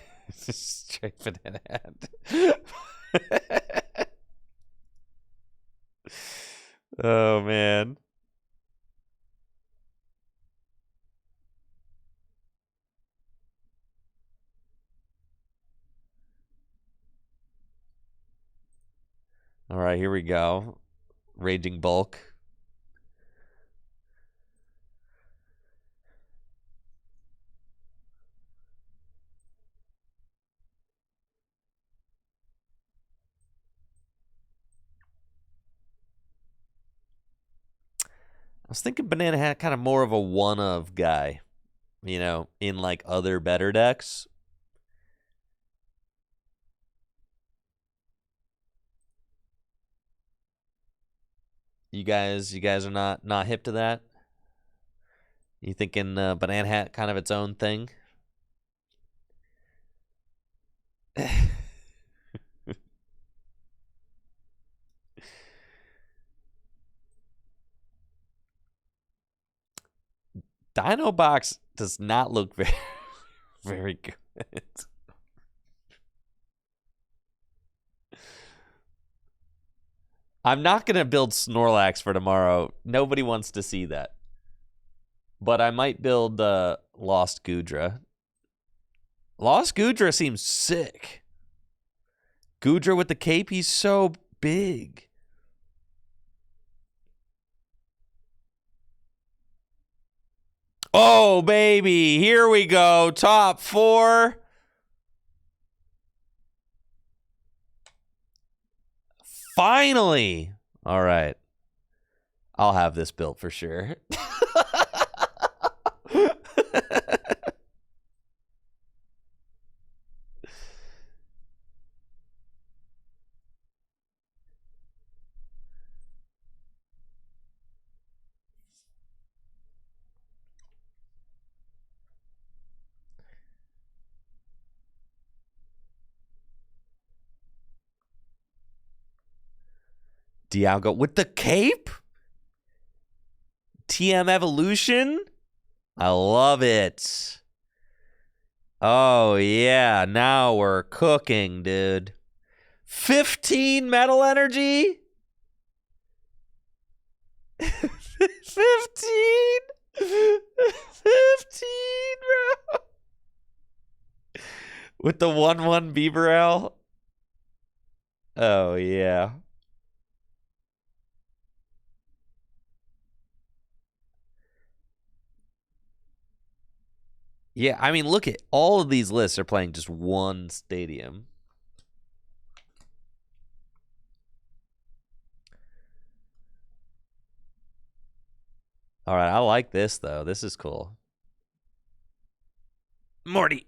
S1: straight banana hand. Oh, man. All right, here we go. Raging Bulk. I was thinking Banana Hat kind of more of a one-of guy, you know, in like other better decks. You guys are not hip to that? You thinking Banana Hat kind of its own thing? Dino Box does not look very, very good. I'm not going to build Snorlax for tomorrow. Nobody wants to see that. But I might build Lost Gudra. Lost Gudra seems sick. Gudra with the cape, he's so big. Oh, baby. Here we go. Top 4. Finally. All right. I'll have this built for sure. Dialga with the cape? TM Evolution? I love it. Oh, yeah. Now we're cooking, dude. 15 metal energy? 15? 15, bro. With the 1/1 Bibarel? Oh, yeah. Yeah, I mean, look at all of these lists are playing just one stadium. All right, I like this, though. This is cool. Morty.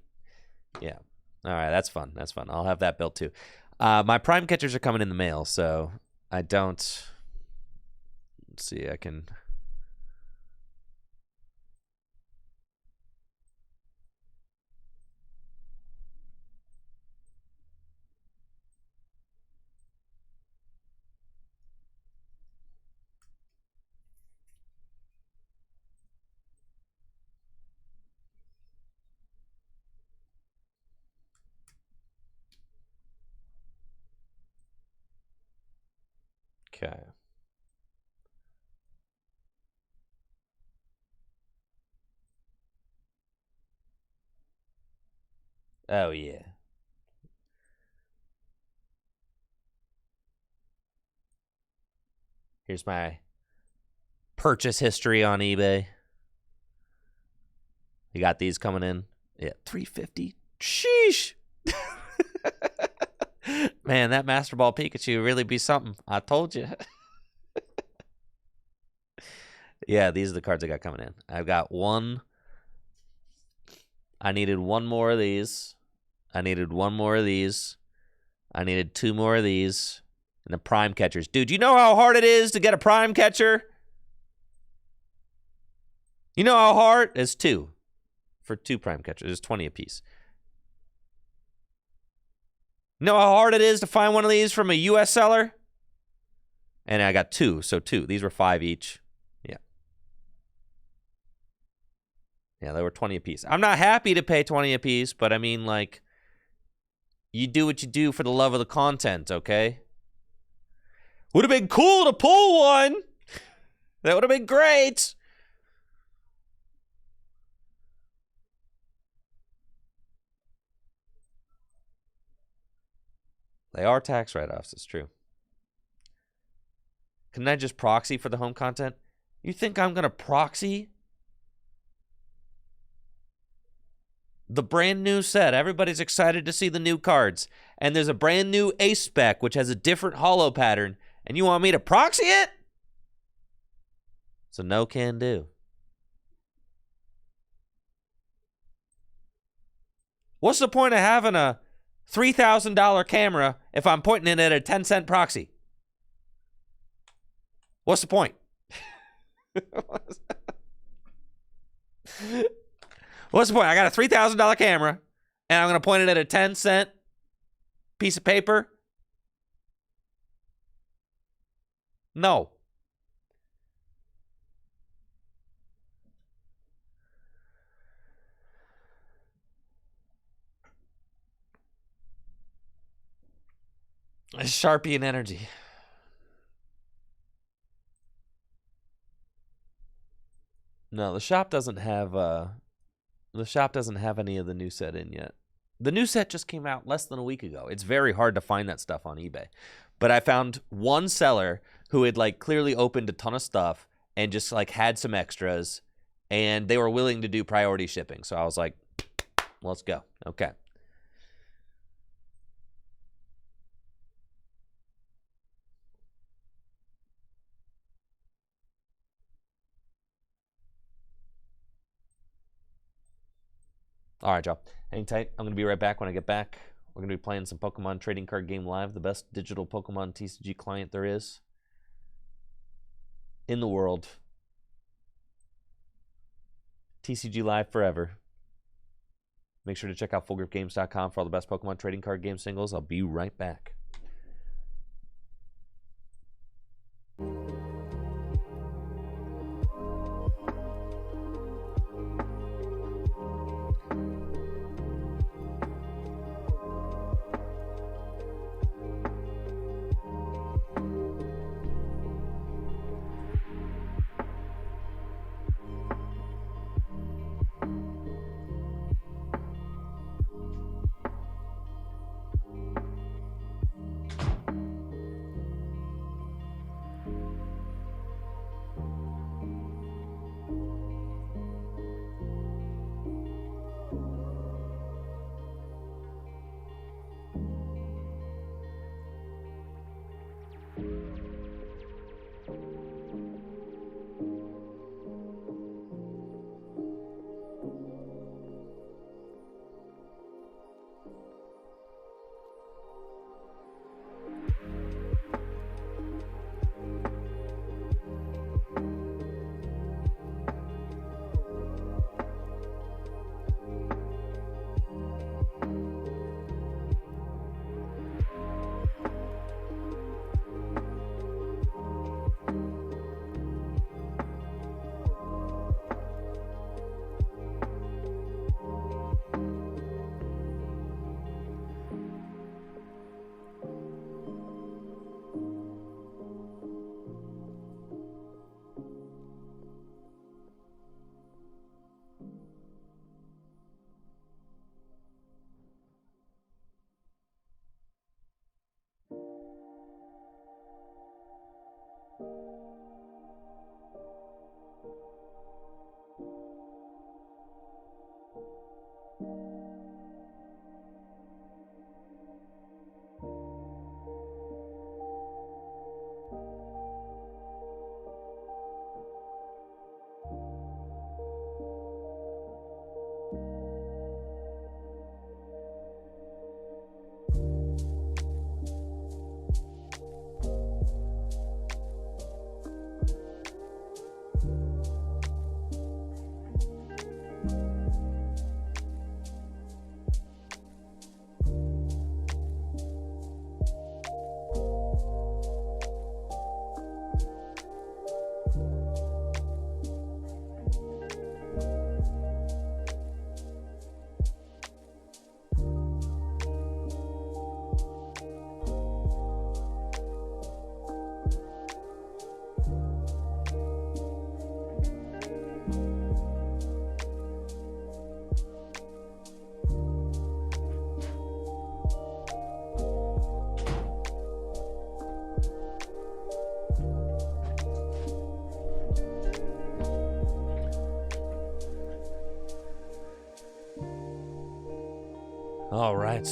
S1: Yeah. All right, that's fun. That's fun. I'll have that built, too. My prime catchers are coming in the mail, so I don't... Let's see, I can... Okay. Oh, yeah. Here's my purchase history on eBay. You got these coming in? Yeah, $350. Sheesh. Man, that Master Ball Pikachu really be something. I told you. Yeah, these are the cards I got coming in. I've got one. I needed one more of these. I needed one more of these. I needed two more of these. And the prime catchers. Dude, you know how hard it is to get a prime catcher? You know how hard? It's 2. For 2 prime catchers. There's 20 apiece. Know how hard it is to find one of these from a U.S. seller? And I got 2, so 2. These were 5 each. Yeah. Yeah, they were 20 apiece. I'm not happy to pay 20 apiece, but I mean, like, you do what you do for the love of the content, okay? Would have been cool to pull one. That would have been great. They are tax write-offs, it's true. Couldn't I just proxy for the home content? You think I'm going to proxy the brand new set? Everybody's excited to see the new cards. And there's a brand new ace spec, which has a different holo pattern. And you want me to proxy it? So no can do. What's the point of having a $3,000 camera if I'm pointing it at a 10-cent proxy? What's the point? What's the point? I got a $3,000 camera, and I'm going to point it at a 10-cent piece of paper? No. It's Sharpie and energy. No, the shop doesn't have any of the new set in yet. The new set just came out less than a week ago. It's very hard to find that stuff on eBay. But I found one seller who had like clearly opened a ton of stuff and just like had some extras, and they were willing to do priority shipping. So I was like, let's go. Okay. All right, y'all. Hang tight. I'm going to be right back. When I get back, we're going to be playing some Pokemon Trading Card Game Live, the best digital Pokemon TCG client there is in the world. TCG Live forever. Make sure to check out fullgripgames.com for all the best Pokemon Trading Card Game singles. I'll be right back. All right.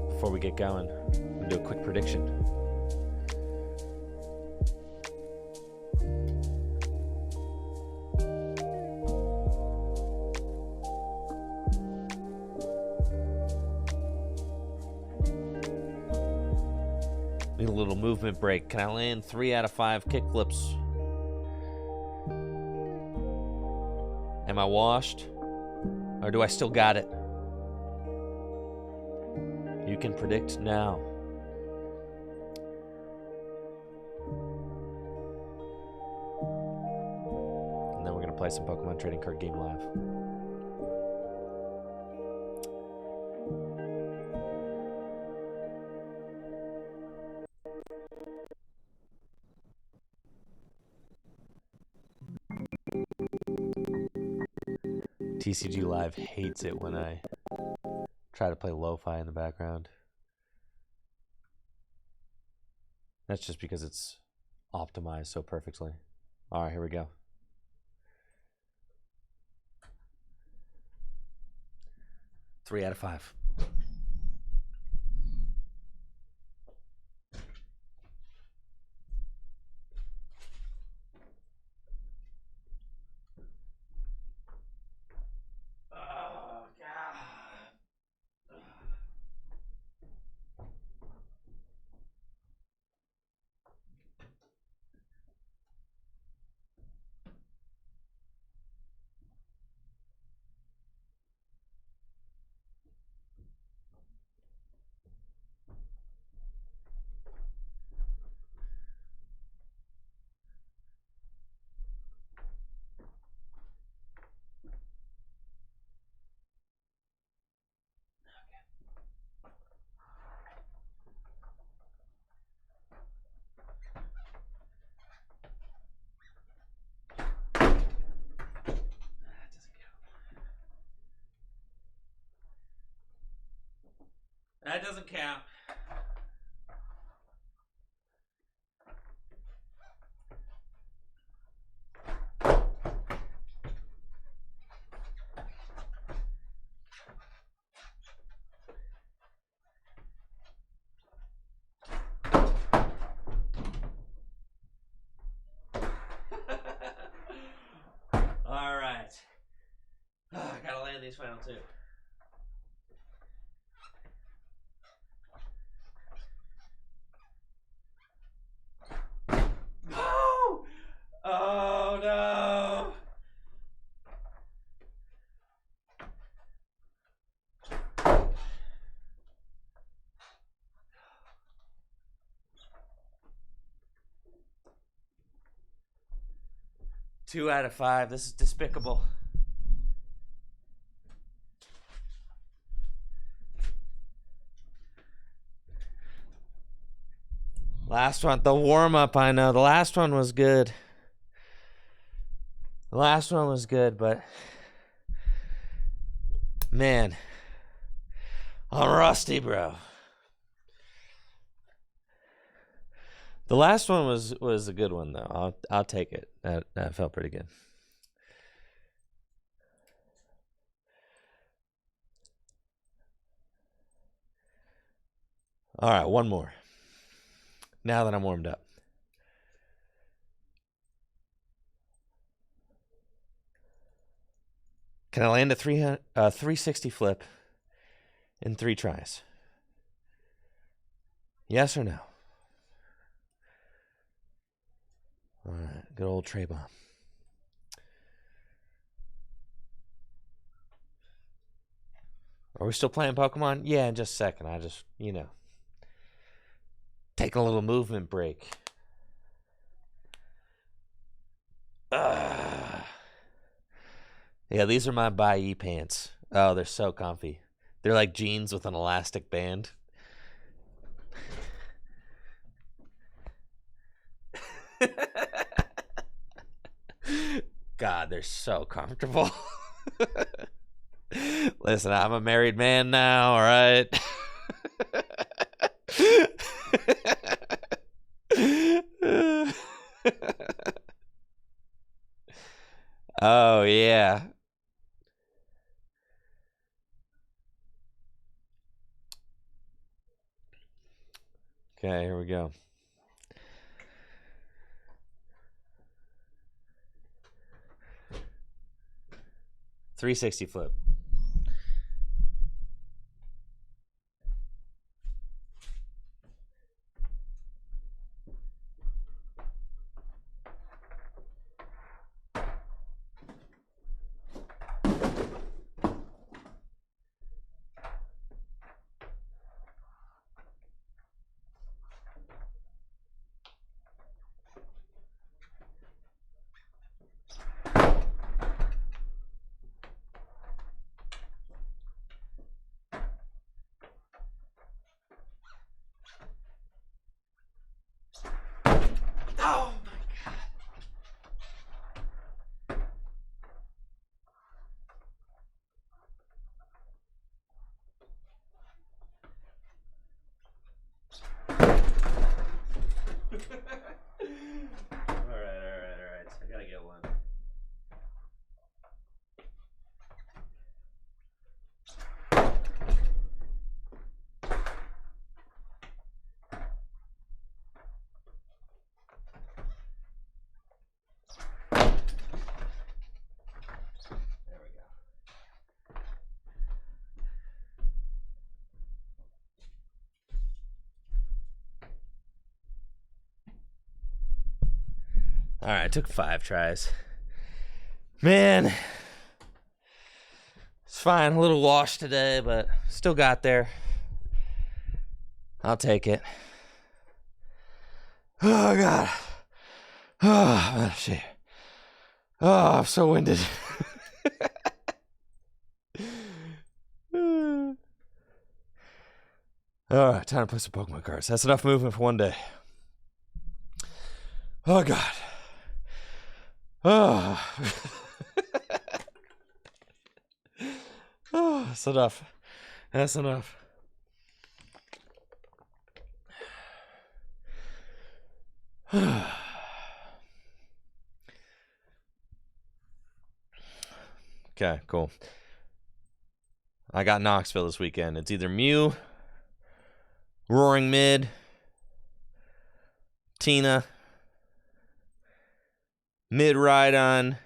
S1: Before we get going, we'll do a quick prediction. Need a little movement break. Can I land 3 out of 5 kickflips? Am I washed? Or do I still got it? You can predict now. And then we're going to play some Pokemon Trading Card Game Live. TCG Live hates it when I try to play lo-fi in the background. That's just because it's optimized so perfectly. All right, here we go. Three out of 5. That doesn't count. All right. I gotta land these final 2. Oh no! Two out of 5. This is despicable. Last one, the warm-up, I know. The last one was good. The last one was good, but man, I'm rusty, bro. The last one was a good one though. I'll take it. That felt pretty good. All right, one more. Now that I'm warmed up. Can I land a 360 flip in 3 tries? Yes or no? All right, good old Trey Bomb. Are we still playing Pokemon? Yeah, in just a second. I just, taking a little movement break. Yeah, these are my Bai pants. Oh, they're so comfy. They're like jeans with an elastic band. God, they're so comfortable. Listen, I'm a married man now, all right? Oh, yeah. Okay, here we go. $360 flip. Oh my god. All right. So I gotta get one. There we go. All right, it took 5 tries. Man, it's fine. A little washed today, but still got there. I'll take it. Oh god. Oh shit. Oh, I'm so winded. All right, time to play some Pokemon cards. That's enough movement for one day. Oh god. Oh. Oh, that's enough. That's enough. Okay, cool. I got Knoxville this weekend. It's either Mew, Roaring Mid, Tina, Mid Rhydon,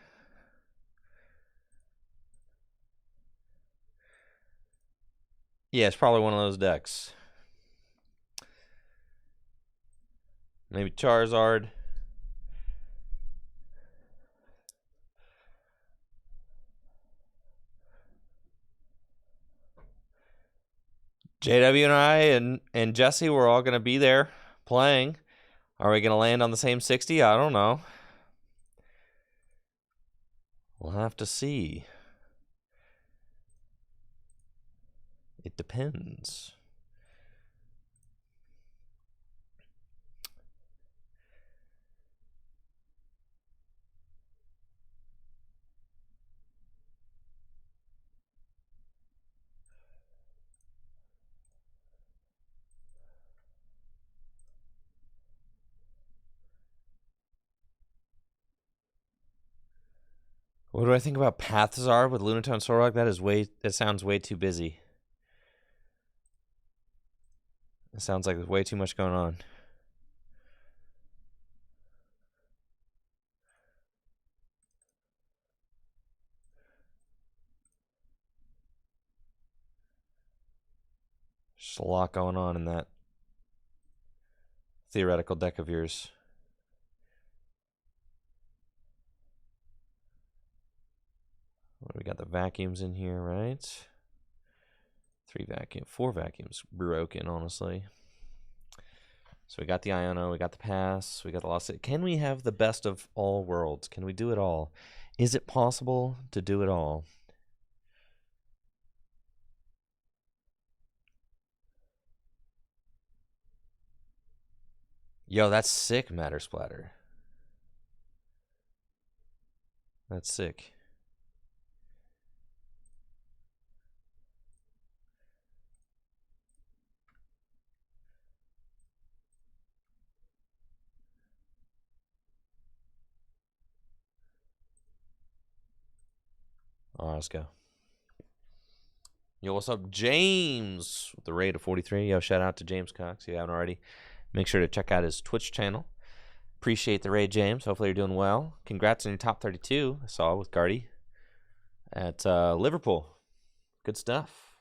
S1: yeah, it's probably one of those decks. Maybe Charizard. JW and I and Jesse, we're all going to be there playing. Are we going to land on the same 60? I don't know. We'll have to see. It depends. What do I think about Pathzard with Lunatone Sorok? That sounds way too busy. It sounds like there's way too much going on. Just a lot going on in that theoretical deck of yours. We got the vacuums in here, right? 4 vacuums broken, honestly. So we got the Iono, we got the Pass, we got the Lost City. Can we have the best of all worlds? Can we do it all? Is it possible to do it all? Yo, that's sick, Matter Splatter. That's sick. All right, let's go. Yo, what's up, James? With the raid of 43. Yo, shout out to James Cox. If you haven't already, make sure to check out his Twitch channel. Appreciate the raid, James. Hopefully you're doing well. Congrats on your top 32. I saw with Gardy at Liverpool. Good stuff.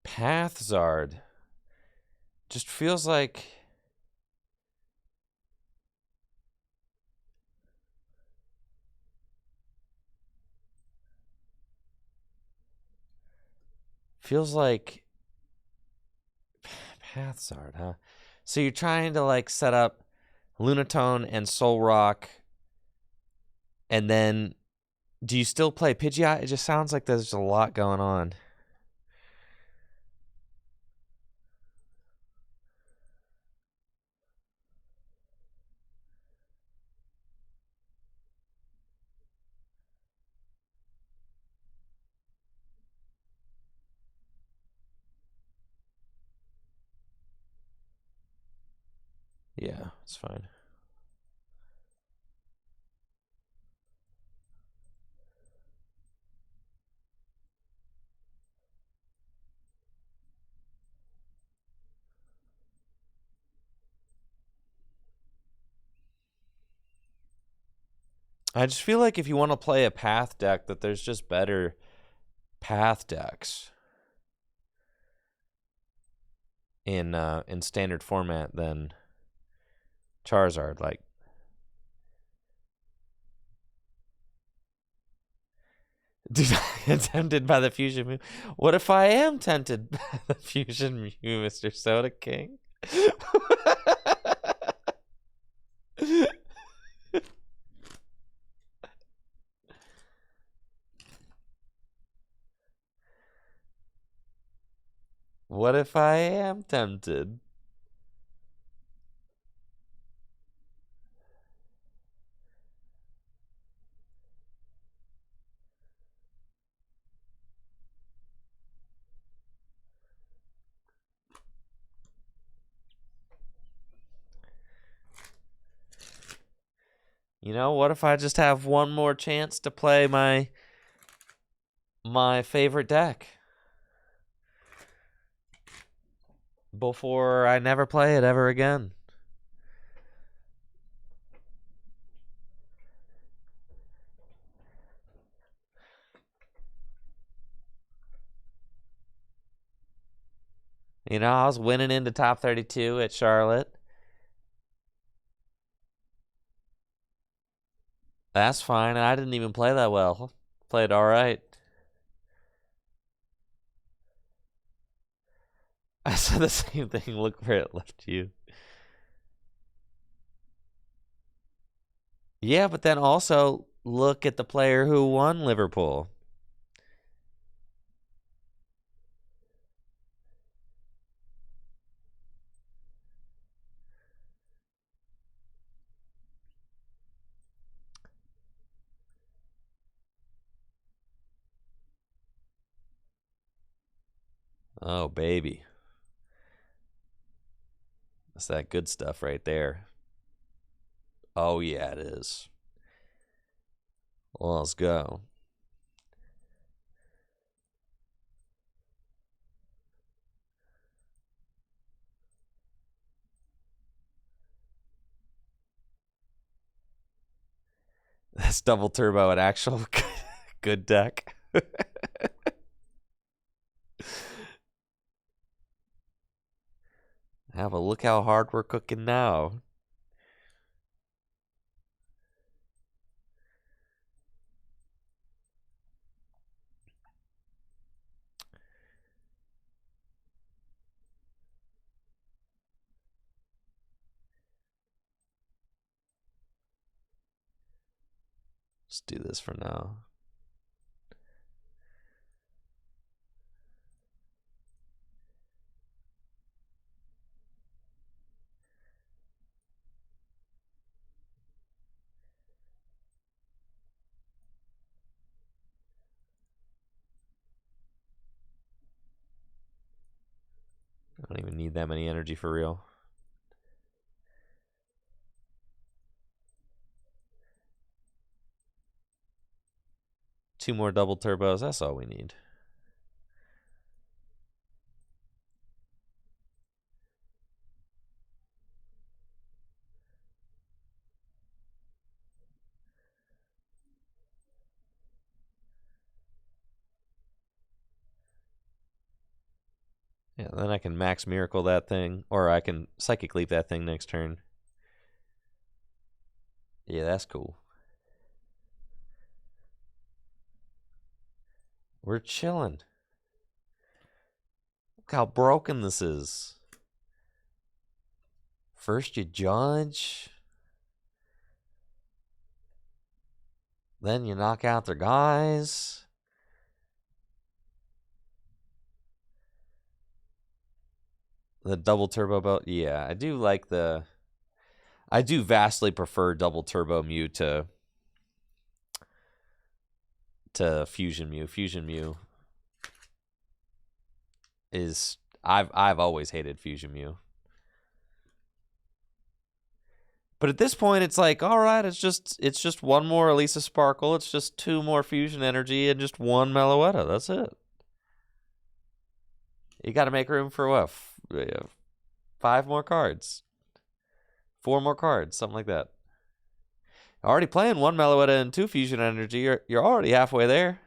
S1: Pathzard. Just feels like... Feels like... Pathzard, huh? So you're trying to, like, set up Lunatone and Soul Rock, and then... Do you still play Pidgeot? It just sounds like there's a lot going on. Yeah, it's fine. I just feel like if you want to play a path deck, that there's just better path decks in standard format than Charizard. Like, dude, I'm tempted by the fusion Mew. What if I am tempted by the fusion Mew, Mr. Soda King? What if I am tempted? You know, what if I just have one more chance to play my favorite deck before I never play it ever again? You know, I was winning into top 32 at Charlotte. That's fine. I didn't even play that well. Played all right. I said the same thing. Look where it left you. Yeah, but then also look at the player who won Liverpool. Oh, baby. That's that good stuff right there. Oh, yeah, it is. Well, let's go. That's double turbo, an actual good deck. Have a look how hard we're cooking now. Let's do this for now. I don't even need need that many energy for real. Two more double turbos, that's all we need. Yeah, then I can max miracle that thing, or I can psychic leap that thing next turn. Yeah, that's cool. We're chilling. Look how broken this is. First you judge, then you knock out their guys. The double turbo belt, yeah, I do like the. I do vastly prefer double turbo Mew to Fusion Mew. Fusion Mew is I've always hated Fusion Mew. But at this point it's like, all right, it's just one more Elisa Sparkle, it's just two more fusion energy and just one Meloetta. That's it. You got to make room for what? 5 more cards. 4 more cards, something like that. Already playing one Meloetta and 2 fusion energy, you're already halfway there.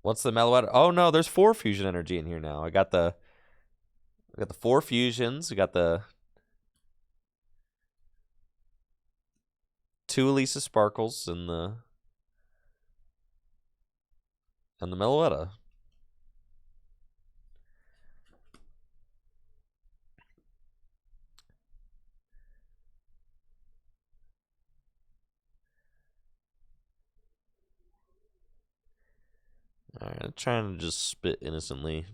S1: What's the Meloetta? Oh no, there's 4 fusion energy in here now. I got the 4 fusions. We got the 2 Elisa Sparkles and the Meloetta. Alright, I'm trying to just spit innocently.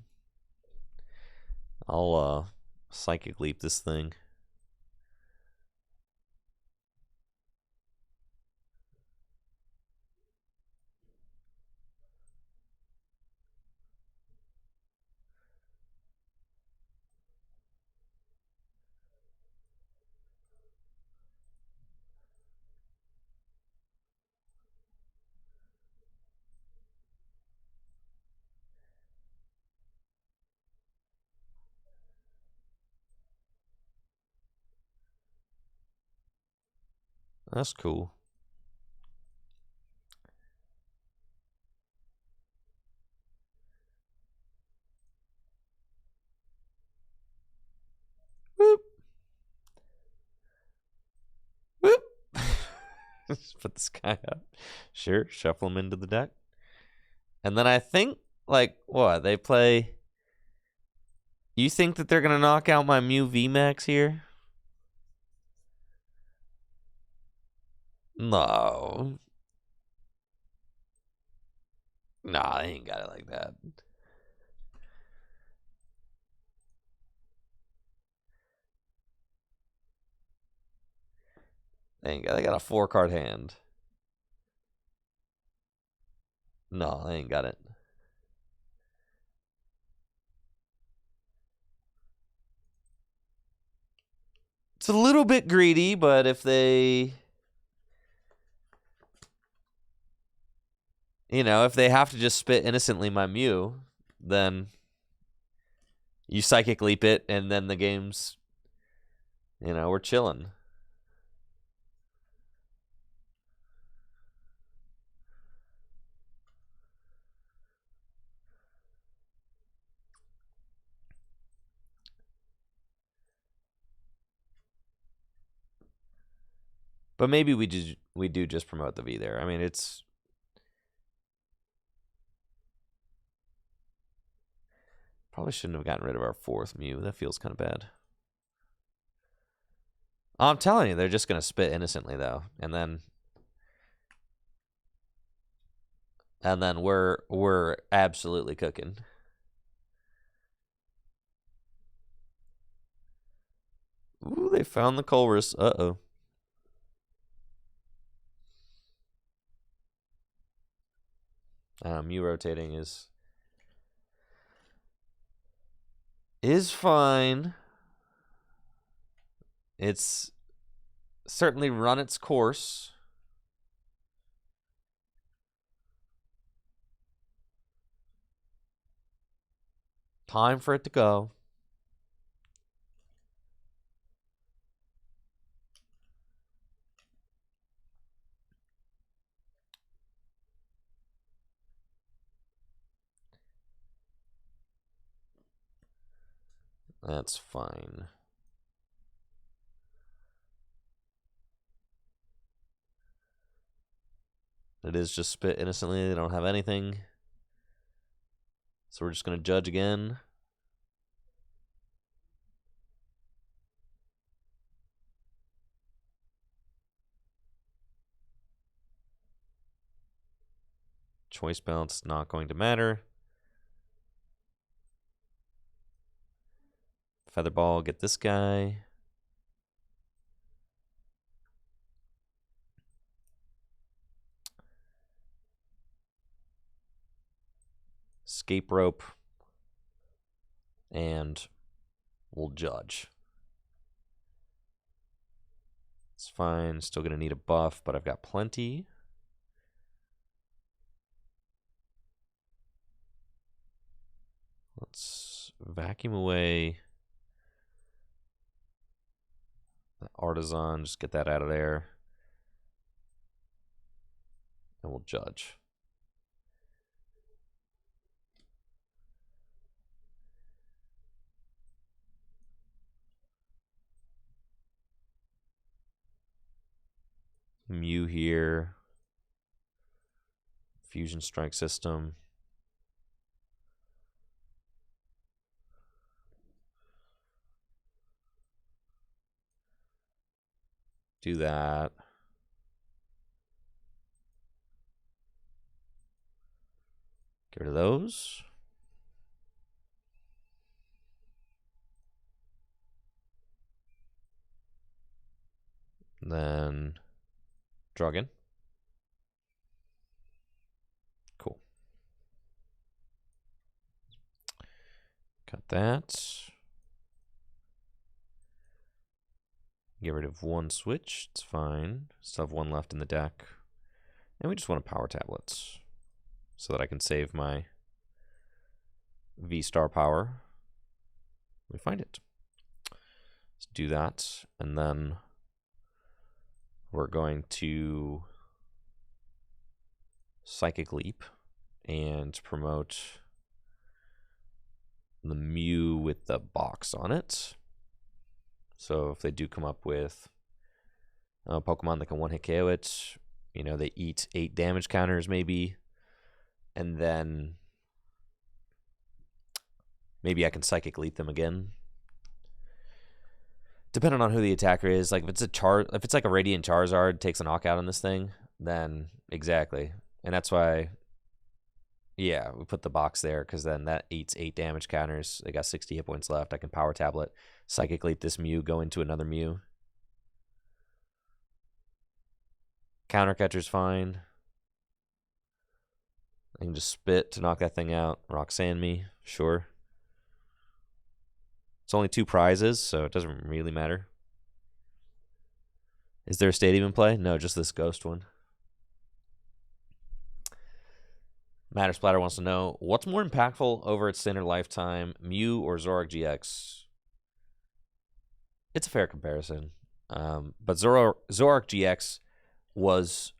S1: I'll psychic leap this thing. That's cool. Whoop. Whoop. Just put this guy up. Sure, shuffle him into the deck. And then I think, like, what? They play... You think that they're going to knock out my Mew VMAX here? No. Nah, they ain't got it like that. They got a 4-card hand. No, they ain't got it. It's a little bit greedy, but if they... You know, if they have to just spit innocently my Mew, then you psychic leap it, and then the game's... You know, we're chilling. But maybe we do just promote the V there. I mean, it's... Probably shouldn't have gotten rid of our 4th Mew. That feels kind of bad. I'm telling you, they're just going to spit innocently, though. And then And then we're absolutely cooking. Ooh, they found the Colress. Uh-oh. Mew rotating is fine. It's certainly run its course. Time for it to go. That's fine. It is just spit innocently. They don't have anything. So we're just going to judge again. Choice bounce not going to matter. Featherball, get this guy. Escape rope. And we'll judge. It's fine. Still going to need a buff, but I've got plenty. Let's vacuum away the Artisan. Just get that out of there. And we'll judge. Mew here. Fusion Strike System. Do that. Get rid of those. Then draw again. Cool. Got that. Get rid of one switch. It's fine. Still have one left in the deck. And we just want a power tablet so that I can save my V-Star power. We find it. Let's do that. And then we're going to Psychic Leap and promote the Mew with the box on it. So if they do come up with a Pokemon that can one-hit KO it, you know, they eat 8 damage counters maybe, and then maybe I can Psychic Leap them again. Depending on who the attacker is, like if it's like a Radiant Charizard takes a knockout on this thing, then exactly. And that's why, yeah, we put the box there because then that eats 8 damage counters. They got 60 hit points left. I can Power Tablet, Psychic Leap this Mew, go into another Mew. Counter Catcher's fine. I can just spit to knock that thing out. Roxanne me, sure. It's only 2 prizes, so it doesn't really matter. Is there a stadium in play? No, just this ghost one. Matter Splatter wants to know, what's more impactful over its standard lifetime, Mew or Zoroark GX? It's a fair comparison. But Zoroark GX was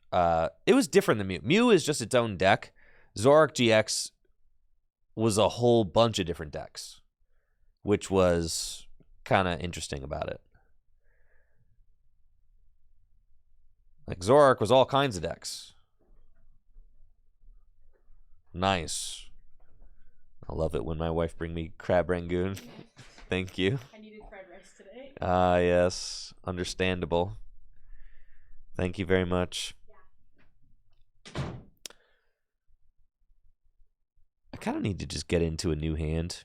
S1: it was different than Mew. Mew is just its own deck. Zoroark GX was a whole bunch of different decks, which was kind of interesting about it. Like Zoroark was all kinds of decks. Nice. I love it when my wife bring me crab rangoon. Thank you.
S2: I needed fried rice today.
S1: Ah, yes. Understandable. Thank you very much. kind of need to just get into a new hand.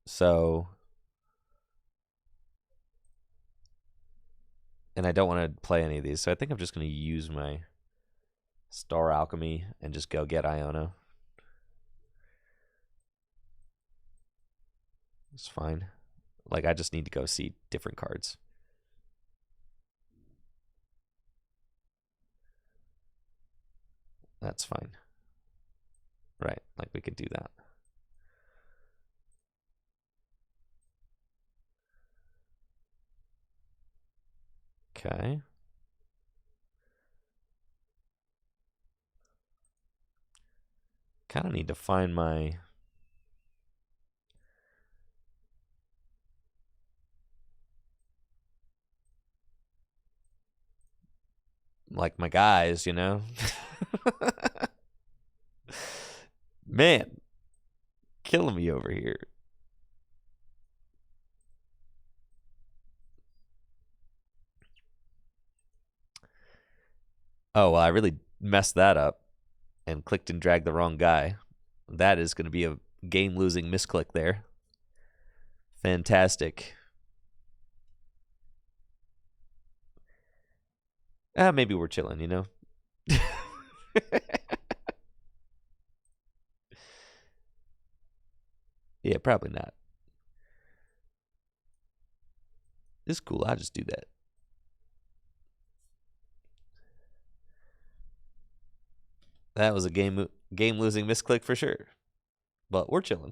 S1: So, and I don't want to play any of these. So I think I'm just going to use my Star Alchemy and just go get Iono. It's fine. Like, I just need to go see different cards. That's fine. Right, like we could do that. Okay. Kind of need to find my... like my guys, you know? Man, killing me over here. Oh, well, I really messed that up and clicked and dragged the wrong guy. That is going to be a game-losing misclick there. Fantastic. Maybe we're chilling, you know? Yeah, probably not. It's cool. I'll just do that. That was a game-losing misclick for sure. But we're chilling.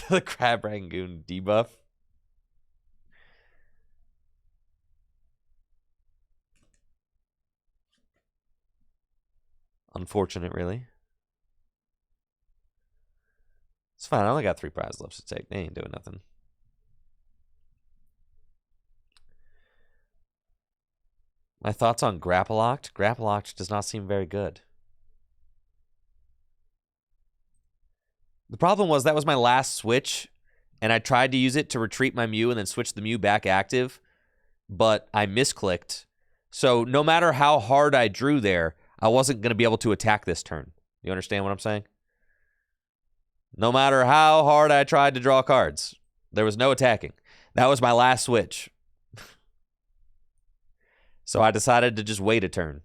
S1: The Crab Rangoon debuff. Unfortunate, really. It's fine. I only got 3 prizes left to take. They ain't doing nothing. My thoughts on Grapplocked? Grapplocked does not seem very good. The problem was that was my last switch, and I tried to use it to retreat my Mew and then switch the Mew back active, but I misclicked. So no matter how hard I drew there, I wasn't going to be able to attack this turn. You understand what I'm saying? No matter how hard I tried to draw cards, there was no attacking. That was my last switch. So I decided to just wait a turn.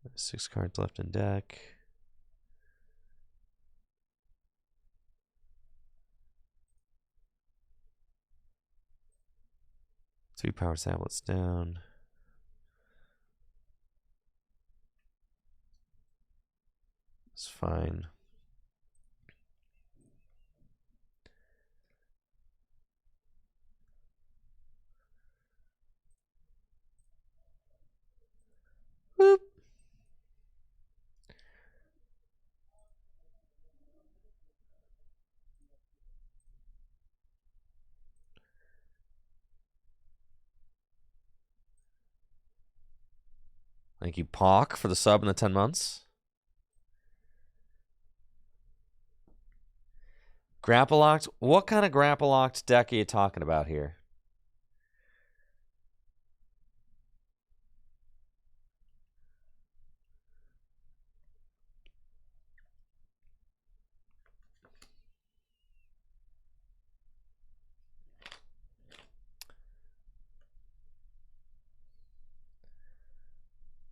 S1: There's 6 cards left in deck. Three power tablets down. It's fine. Whoop. Thank you, Pock, for the sub and the 10 months. Grapple-locked? What kind of grapple-locked deck are you talking about here?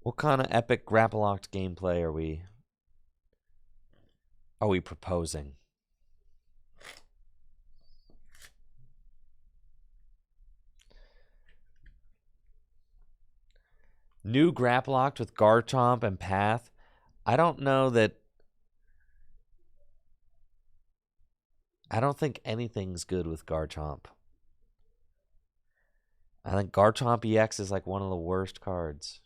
S1: What kind of epic grapple-locked gameplay are we proposing? New grapple-locked with Garchomp and Path? I don't know that... I don't think anything's good with Garchomp. I think Garchomp EX is like one of the worst cards.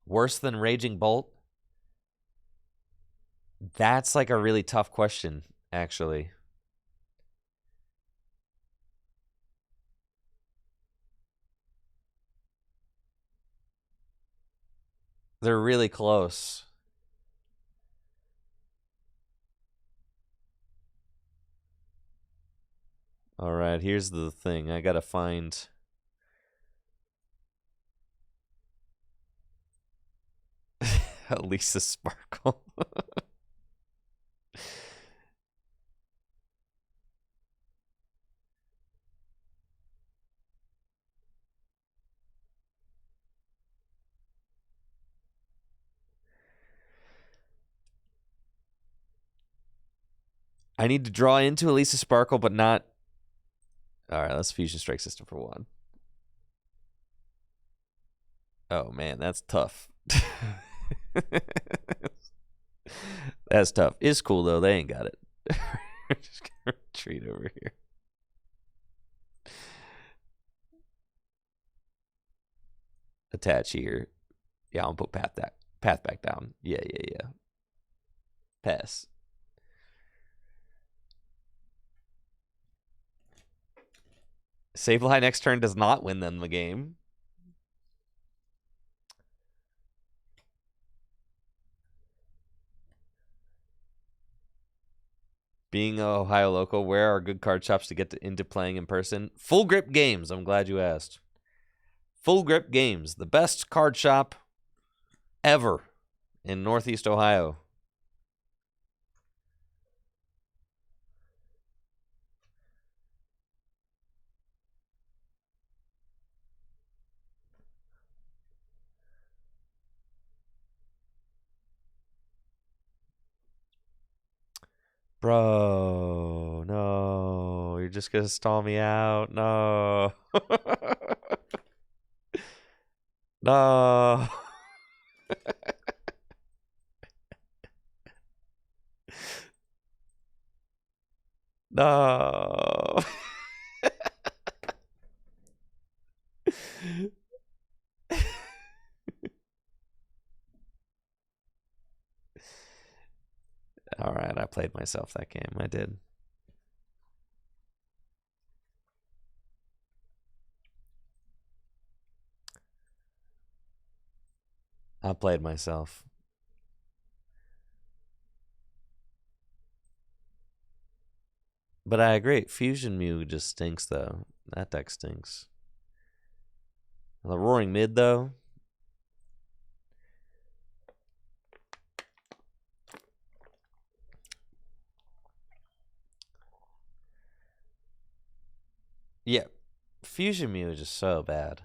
S1: Worse than Raging Bolt? That's like a really tough question, actually. They're really close. All right, here's the thing. I gotta find... Lisa Sparkle. I need to draw into Elisa Sparkle, but not... All right, let's Fusion Strike System for one. Oh, man, that's tough. That's tough. It's cool, though. They ain't got it. We're just going to retreat over here. Attach here. Yeah, I'll put path back down. Yeah. Pass. Sableye next turn does not win them the game. Being a Ohio local, where are good card shops to get into playing in person? Full Grip Games. I'm glad you asked. Full Grip Games, the best card shop ever in Northeast Ohio. Bro, no. You're just going to stall me out. No. No. No. All right, I played myself that game. I did. I played myself. But I agree. Fusion Mew just stinks, though. That deck stinks. The Roaring Mid, though. Yeah. Fusion Mew is just so bad.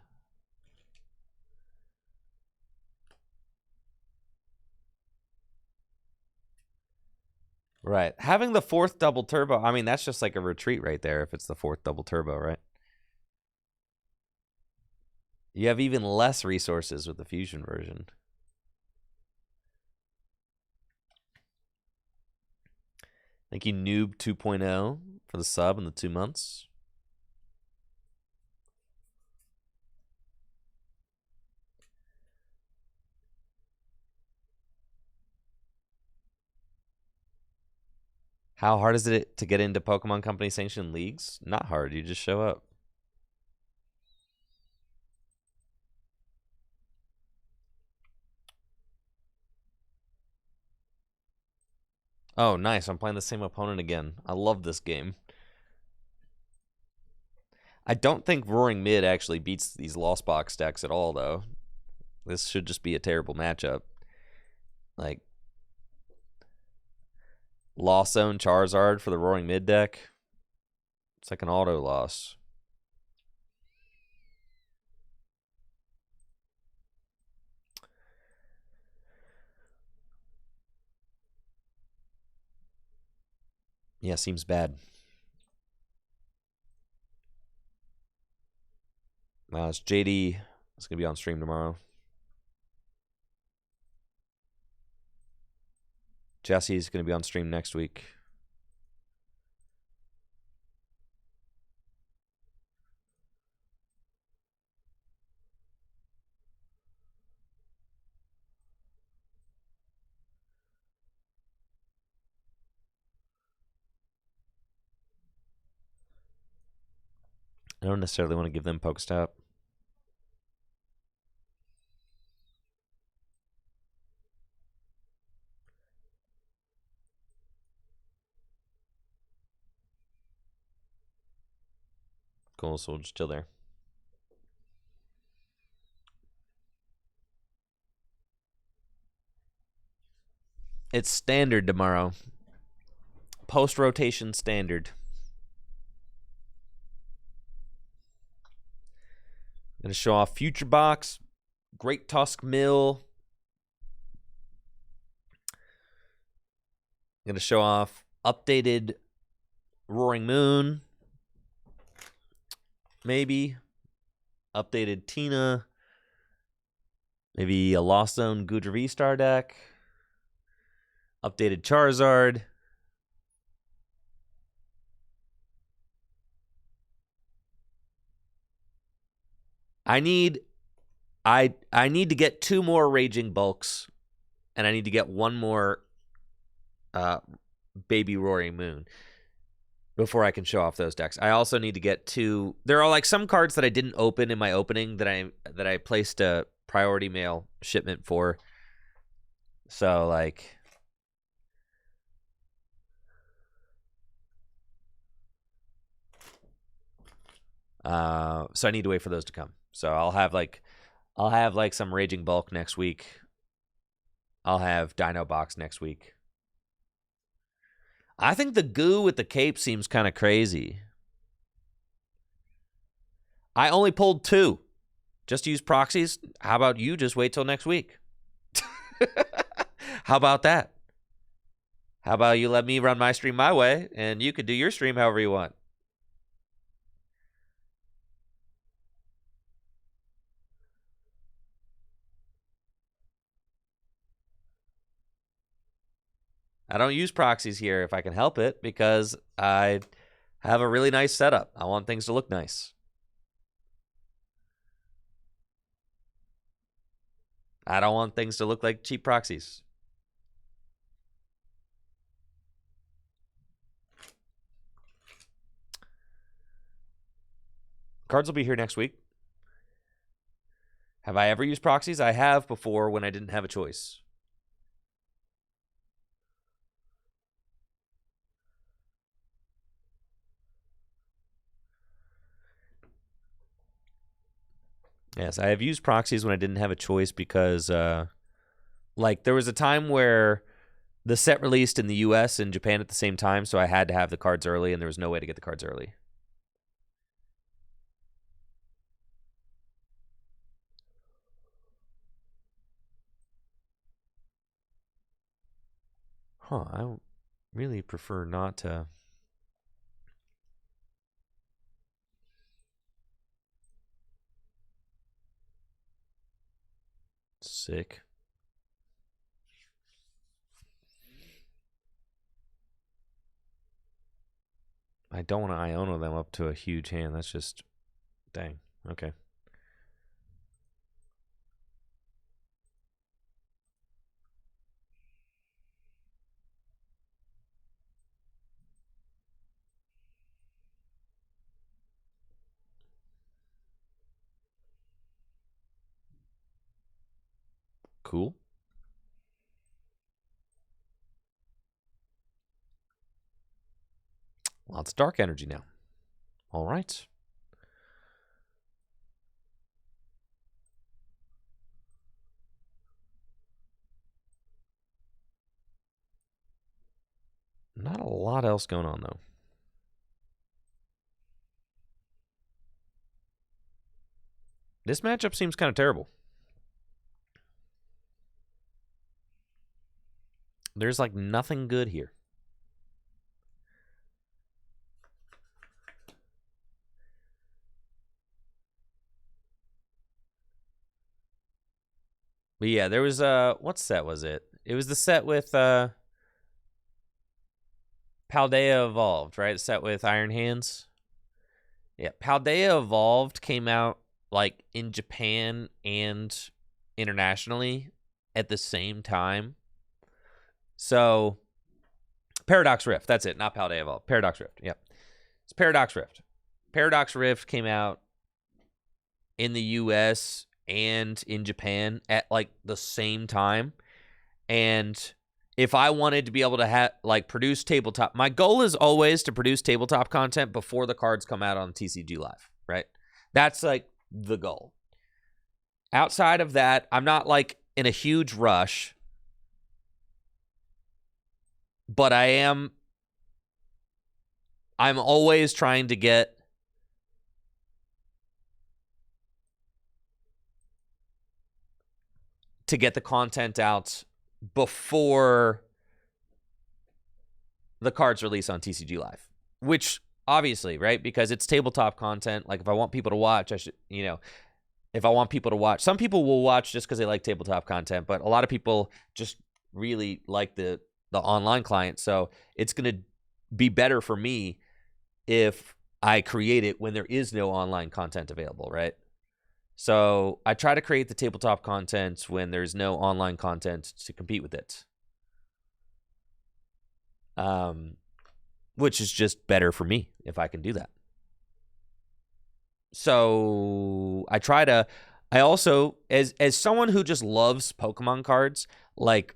S1: Right. Having the fourth double turbo, I mean, that's just like a retreat right there if it's the fourth double turbo, right? You have even less resources with the Fusion version. Thank you, Noob 2.0, for the sub in the 2 months. How hard is it to get into Pokemon Company sanctioned leagues? Not hard. You just show up. Oh, nice. I'm playing the same opponent again. I love this game. I don't think Roaring Mid actually beats these Lost Box decks at all, though. This should just be a terrible matchup. Like, Lost Zone Charizard for the Roaring Mid deck. It's like an auto loss. Yeah, seems bad. It's JD. It's going to be on stream tomorrow. Jesse's going to be on stream next week. I don't necessarily want to give them Pokestop. Cool, so we'll just chill there. It's standard tomorrow. Post-rotation standard. Going to show off Future Box, Great Tusk Mill. Going to show off updated Roaring Moon. Maybe. Updated Tina. Maybe a Lost Zone Gudra V-Star deck. Updated Charizard. I need to get 2 more Raging Bulks, and I need to get 1 more Baby Roaring Moon before I can show off those decks. I also need to get 2. There are like some cards that I didn't open in my opening that I placed a priority mail shipment for. So like so I need to wait for those to come. So I'll have like some Raging Bulk next week. I'll have Dino Box next week. I think the goo with the cape seems kind of crazy. I only pulled 2. Just use proxies. How about you just wait till next week? How about that? How about you let me run my stream my way, and you could do your stream however you want? I don't use proxies here if I can help it because I have a really nice setup. I want things to look nice. I don't want things to look like cheap proxies. Cards will be here next week. Have I ever used proxies? I have before when I didn't have a choice. Yes, I have used proxies when I didn't have a choice because, like, there was a time where the set released in the US and Japan at the same time, so I had to have the cards early, and there was no way to get the cards early. Huh, I really prefer not to. Sick. I don't want to Iono them up to a huge hand. That's just, dang. Okay. Cool. Lots of dark energy now. All right. Not a lot else going on, though. This matchup seems kind of terrible. There's like nothing good here. But yeah, there was what set was it? It was the set with Paldea Evolved, right? The set with Iron Hands. Yeah, Paldea Evolved came out like in Japan and internationally at the same time. So Paradox Rift, that's it, not Paldea Evolved. Paradox Rift. Yep. It's Paradox Rift. Paradox Rift came out in the US and in Japan at like the same time. And if I wanted to be able to produce tabletop, my goal is always to produce tabletop content before the cards come out on TCG Live, right? That's like the goal. Outside of that, I'm not like in a huge rush, but I'm always trying to get the content out before the cards release on TCG Live, which obviously, right? Because it's tabletop content. Like if I want people to watch, I should, if I want people to watch, some people will watch just because they like tabletop content, but a lot of people just really like the online client. So it's going to be better for me if I create it when there is no online content available, right? So I try to create the tabletop content when there's no online content to compete with it. Which is just better for me if I can do that. So I also, as someone who just loves Pokemon cards, like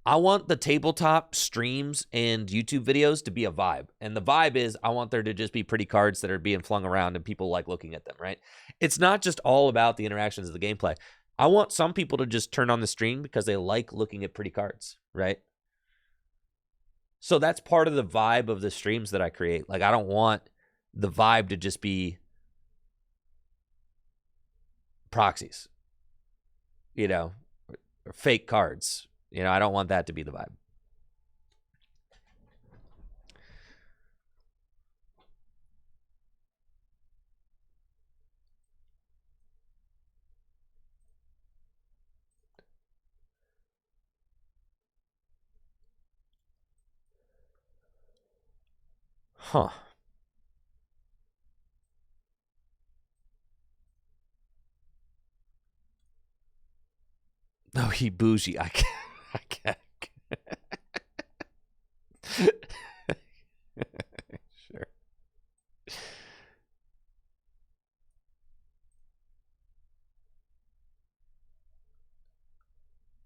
S1: I want the tabletop streams and YouTube videos to be a vibe. And the vibe is I want there to just be pretty cards that are being flung around and people like looking at them, right? It's not just all about the interactions of the gameplay. I want some people to just turn on the stream because they like looking at pretty cards, right? So that's part of the vibe of the streams that I create. Like I don't want the vibe to just be proxies, or fake cards. I don't want that to be the vibe. Huh. No, he bougie. I can't. I can't. Sure.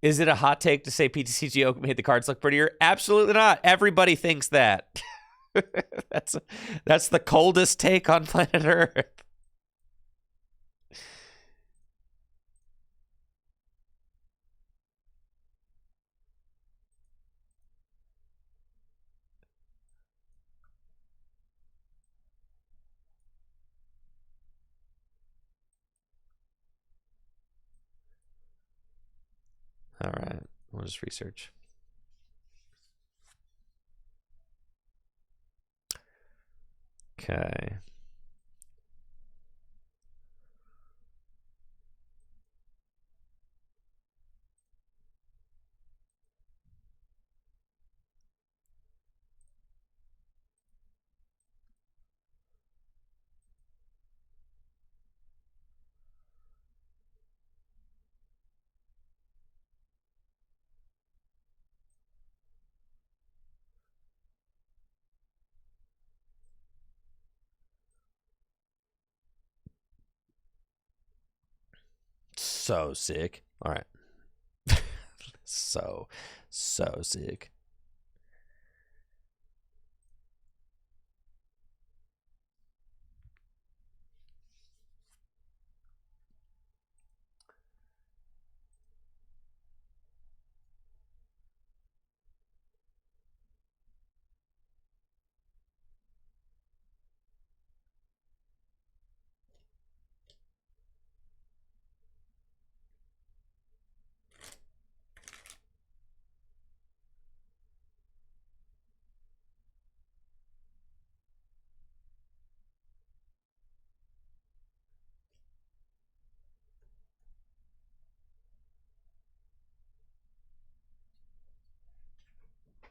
S1: Is it a hot take to say PTCGL made the cards look prettier? Absolutely not. Everybody thinks that. That's the coldest take on planet Earth. All right. We'll just research. Okay. So sick. All right. so sick.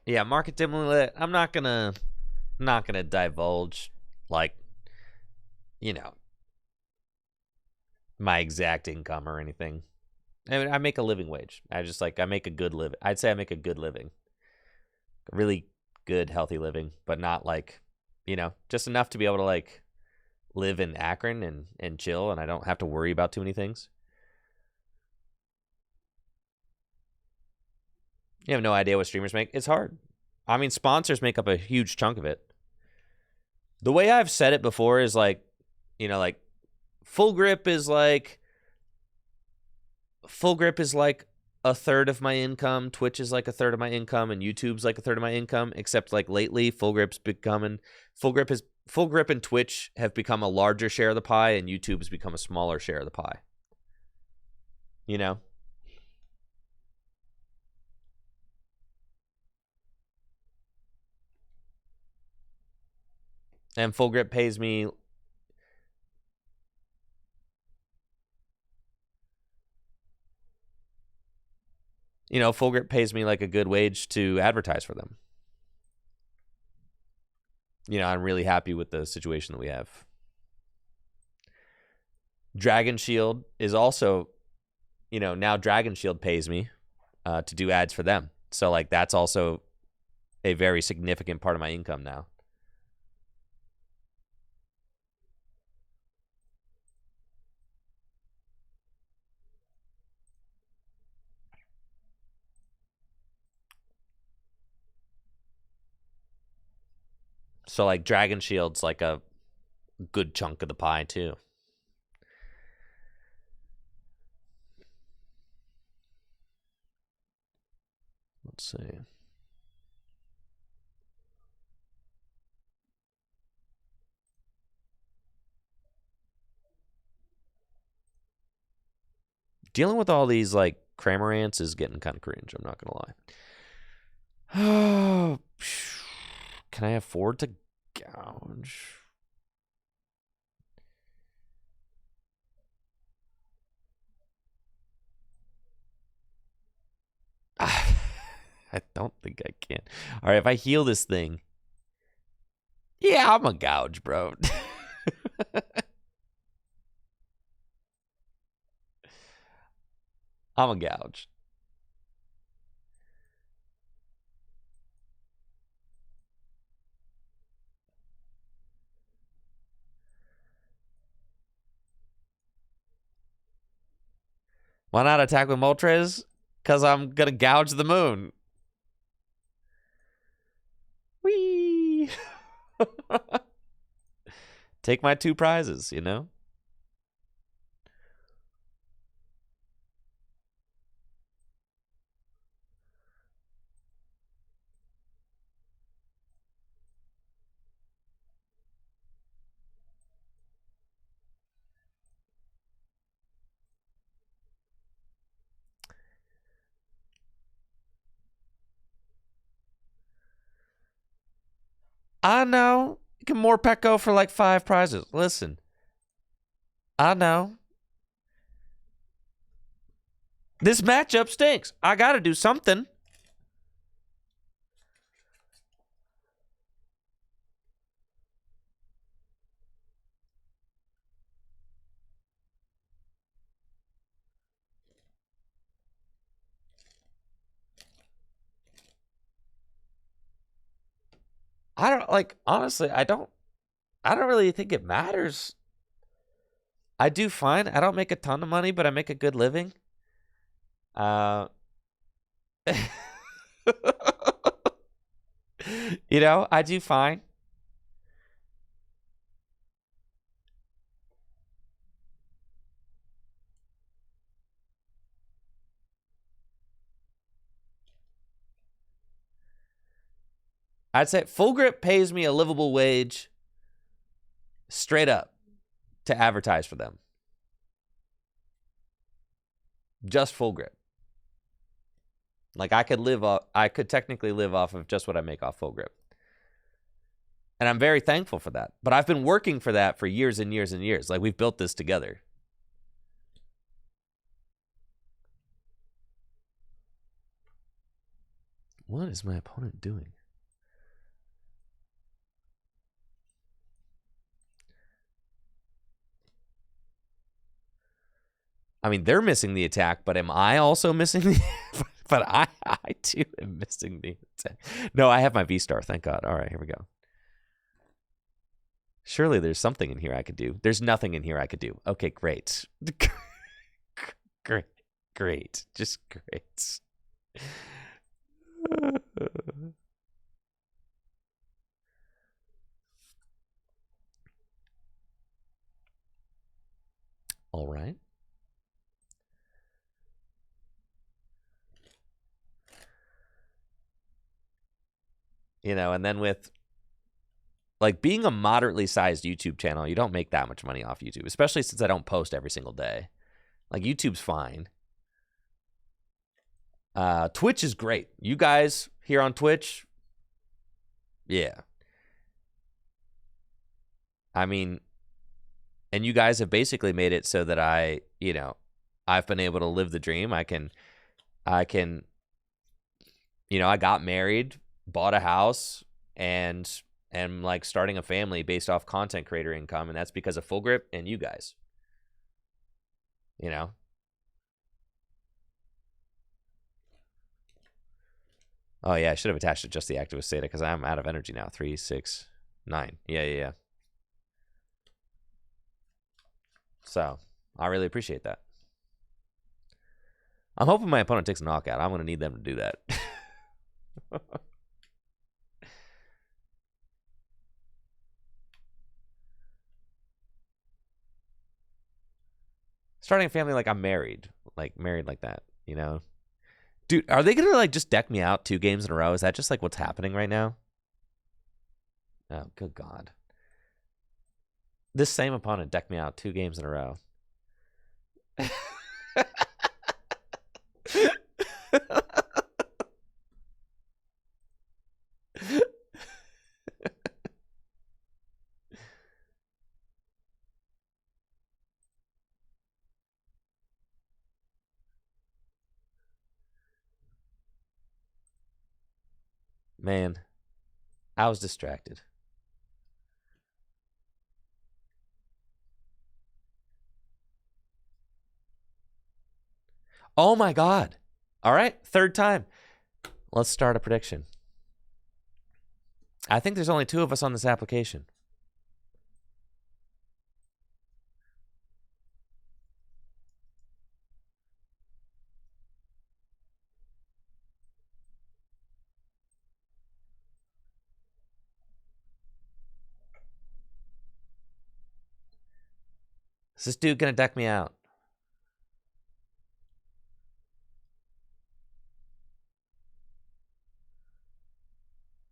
S1: Yeah, market dimly lit. I'm not gonna divulge, like, you know, my exact income or anything. I mean, I make a living wage. I make a good living. I'd say I make a good living, a really good, healthy living, but not like, just enough to be able to like live in Akron and chill, and I don't have to worry about too many things. You have no idea what streamers make. It's hard. I mean, sponsors make up a huge chunk of it. The way I've said it before is like, like Full Grip is like a third of my income. Twitch is like a third of my income, and YouTube's like a third of my income. Except like lately, Full Grip and Twitch have become a larger share of the pie, and YouTube has become a smaller share of the pie. And Full Grip pays me. Full Grip pays me like a good wage to advertise for them. I'm really happy with the situation that we have. Dragon Shield is also, now Dragon Shield pays me to do ads for them. So like that's also a very significant part of my income now. So like Dragon Shield's like a good chunk of the pie too. Let's see. Dealing with all these like Cramorants is getting kind of cringe, I'm not gonna lie. Can I afford to gouge? I don't think I can. All right, if I heal this thing, yeah, I'm a gouge, bro. I'm a gouge. Why not attack with Moltres? Because I'm going to gouge the moon. Whee! Take my 2 prizes, I know. You can more Pecco for like 5 prizes. Listen. I know. This matchup stinks. I got to do something. I don't like, honestly, I don't really think it matters. I do fine. I don't make a ton of money, but I make a good living. I do fine. I'd say Full Grip pays me a livable wage straight up to advertise for them. Just Full Grip. Like I could technically live off of just what I make off Full Grip. And I'm very thankful for that. But I've been working for that for years and years and years. Like we've built this together. What is my opponent doing? I mean, they're missing the attack, but am I also missing the... but I too am missing the attack. No, I have my V-Star, thank God. All right, here we go. Surely there's something in here I could do. There's nothing in here I could do. Okay, great. Great. Just great. All right. You know, and then with like being a moderately sized YouTube channel, you don't make that much money off YouTube, especially since I don't post every single day. Like YouTube's fine. Twitch is great. You guys here on Twitch, yeah. I mean, and you guys have basically made it so that I've been able to live the dream. I can, I got married, bought a house, and am like starting a family based off content creator income, and that's because of Full Grip and you guys. You know? Oh yeah, I should have attached it just the activist Zeta because I'm out of energy now. 3, 6, 9. Yeah. So I really appreciate that. I'm hoping my opponent takes a knockout. I'm going to need them to do that. Starting a family like I'm married like that, you know? Dude, are they going to like just deck me out 2 games in a row? Is that just like what's happening right now? Oh, good God. This same opponent decked me out 2 games in a row. Man, I was distracted. Oh my God. All right, 3rd time. Let's start a prediction. I think there's only 2 of us on this application. Is this dude going to deck me out?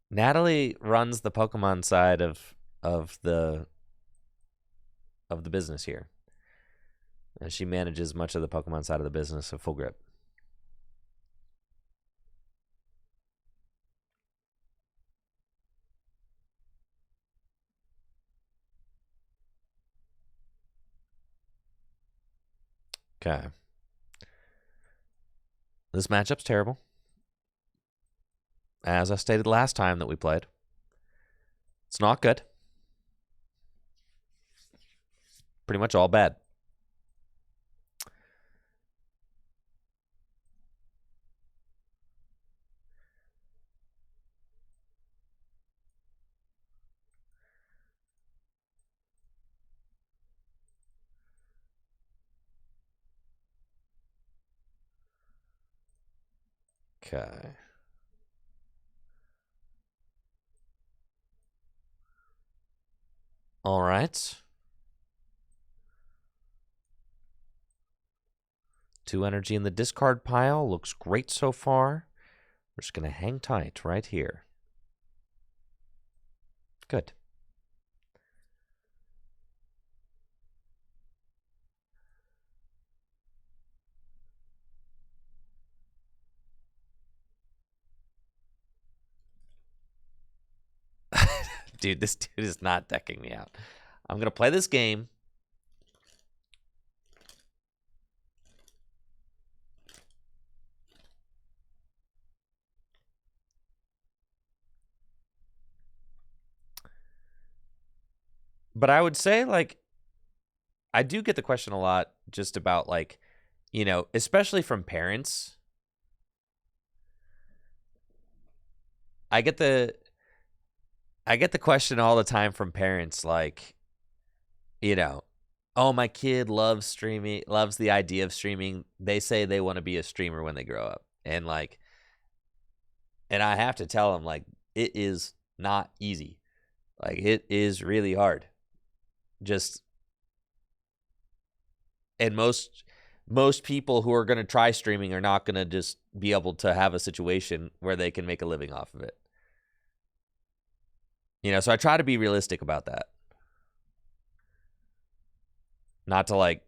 S1: Natalie runs the Pokemon side of the business here. And she manages much of the Pokemon side of the business of Full Grip. Okay. This matchup's terrible. As I stated last time that we played. It's not good. Pretty much all bad. Okay. All right. 2 energy in the discard pile. Looks great so far. We're just going to hang tight right here. Good. Dude, this dude is not decking me out. I'm going to play this game. But I would say, like, I do get the question a lot just about, like, you know, especially from parents. I get the question all the time from parents, like, you know, oh, my kid loves streaming, loves the idea of streaming. They say they want to be a streamer when they grow up. And like, and I have to tell them, like, it is not easy. Like, it is really hard. Just, and most people who are going to try streaming are not going to just be able to have a situation where they can make a living off of it. You know, so I try to be realistic about that. Not to, like,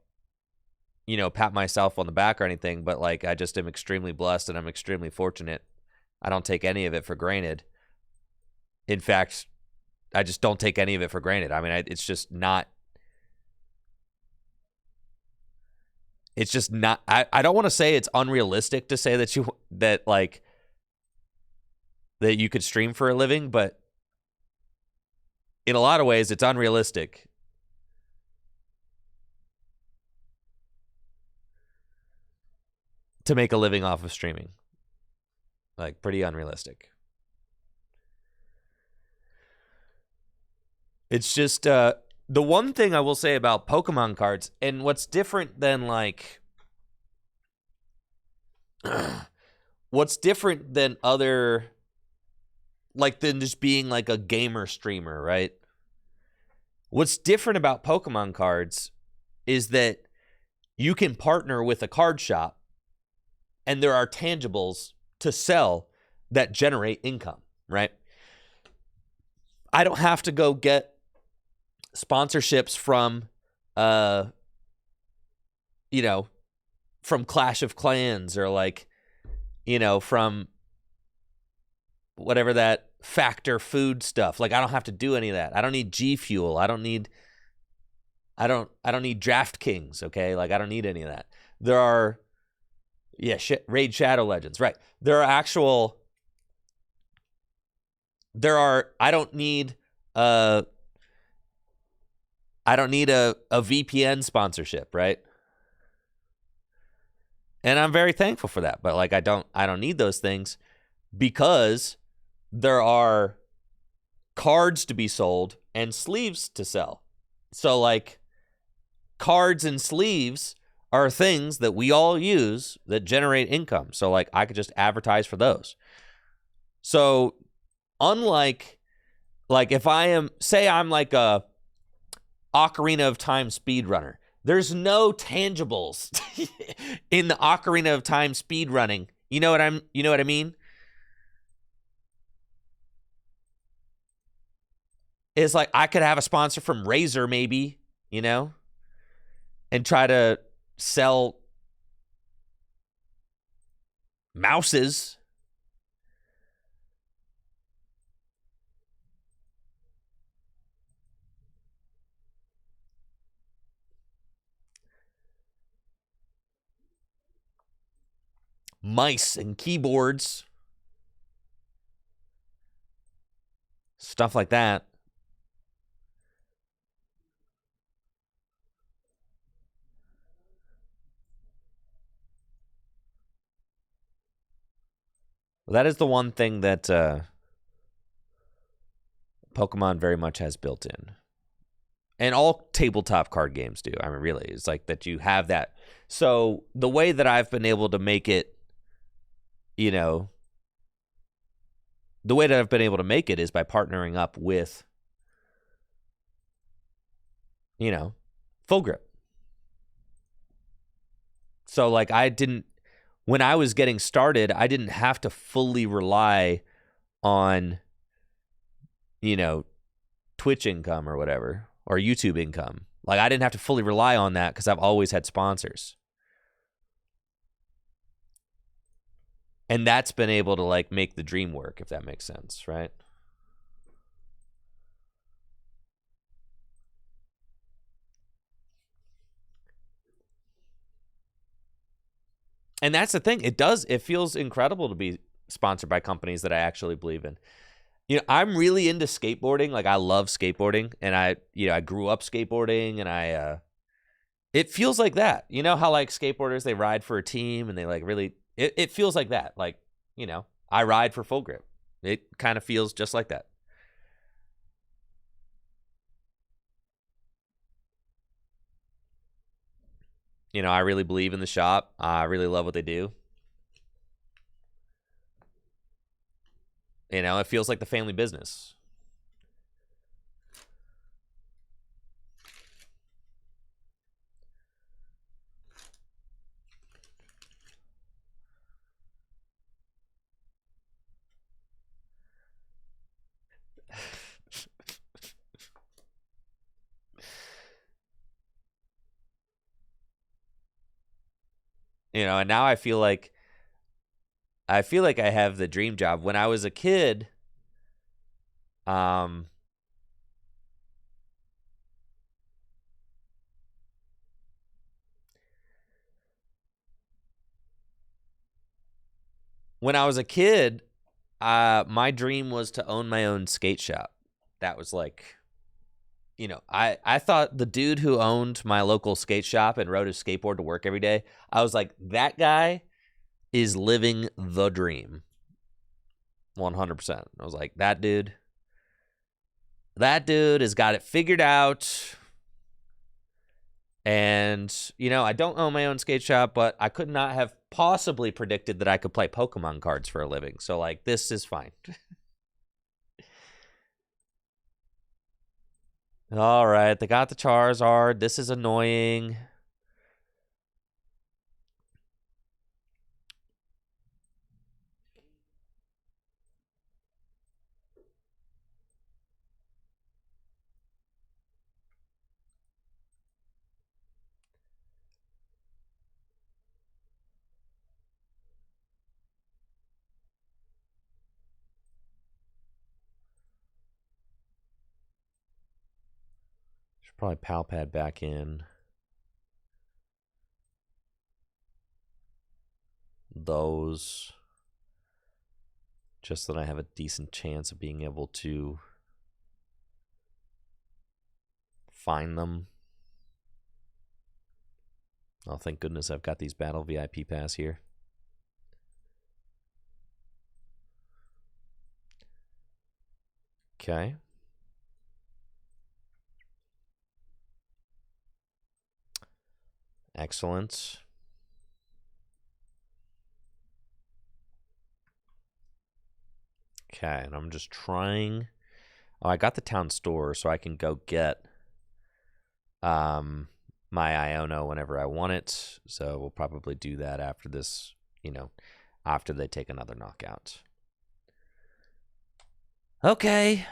S1: you know, pat myself on the back or anything, but like, I just am extremely blessed and I'm extremely fortunate. I don't take any of it for granted. In fact, I just don't take any of it for granted. I mean, it's just not. It's just not. I don't want to say it's unrealistic to say that that you could stream for a living, but in a lot of ways, it's unrealistic. To make a living off of streaming. Like, pretty unrealistic. It's just the one thing I will say about Pokemon cards, and what's different than, like, what's different than other, like, than just being like a gamer streamer, right? What's different about Pokemon cards is that you can partner with a card shop and there are tangibles to sell that generate income, right? I don't have to go get sponsorships from, you know, from Clash of Clans or, like, you know, from whatever that Factor food stuff. Like, I don't have to do any of that. I don't need G Fuel. I don't need DraftKings, okay? Like, I don't need any of that. There are, Raid Shadow Legends, right? I don't need a VPN sponsorship, right? And I'm very thankful for that. But, like, I don't need those things because there are cards to be sold and sleeves to sell. So, like, cards and sleeves are things that we all use that generate income. So, like, I could just advertise for those. So, unlike, like, if I'm like a Ocarina of Time speedrunner, there's no tangibles in the Ocarina of Time speedrunning. You know what I mean? It's like, I could have a sponsor from Razer, maybe, you know, and try to sell mouses. Mice and keyboards. Stuff like that. Well, that is the one thing that Pokemon very much has built in. And all tabletop card games do. I mean, really, it's like that you have that. So the way that I've been able to make it, you know, the way that I've been able to make it is by partnering up with, you know, Full Grip. So, like, when I was getting started, I didn't have to fully rely on, you know, Twitch income or whatever, or YouTube income. Like, I didn't have to fully rely on that because I've always had sponsors. And that's been able to, like, make the dream work, if that makes sense, right? And that's the thing. It feels incredible to be sponsored by companies that I actually believe in. I'm really into skateboarding. Like I love skateboarding, and I grew up skateboarding, and it feels like that. You know how like skateboarders, they ride for a team and they like really, it feels like that. Like, I ride for Full Grip. It kind of feels just like that. I really believe in the shop. I really love what they do. It feels like the family business. And now I feel like I have the dream job. When I was a kid, my dream was to own my own skate shop. That was like, I thought the dude who owned my local skate shop and rode his skateboard to work every day, I was like, that guy is living the dream. 100%. I was like, that dude has got it figured out. And, I don't own my own skate shop, but I could not have possibly predicted that I could play Pokemon cards for a living. So, like, this is fine. All right, they got the Charizard. This is annoying. Should probably Pal Pad back in. Those. Just that I have a decent chance of being able to find them. Oh, thank goodness I've got these Battle VIP Pass here. Okay. Excellent. Okay, and I'm just trying. Oh, I got the town store, so I can go get my Iono whenever I want it. So we'll probably do that after this, after they take another knockout. Okay.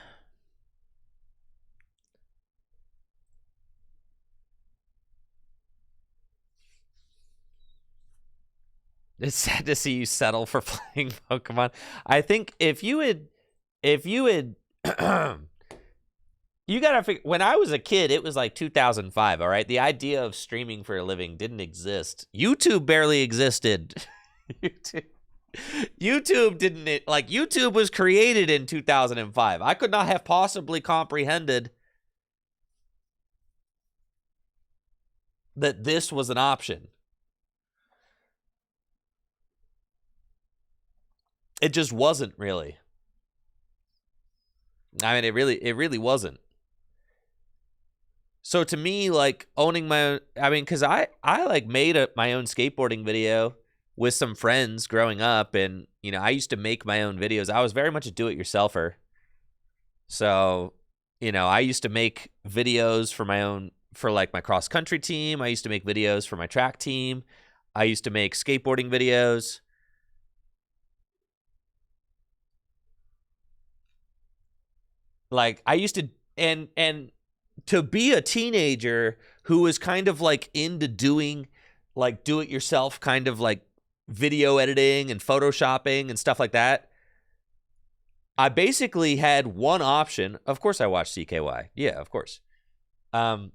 S1: It's sad to see you settle for playing Pokemon. I think if you had you gotta figure, when I was a kid, it was like 2005, all right? The idea of streaming for a living didn't exist. YouTube barely existed. YouTube didn't, like, YouTube was created in 2005. I could not have possibly comprehended that this was an option. It just wasn't really. I mean, it really wasn't. So to me, like, owning my own, I mean, because I like made my own skateboarding video with some friends growing up, and I used to make my own videos. I was very much a do-it-yourselfer. So, I used to make videos for like my cross country team. I used to make videos for my track team. I used to make skateboarding videos. Like, I used to, and to be a teenager who was kind of like into doing like do-it-yourself kind of like video editing and photoshopping and stuff like that, I basically had one option. Of course I watched CKY. Yeah, of course. I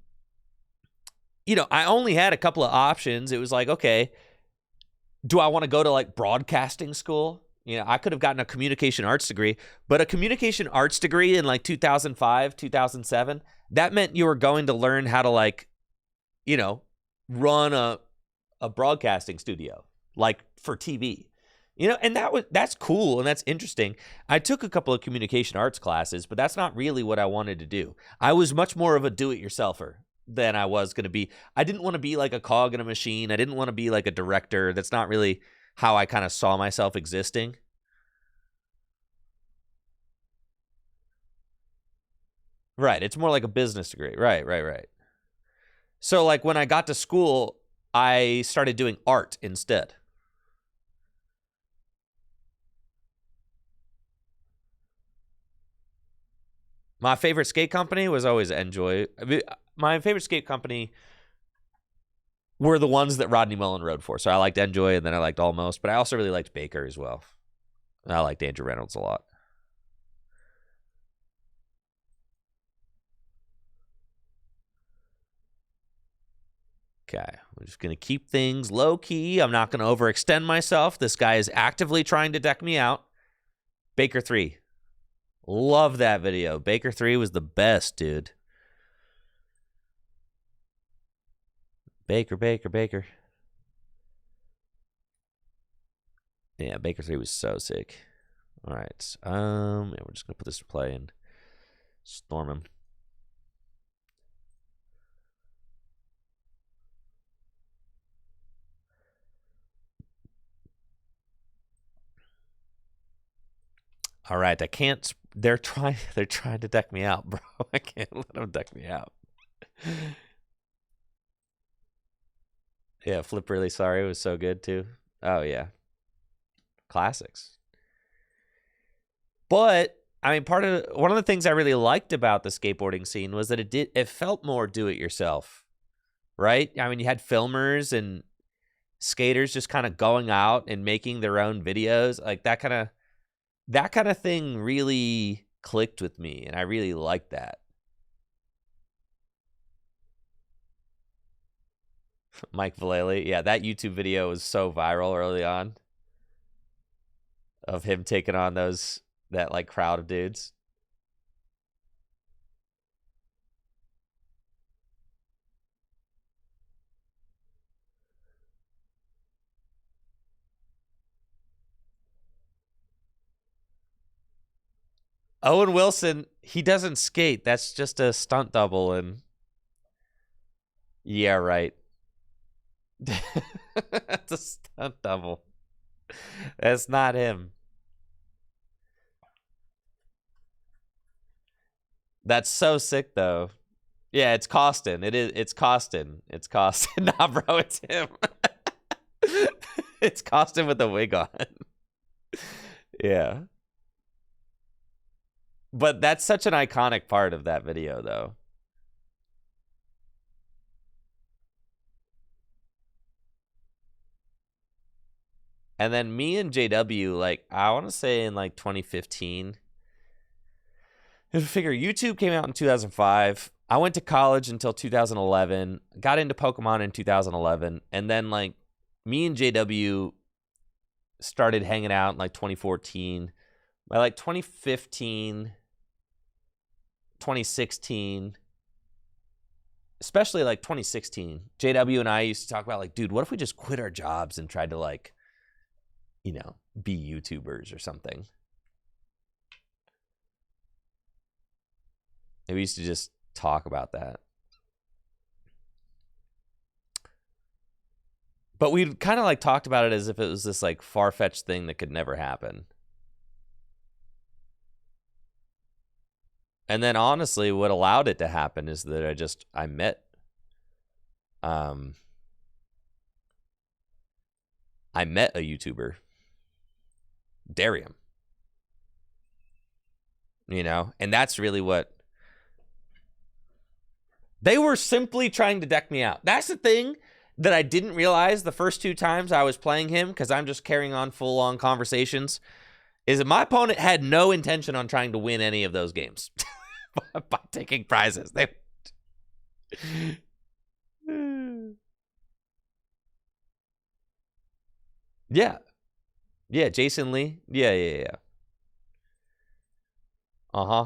S1: only had a couple of options. It was like, okay, do I want to go to like broadcasting school? You know, I could have gotten a communication arts degree, but a communication arts degree in like 2005, 2007, that meant you were going to learn how to like, you know, run a broadcasting studio, like for TV. You know, and that's cool and that's interesting. I took a couple of communication arts classes, but that's not really what I wanted to do. I was much more of a do-it-yourselfer than I was going to be. I didn't want to be like a cog in a machine. I didn't want to be like a director. That's not really how I kind of saw myself existing. Right. It's more like a business degree. Right. So like when I got to school, I started doing art instead. My favorite skate company was always Enjoy. My favorite skate company were the ones that Rodney Mullen rode for. So I liked Enjoy, and then I liked Almost, but I also really liked Baker as well. I liked Andrew Reynolds a lot. Okay, we're just going to keep things low-key. I'm not going to overextend myself. This guy is actively trying to deck me out. Baker 3. Love that video. Baker 3 was the best, dude. Baker. Yeah, Baker 3 was so sick. All right. Yeah, we're just going to put this to play and storm him. All right, I can't. They're trying to deck me out, bro. I can't let them deck me out. Yeah, Flip Really Sorry was so good too. Oh yeah, classics. But I mean, one of the things I really liked about the skateboarding scene was that it felt more do it yourself, right? I mean, you had filmers and skaters just kind of going out and making their own videos, like that kind of thing really clicked with me, and I really liked that. Mike Vallely, yeah, that YouTube video was so viral early on of him taking on that like crowd of dudes. Owen Wilson, he doesn't skate. That's just a stunt double. And yeah, right. That's a stunt double. That's not him. That's so sick, though. Yeah, it's Costin. It's Costin. It's Costin. Nah, bro, it's him. It's Costin with the wig on. Yeah. But that's such an iconic part of that video, though. And then me and JW, like, I want to say in like 2015. Figure YouTube came out in 2005. I went to college until 2011. Got into Pokemon in 2011. And then, like, me and JW started hanging out in like 2014. By like 2015, 2016, especially like 2016, JW and I used to talk about like, dude, what if we just quit our jobs and tried to like, you know, be YouTubers or something? And we used to just talk about that. But we kind of like talked about it as if it was this like far-fetched thing that could never happen. And then honestly, what allowed it to happen is that I met a YouTuber, Darium. You know, and that's really what they were simply trying to deck me out. That's the thing that I didn't realize the first 2 times I was playing him, because I'm just carrying on full-on conversations, is that my opponent had no intention on trying to win any of those games by taking prizes. Yeah. Yeah, Jason Lee. Yeah. Uh-huh.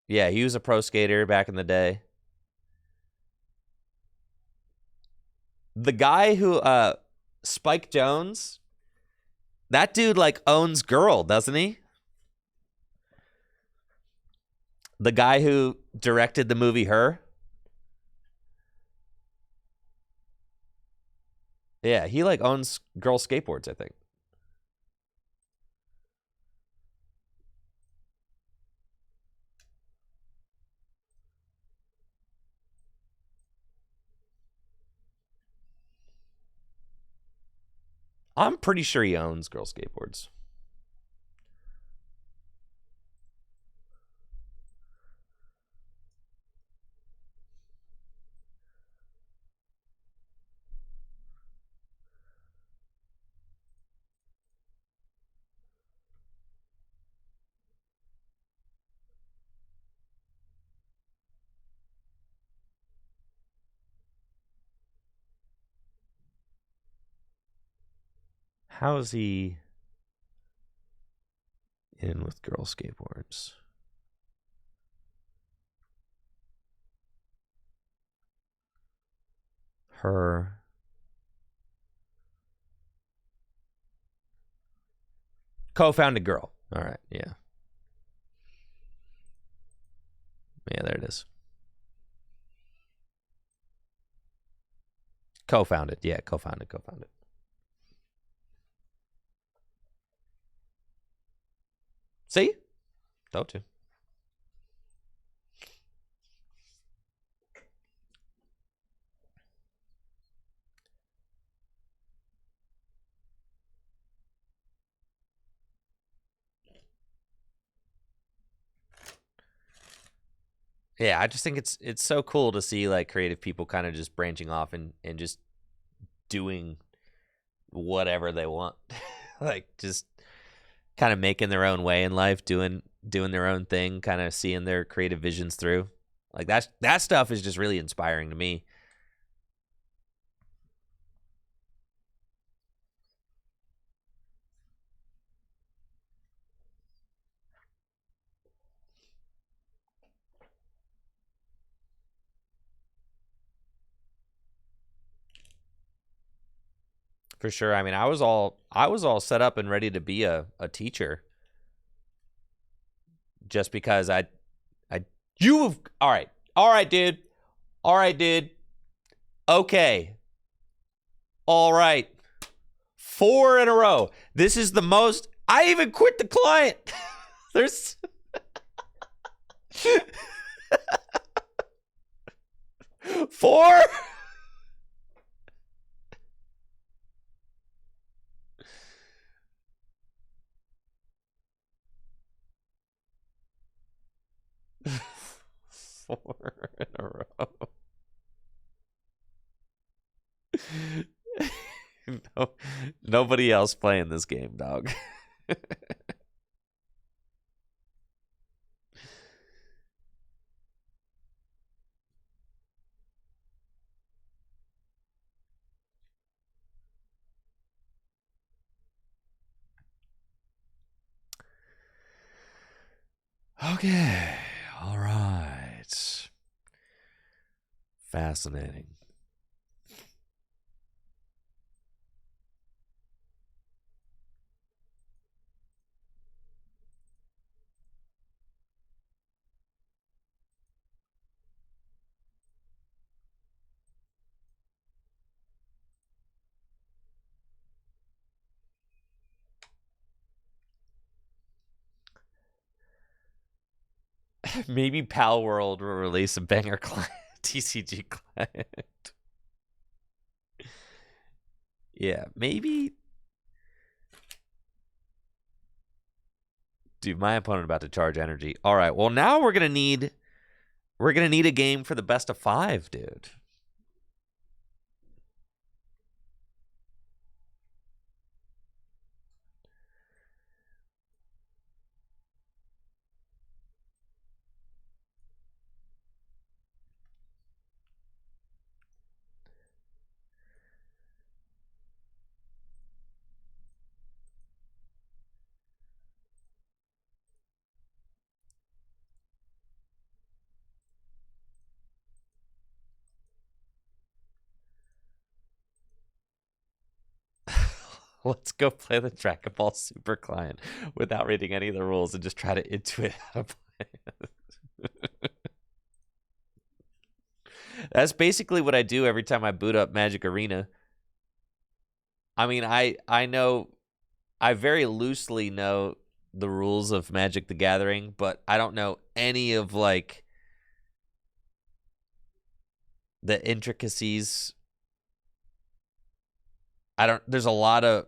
S1: Yeah, he was a pro skater back in the day. The guy who Spike Jonze, that dude like owns Girl, doesn't he? The guy who directed the movie Her. Yeah, he like owns Girl Skateboards, I think. I'm pretty sure he owns Girl Skateboards. How is he in with Girl Skateboards? Her. Co-founded Girl. All right, yeah. Yeah, there it is. Co-founded. Yeah, co-founded. See? Told you. Yeah, I just think it's so cool to see like creative people kind of just branching off and just doing whatever they want. Like just kind of making their own way in life, doing their own thing, kind of seeing their creative visions through. Like that stuff is just really inspiring to me. For sure. I mean, I was all set up and ready to be a teacher just because I you have all right. All right, dude. All right, dude. Okay. All right. 4 in a row. This is the most. I even quit the client. There's 4. Four in a row. No, nobody else playing this game, dog. Okay. All right. Fascinating. Maybe Pal World will release a banger client, TCG client. Yeah, maybe. Dude, my opponent about to charge energy. All right, well now we're gonna need a game for the best of 5, dude. Let's go play the Dragon Ball Super client without reading any of the rules and just try to intuit how to play. That's basically what I do every time I boot up Magic Arena. I mean, I know, I very loosely know the rules of Magic the Gathering, but I don't know any of like the intricacies. There's a lot of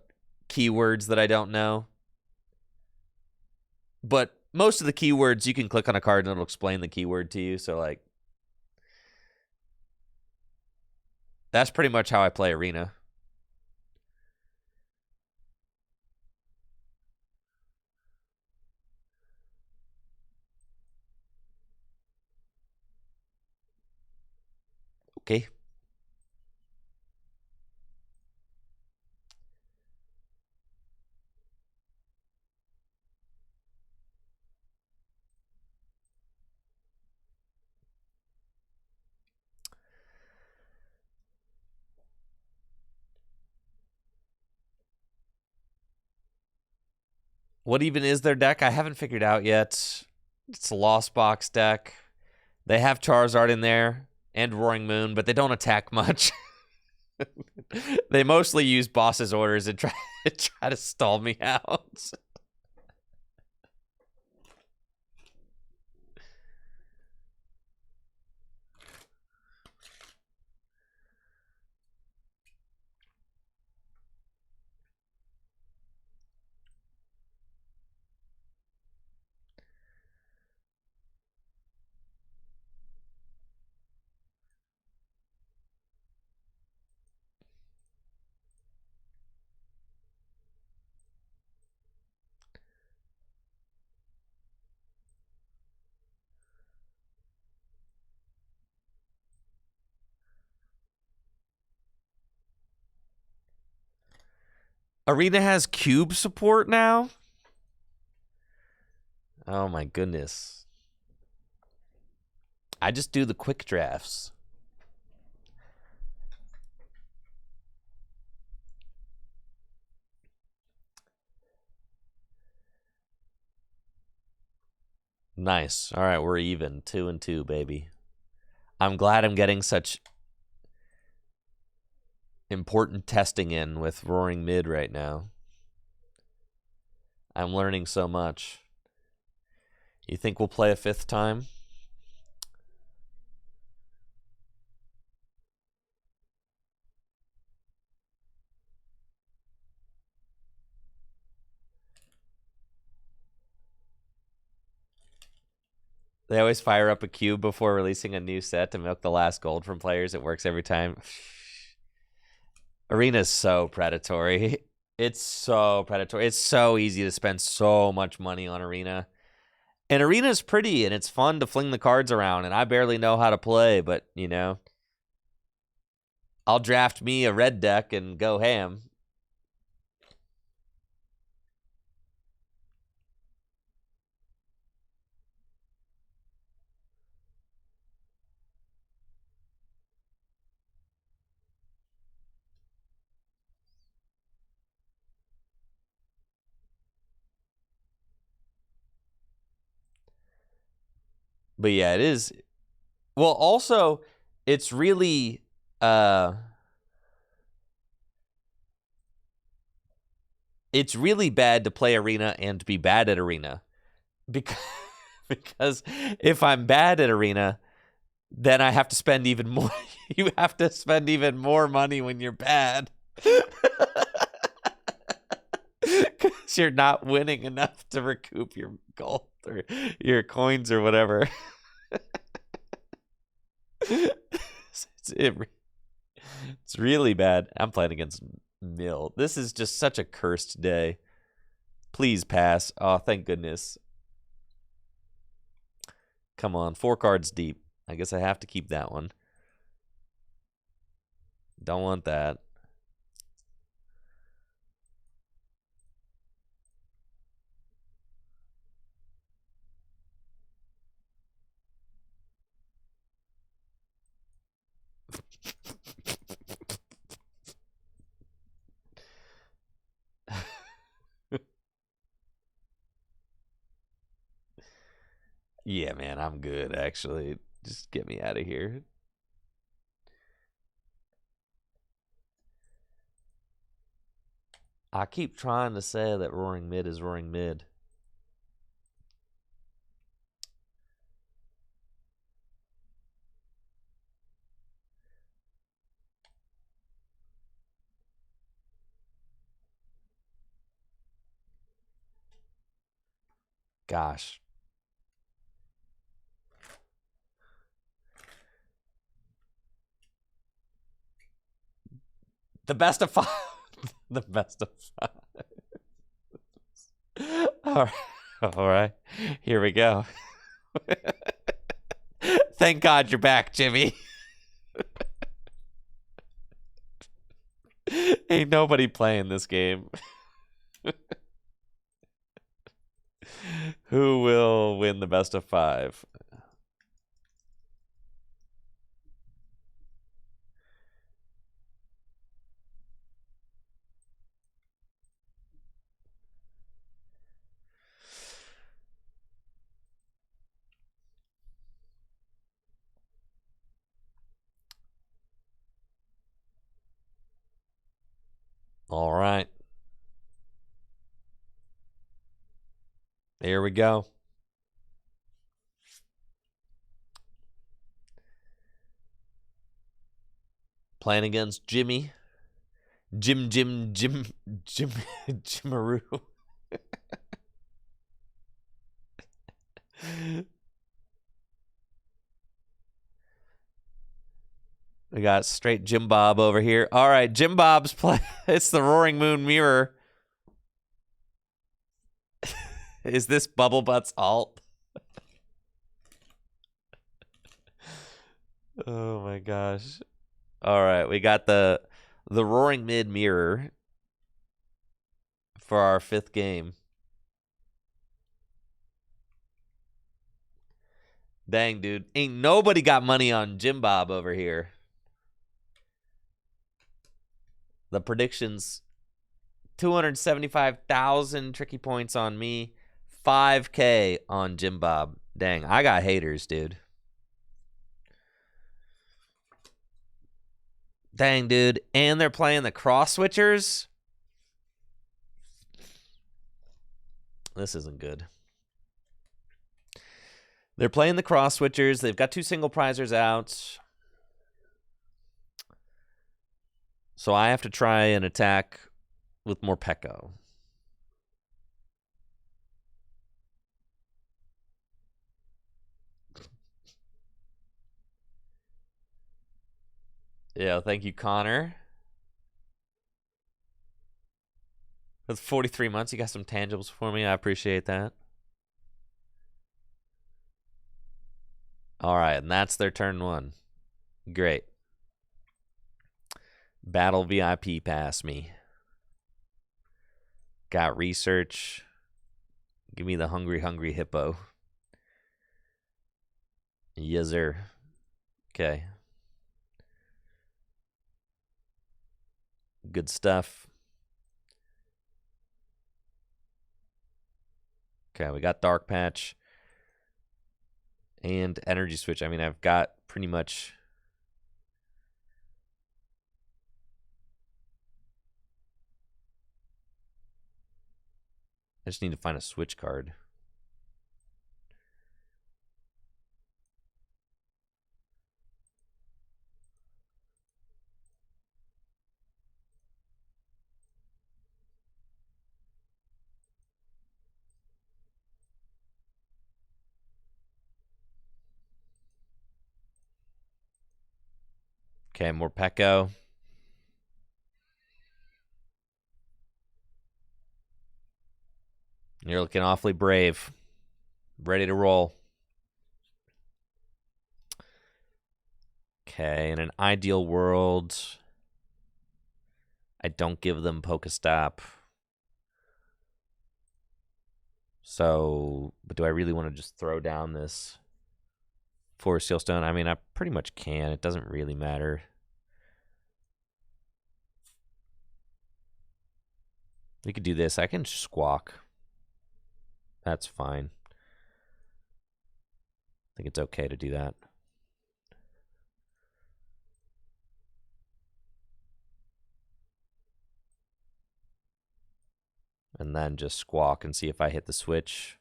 S1: keywords that I don't know. But most of the keywords, you can click on a card and it'll explain the keyword to you. So, like, that's pretty much how I play Arena. Okay. What even is their deck? I haven't figured out yet. It's a Lost Box deck. They have Charizard in there and Roaring Moon, but they don't attack much. They mostly use boss's orders and try to stall me out. Arena has cube support now? Oh my goodness. I just do the quick drafts. Nice. All right, we're even. 2-2, baby. I'm glad I'm getting such important testing in with Roaring Mid right now. I'm learning so much. You think we'll play a fifth time? They always fire up a cube before releasing a new set to milk the last gold from players. It works every time. Arena's so predatory. It's so predatory. It's so easy to spend so much money on Arena. And Arena's pretty, and it's fun to fling the cards around, and I barely know how to play, but, you know, I'll draft me a red deck and go ham. But yeah, it is. Well, also, it's really it's really bad to play Arena and be bad at Arena. Because if I'm bad at Arena, then I have to spend even more. You have to spend even more money when you're bad. Because you're not winning enough to recoup your gold or your coins or whatever. It's really bad. I'm playing against Mill. This is just such a cursed day. Please pass. Oh, thank goodness. Come on, 4 cards deep. I guess I have to keep that one. Don't want that. Yeah, man, I'm good, actually. Just get me out of here. I keep trying to say that Roaring Mid is Roaring Mid. Gosh. The best of 5. The best of 5. All right. All right. Here we go. Thank God you're back, Jimmy. Ain't nobody playing this game. Who will win the best of 5? All right. Here we go. Playing against Jimmy. Jimaroo. We got straight Jim Bob over here. All right, Jim Bob's play. It's the Roaring Moon Mirror. Is this Bubble Butt's alt? Oh my gosh. All right, we got the Roaring Mid Mirror for our 5th game. Dang, dude. Ain't nobody got money on Jim Bob over here. The predictions, 275,000 tricky points on me, 5K on Jim Bob. Dang, I got haters, dude. Dang, dude. And they're playing the cross switchers. This isn't good. They're playing the cross switchers. They've got 2 single prizers out. So I have to try and attack with more Pekko. Yeah, thank you, Connor. That's 43 months. You got some tangibles for me. I appreciate that. All right, and that's their turn 1. Great. Battle VIP pass me. Got research. Give me the hungry hippo. Yes, sir. Okay. Good stuff. Okay, we got Dark Patch and Energy Switch. I mean, I've got pretty much... I just need to find a switch card. Okay, more Pekko. You're looking awfully brave. Ready to roll. Okay, in an ideal world, I don't give them Pokestop. So, but do I really want to just throw down this Forest Sealstone? I mean, I pretty much can. It doesn't really matter. We could do this. I can squawk. That's fine. think it's okay to do that. And then just squawk and see if I hit the switch.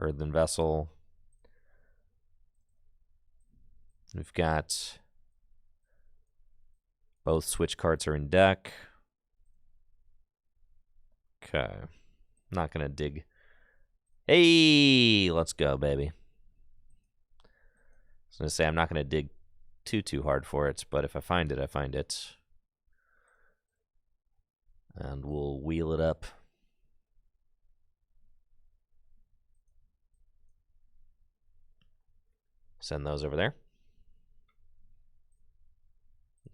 S1: Earthen Vessel. We've got both switch cards are in deck. Okay. Not going to dig. Hey, let's go, baby. I was going to say I'm not going to dig too hard for it, but if I find it, I find it. And we'll wheel it up. Send those over there.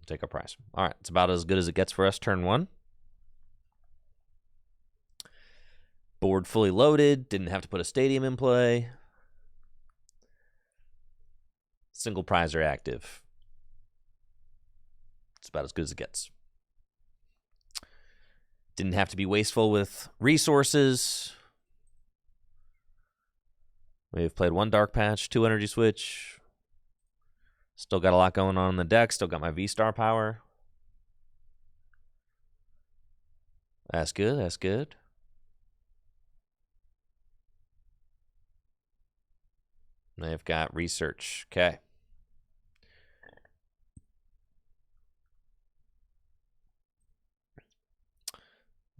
S1: Take our prize. All right, it's about as good as it gets for us. Turn 1. Board fully loaded. Didn't have to put a stadium in play. Single prize are active. It's about as good as it gets. Didn't have to be wasteful with resources. We've played 1 Dark Patch, 2 Energy Switch. Still got a lot going on in the deck. Still got my V-Star power. That's good, that's good. They've got research. Okay.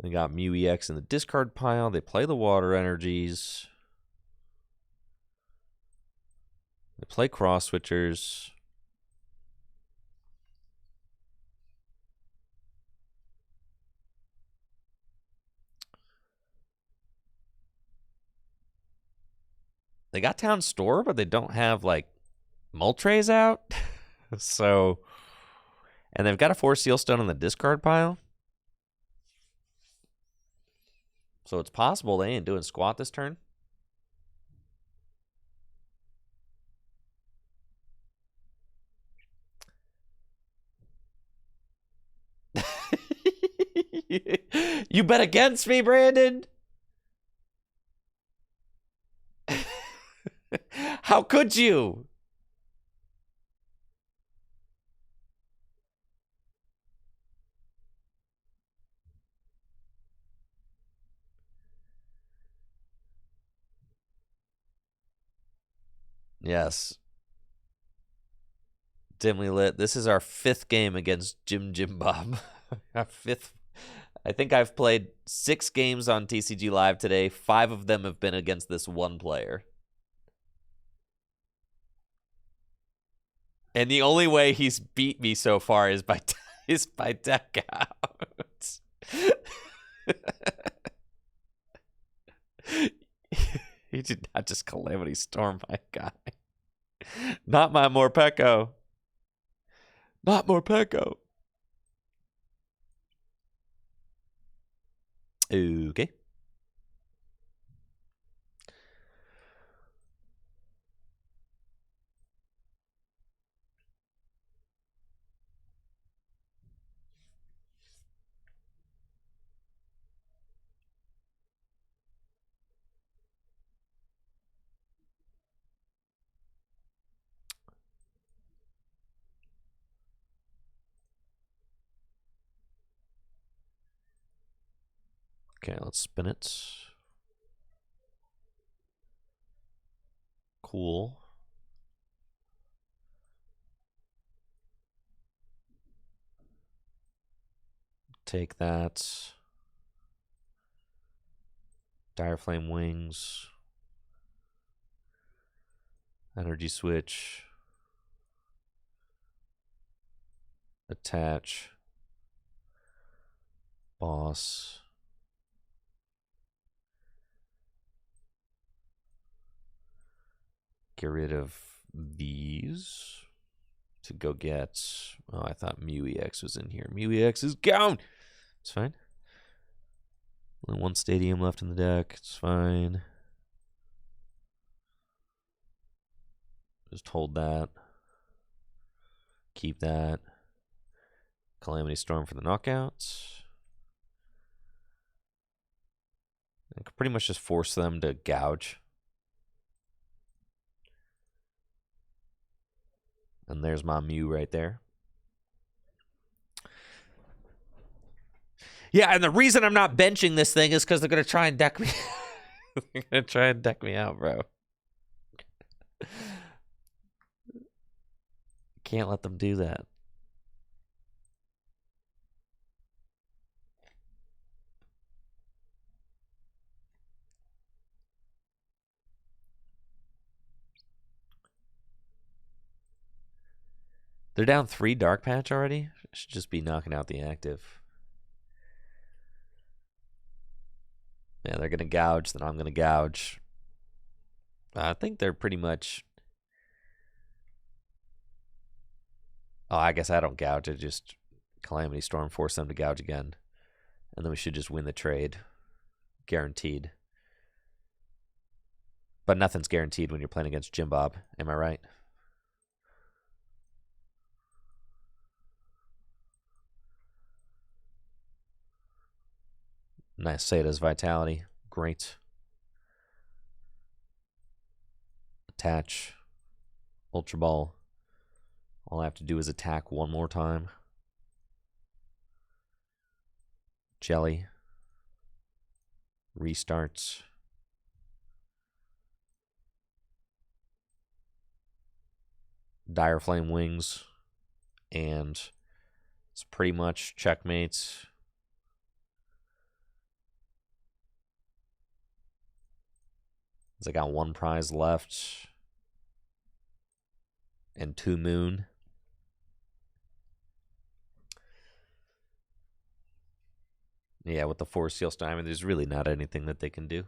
S1: They got Mew EX in the discard pile. They play the water energies. They play cross switchers. They got Town Store, but they don't have, like, Moltres out. So, and they've got a 4 Sealstone in the discard pile. So it's possible they ain't doing squat this turn. You bet against me, Brandon. How could you? Yes. Dimly lit. This is our 5th game against Jim Bob. Our 5th. I think I've played 6 games on TCG Live today. 5 of them have been against this one player. And the only way he's beat me so far is by deck out. He did not just Calamity Storm my guy. Not my Morpeko. Not Morpeko. Okay. Okay, let's spin it. Cool. Take that. Dire Flame Wings. Energy Switch. Attach. Boss. Get rid of these to go get. Oh, I thought Mew EX was in here. Mew EX is gone. It's fine. Only 1 stadium left in the deck. It's fine. Just hold that. Keep that. Calamity Storm for the knockouts. I could pretty much just force them to gouge. And there's my Mew right there. Yeah, and the reason I'm not benching this thing is because they're going to try and deck me. They're going to try and deck me out, bro. Can't let them do that. They're down 3 Dark Patch already? Should just be knocking out the active. Yeah, they're going to gouge, then I'm going to gouge. I think they're pretty much... Oh, I guess I don't gouge. I just Calamity Storm, force them to gouge again. And then we should just win the trade. Guaranteed. But nothing's guaranteed when you're playing against Jim Bob. Am I right? Nice Sada's Vitality. Great. Attach. Ultra Ball. All I have to do is attack one more time. Jelly. Restarts. Dire Flame Wings. And it's pretty much checkmates. I got 1 prize left. And 2 Moon. Yeah, with the 4 Seal Stone, I mean, there's really not anything that they can do.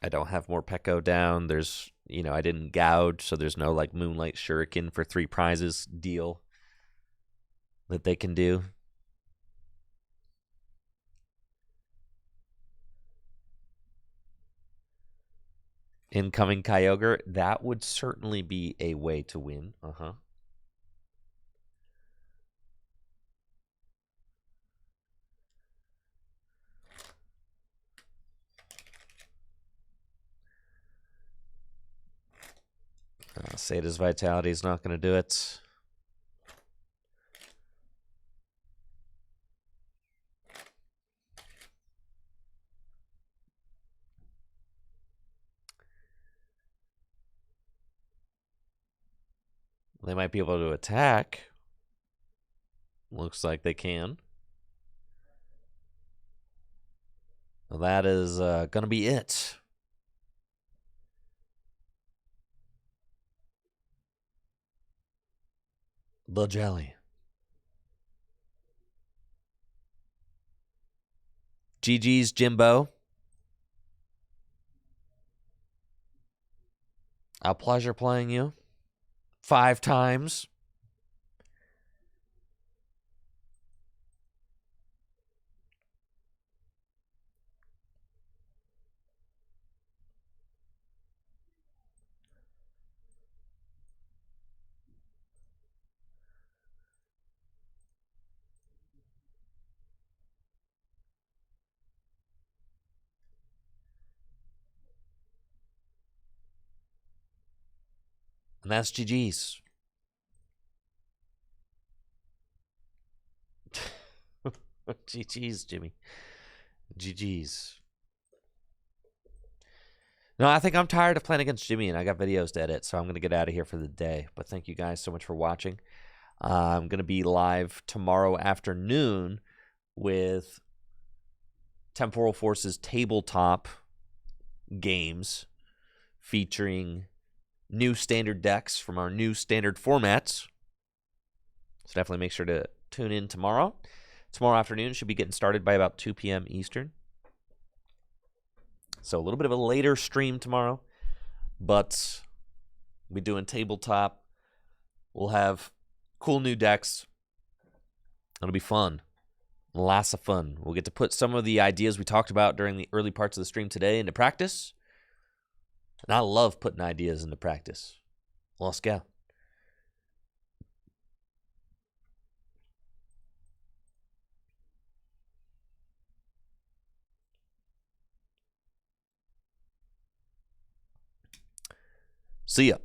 S1: I don't have more Pekko down. There's, you know, I didn't gouge, so there's no, like, Moonlight Shuriken for 3 prizes deal that they can do. Incoming Kyogre, that would certainly be a way to win. Sada's Vitality is not going to do it. They might be able to attack. Looks like they can. Well, that is going to be it. The jelly. GG's, Jimbo. A pleasure playing you. 5 times. And that's GG's. GG's, Jimmy. GG's. No, I think I'm tired of playing against Jimmy, and I got videos to edit, so I'm going to get out of here for the day. But thank you guys so much for watching. I'm going to be live tomorrow afternoon with Temporal Force's tabletop games featuring new standard decks from our new standard formats. So definitely make sure to tune in tomorrow. Tomorrow afternoon should be getting started by about 2 p.m. Eastern. So a little bit of a later stream tomorrow, but we'll be doing tabletop. We'll have cool new decks. It'll be fun. Lots of fun. We'll get to put some of the ideas we talked about during the early parts of the stream today into practice. And I love putting ideas into practice. Let's go. See ya.